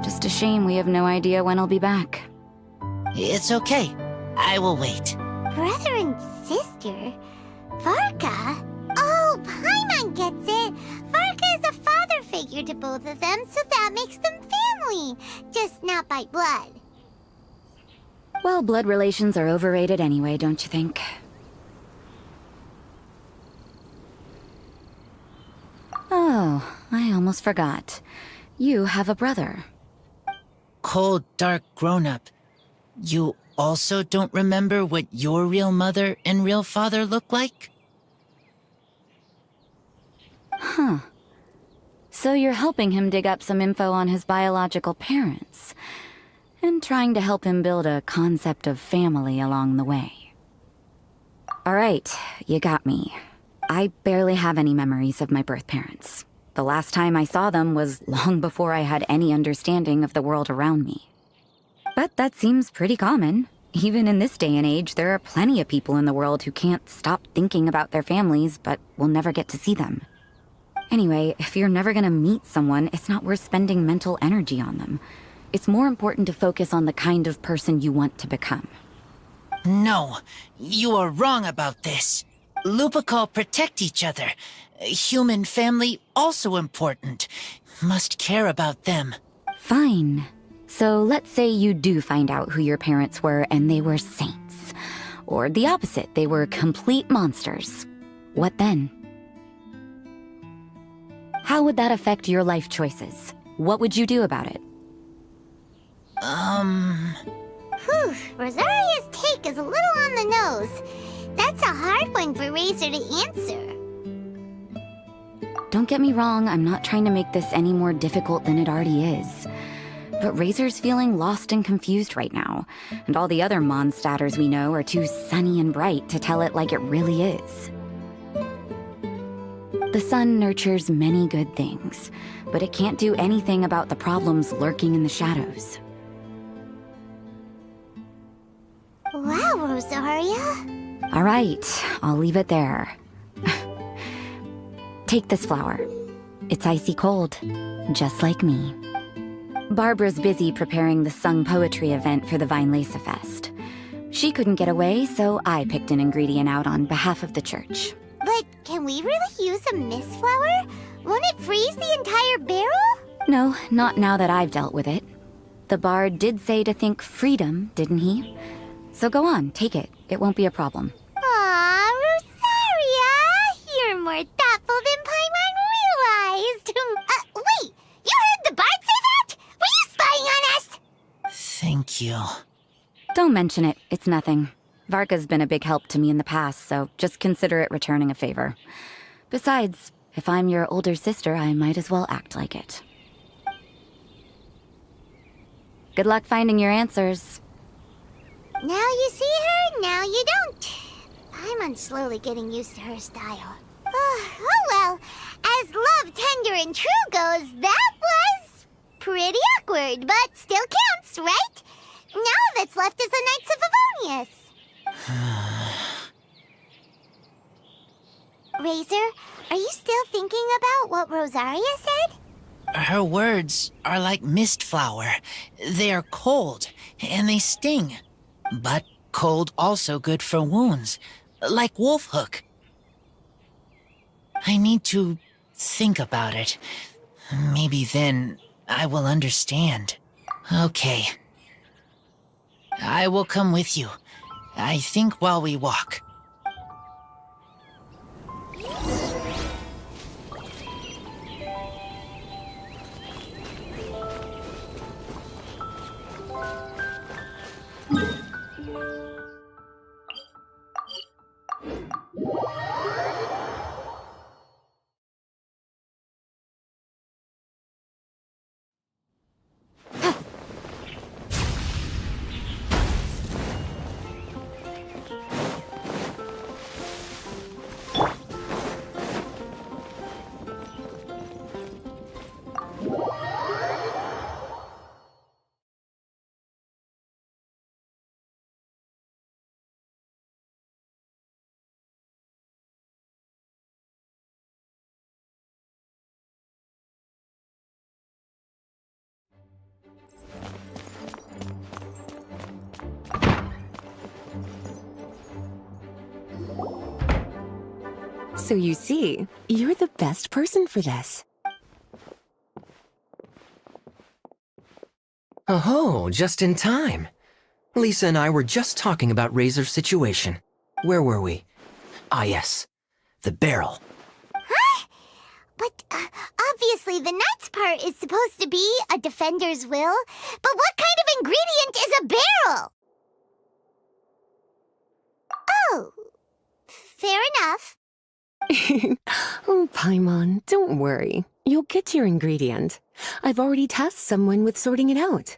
Just a shame we have no idea when he'll be back. It's okay. I will wait. Brother and sister? Varka? Oh, Paimon gets it. Varka is a father figure to both of them, so that makes them family. Just not by blood. Well, blood relations are overrated anyway, don't you think? Oh, I almost forgot. You have a brother. Cold, dark grown-up. You also don't remember what your real mother and real father look like? Huh. So you're helping him dig up some info on his biological parents, and trying to help him build a concept of family along the way. Alright, you got me. I barely have any memories of my birth parents. The last time I saw them was long before I had any understanding of the world around me. But that seems pretty common. Even in this day and age, there are plenty of people in the world who can't stop thinking about their families, but will never get to see them. Anyway, if you're never gonna meet someone, it's not worth spending mental energy on them. It's more important to focus on the kind of person you want to become. No, you are wrong about this. Lupical protect each other. Human family also important. Must care about them. Fine. So let's say you do find out who your parents were and they were saints. Or the opposite, they were complete monsters. What then? How would that affect your life choices? What would you do about it? Whew, Rosaria's take is a little on the nose. That's a hard one for Razor to answer. Don't get me wrong, I'm not trying to make this any more difficult than it already is. But Razor's feeling lost and confused right now, and all the other Mondstatters we know are too sunny and bright to tell it like it really is. The sun nurtures many good things, but it can't do anything about the problems lurking in the shadows. Wow, Rosaria. All right, I'll leave it there. Take this flower. It's icy cold, just like me. Barbara's busy preparing the sung poetry event for the Vinelesa Fest. She couldn't get away, so I picked an ingredient out on behalf of the church. But can we really use a mist flower? Won't it freeze the entire barrel? No, not now that I've dealt with it. The bard did say to think freedom, didn't he? So go on, take it. It won't be a problem. Aw, Rosaria! You're more thoughtful than Paimon realized. Wait! You heard the bard say that? Were you spying on us? Thank you. Don't mention it. It's nothing. Varka's been a big help to me in the past, so just consider it returning a favor. Besides, if I'm your older sister, I might as well act like it. Good luck finding your answers. Now you see her, now you don't. Paimon's slowly getting used to her style. Oh well, as love tender and true goes, that was pretty awkward, but still counts, right? Now all that's left is the Knights of Favonius. Razor, are you still thinking about what Rosaria said? Her words are like mist flower. They are cold, and they sting. But cold also good for wounds, like wolf hook. I need to think about it. Maybe then I will understand. Okay. I will come with you. I think while we walk. So you see, you're the best person for this. Oh, just in time. Lisa and I were just talking about Razor's situation. Where were we? Ah, yes. The barrel. Huh? But obviously the nuts part is supposed to be a defender's will. But what kind of ingredient is a barrel? Oh, fair enough. Oh, Paimon, don't worry. You'll get your ingredient. I've already tasked someone with sorting it out.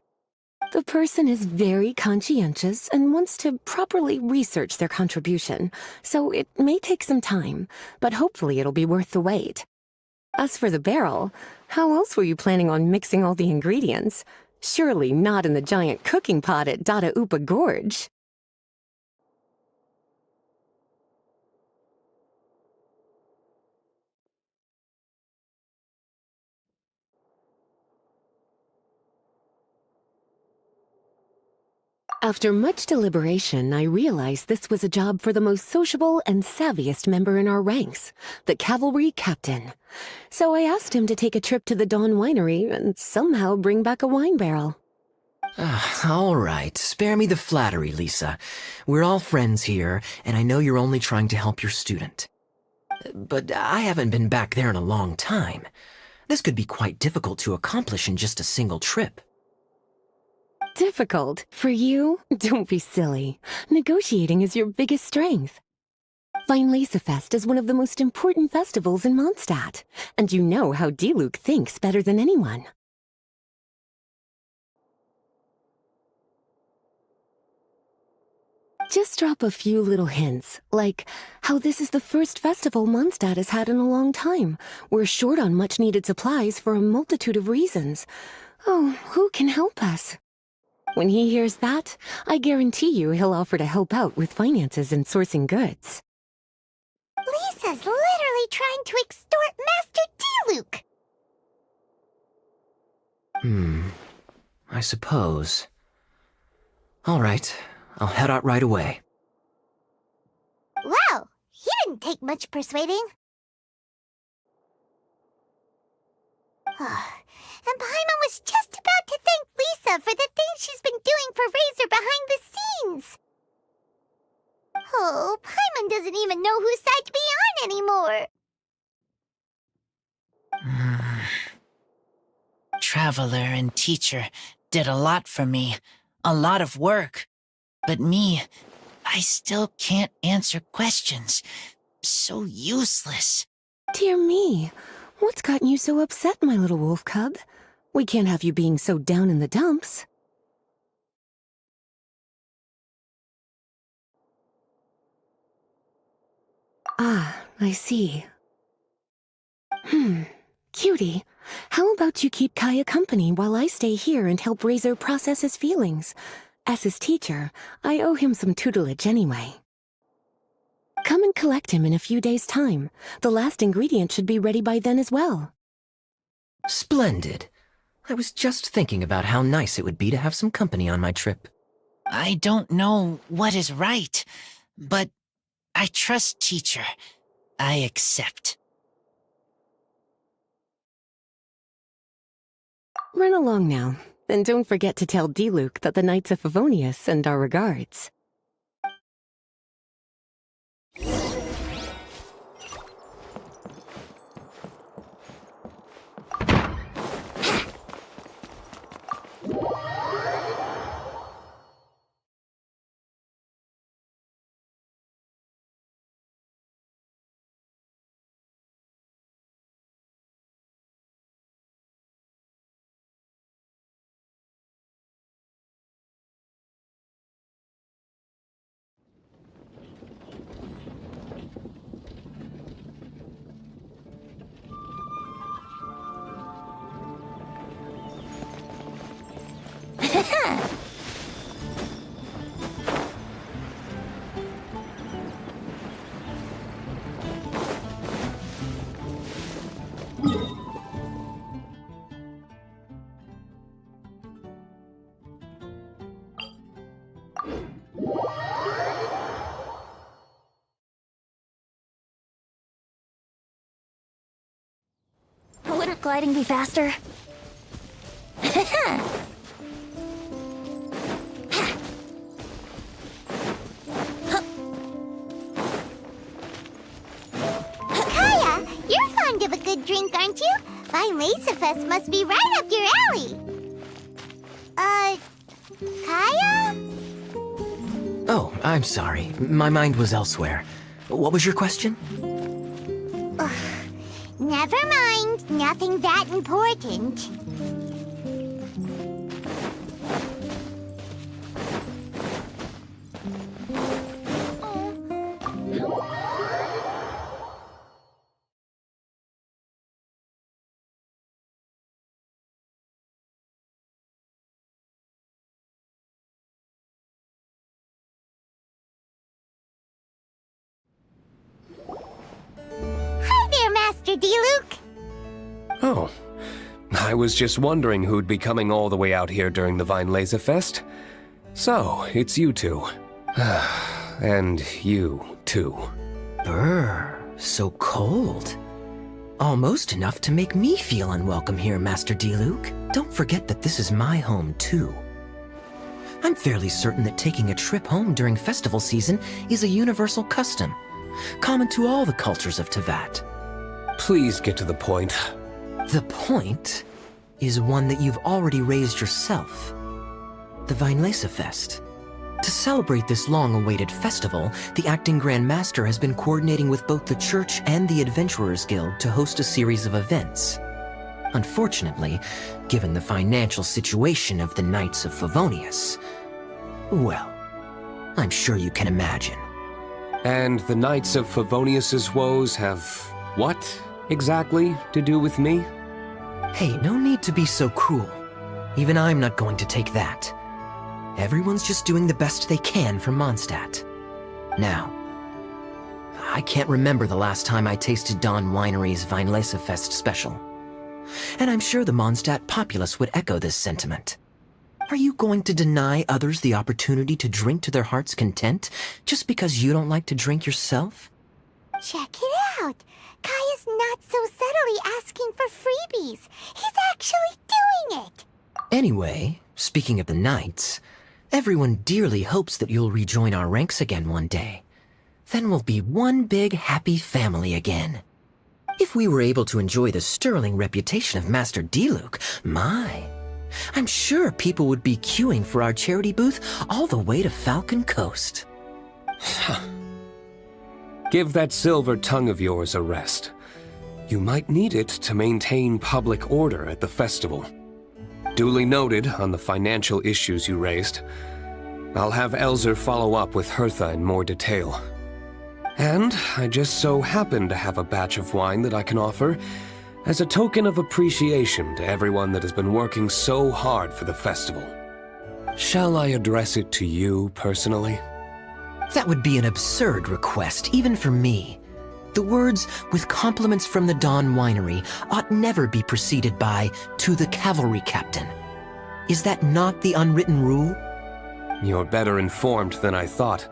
The person is very conscientious and wants to properly research their contribution, so it may take some time, but hopefully it'll be worth the wait. As for the barrel, how else were you planning on mixing all the ingredients? Surely not in the giant cooking pot at Dada Upa Gorge. After much deliberation, I realized this was a job for the most sociable and savviest member in our ranks, the cavalry captain. So I asked him to take a trip to the Dawn Winery and somehow bring back a wine barrel. All right, spare me the flattery, Lisa. We're all friends here, and I know you're only trying to help your student. But I haven't been back there in a long time. This could be quite difficult to accomplish in just a single trip. Difficult? For you? Don't be silly. Negotiating is your biggest strength. Fest is one of the most important festivals in Mondstadt, and you know how Diluc thinks better than anyone. Just drop a few little hints, like how this is the first festival Mondstadt has had in a long time. We're short on much-needed supplies for a multitude of reasons. Oh, who can help us? When he hears that, I guarantee you he'll offer to help out with finances and sourcing goods. Lisa's literally trying to extort Master Diluc. I suppose. All right, I'll head out right away. Wow, he didn't take much persuading. And Paimon was just about to thank Lisa for the things she's been doing for Razor behind the scenes. Oh, Paimon doesn't even know whose side to be on anymore. Traveler and teacher did a lot for me. A lot of work. But me, I still can't answer questions. So useless. Dear me, what's gotten you so upset, my little wolf cub? We can't have you being so down in the dumps. Ah, I see. Cutie, how about you keep Kaya company while I stay here and help Razor process his feelings? As his teacher, I owe him some tutelage anyway. Come and collect him in a few days' time. The last ingredient should be ready by then as well. Splendid. I was just thinking about how nice it would be to have some company on my trip. I don't know what is right, but I trust teacher. I accept. Run along now. And don't forget to tell Diluc that the Knights of Favonius send our regards. Wouldn't gliding be faster? Kaya, you're fond of a good drink, aren't you? Vinesafest must be right up your alley. Kaya? Oh, I'm sorry. My mind was elsewhere. What was your question? Never mind. Nothing that important. Hi there, Master Diluc. Oh, I was just wondering who'd be coming all the way out here during the Vinesafest. So, it's you two. And you, too. Brr, so cold. Almost enough to make me feel unwelcome here, Master Diluc. Don't forget that this is my home, too. I'm fairly certain that taking a trip home during festival season is a universal custom, common to all the cultures of Teyvat. Please get to the point. The point is one that you've already raised yourself. The Vinesafest. To celebrate this long-awaited festival, the Acting Grand Master has been coordinating with both the Church and the Adventurers Guild to host a series of events. Unfortunately, given the financial situation of the Knights of Favonius, well, I'm sure you can imagine. And the Knights of Favonius's woes have what exactly to do with me? Hey, no need to be so cruel. Even I'm not going to take that. Everyone's just doing the best they can for Mondstadt. Now, I can't remember the last time I tasted Dawn Winery's Vinesafest special. And I'm sure the Mondstadt populace would echo this sentiment. Are you going to deny others the opportunity to drink to their heart's content just because you don't like to drink yourself? Check it out. Kaya's not so subtly asking for freebies. He's actually doing it. Anyway, speaking of the Knights, everyone dearly hopes that you'll rejoin our ranks again one day. Then we'll be one big happy family again. If we were able to enjoy the sterling reputation of Master Diluc, I'm sure people would be queuing for our charity booth all the way to Falcon Coast. Give that silver tongue of yours a rest. You might need it to maintain public order at the festival. Duly noted on the financial issues you raised. I'll have Elzer follow up with Hertha in more detail. And I just so happen to have a batch of wine that I can offer as a token of appreciation to everyone that has been working so hard for the festival. Shall I address it to you personally? That would be an absurd request, even for me. The words, "with compliments from the Dawn Winery," ought never be preceded by, "to the cavalry captain." Is that not the unwritten rule? You're better informed than I thought.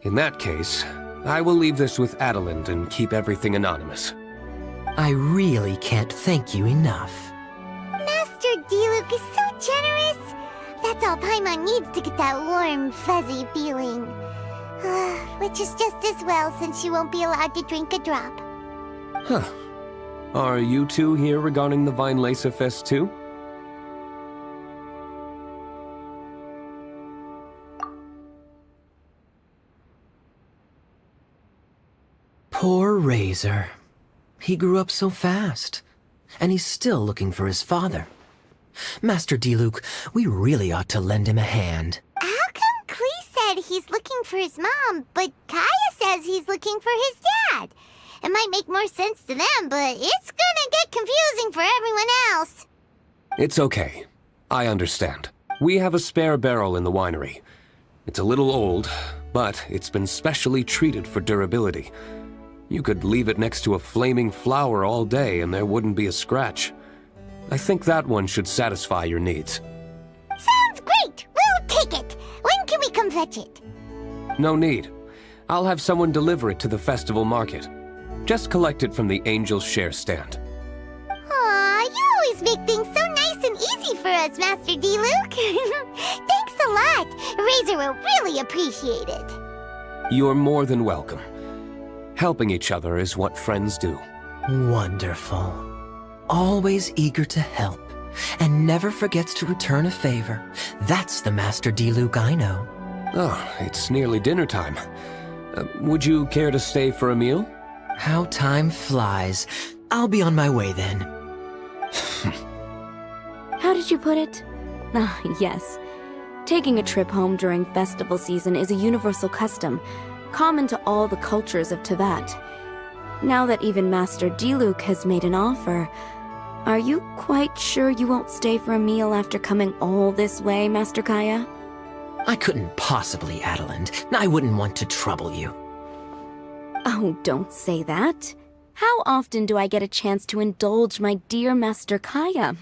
In that case, I will leave this with Adelind and keep everything anonymous. I really can't thank you enough. Master Diluc Diluc is so generous. That's all Paimon needs to get that warm, fuzzy feeling. Which is just as well since she won't be allowed to drink a drop. Huh. Are you two here regarding the Weinlese Fest too? Poor Razor. He grew up so fast, and he's still looking for his father. Master Diluc, we really ought to lend him a hand. How come Klee said he's looking for his mom, but Kaya says he's looking for his dad? It might make more sense to them, but it's gonna get confusing for everyone else. It's okay. I understand. We have a spare barrel in the winery. It's a little old, but it's been specially treated for durability. You could leave it next to a flaming flower all day and there wouldn't be a scratch. I think that one should satisfy your needs. Sounds great! We'll take it! When can we come fetch it? No need. I'll have someone deliver it to the festival market. Just collect it from the Angel's Share stand. Aw, you always make things so nice and easy for us, Master Diluc. Thanks a lot. Razor will really appreciate it. You're more than welcome. Helping each other is what friends do. Wonderful. Always eager to help, and never forgets to return a favor. That's the Master Diluc I know. Oh, it's nearly dinner time. Would you care to stay for a meal? How time flies. I'll be on my way then. How did you put it? Ah, yes. Taking a trip home during festival season is a universal custom, common to all the cultures of Teyvat. Now that even Master Diluc has made an offer, are you quite sure you won't stay for a meal after coming all this way, Master Kaya? I couldn't possibly, Adeland. I wouldn't want to trouble you. Oh, don't say that. How often do I get a chance to indulge my dear Master Kaya,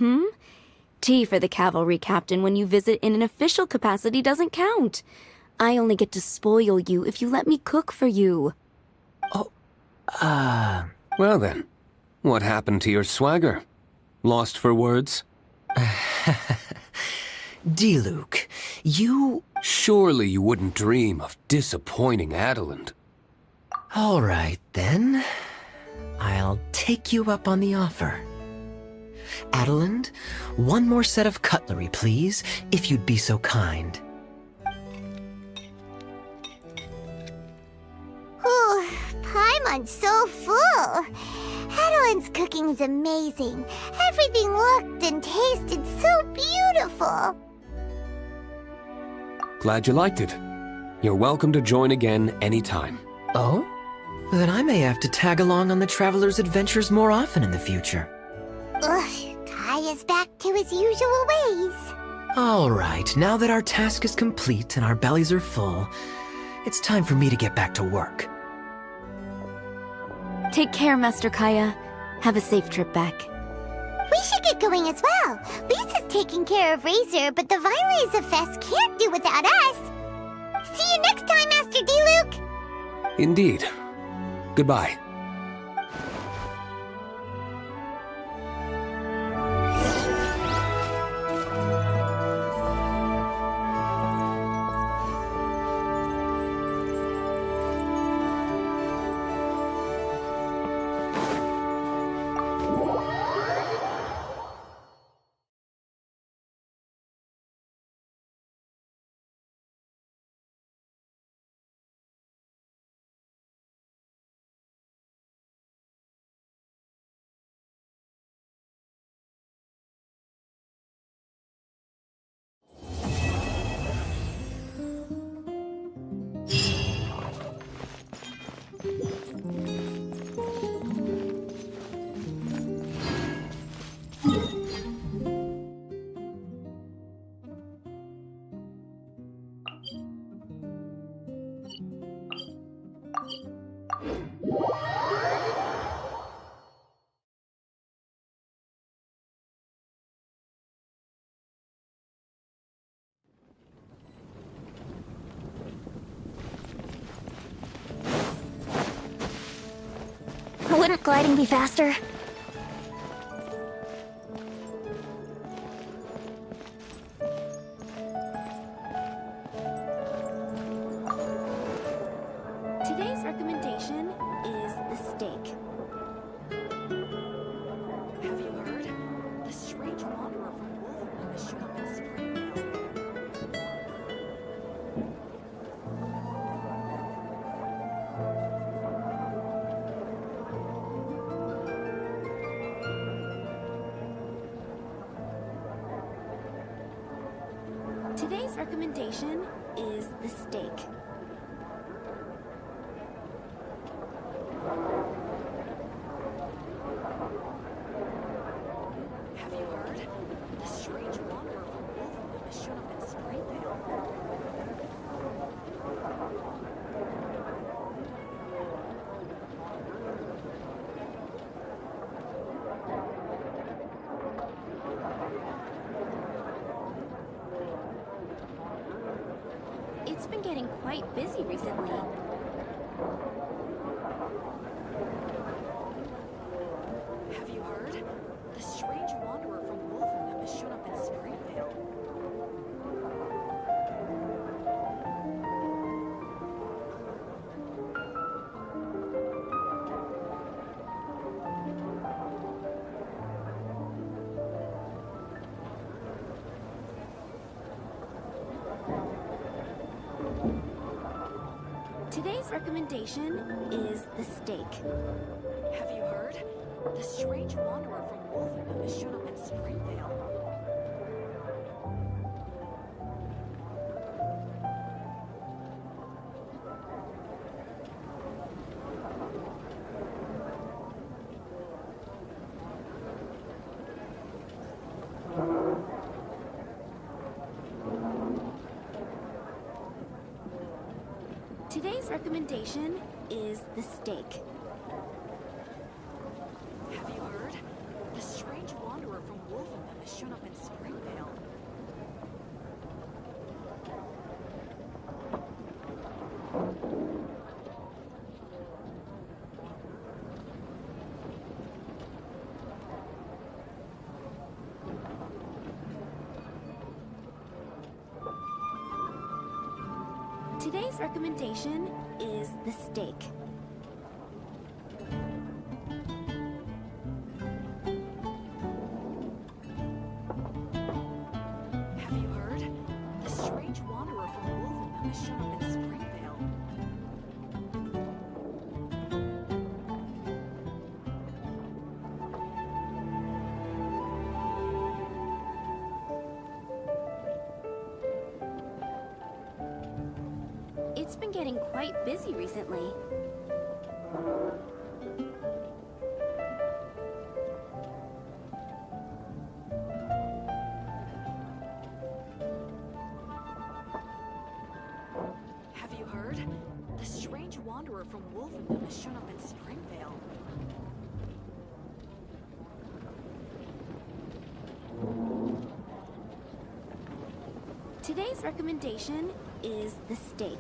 Tea for the cavalry captain when you visit in an official capacity doesn't count. I only get to spoil you if you let me cook for you. Well then, what happened to your swagger? Lost for words? Diluc, you... Surely you wouldn't dream of disappointing Adeland. All right, then. I'll take you up on the offer. Adeland, one more set of cutlery, please, if you'd be so kind. Ooh, Paimon's so full. Adeland's cooking's amazing. Everything looked and tasted so beautiful. Glad you liked it. You're welcome to join again anytime. Oh? Then I may have to tag along on the Traveler's adventures more often in the future. Ugh, Kaya's back to his usual ways. All right, now that our task is complete and our bellies are full, it's time for me to get back to work. Take care, Master Kaya. Have a safe trip back. We should get going as well. Lisa's taking care of Razor, but the Weinlese Fest can't do without us. See you next time, Master Diluc. Indeed. Goodbye. Wouldn't gliding be faster? Today's recommendation is the steak. Have you heard? The strange wanderer from Wolfenham has shown up in Springvale. It's been getting quite busy recently. Have you heard? The strange wanderer from Wolfenham has shown up in Springvale. Today's recommendation is the steak. Have you heard? The strange wanderer from Wolfenham has shown up in Springvale. Today's recommendation is the steak. Have you heard? The strange wanderer from Wolfenham has shown up in Springvale. Today's recommendation is the steak. Have you heard? The strange wanderer from Wolfenham has shown up in Springvale. It's been getting quite busy recently. Have you heard? The strange wanderer from Wolfenham has shown up in Springvale. Today's recommendation is the steak.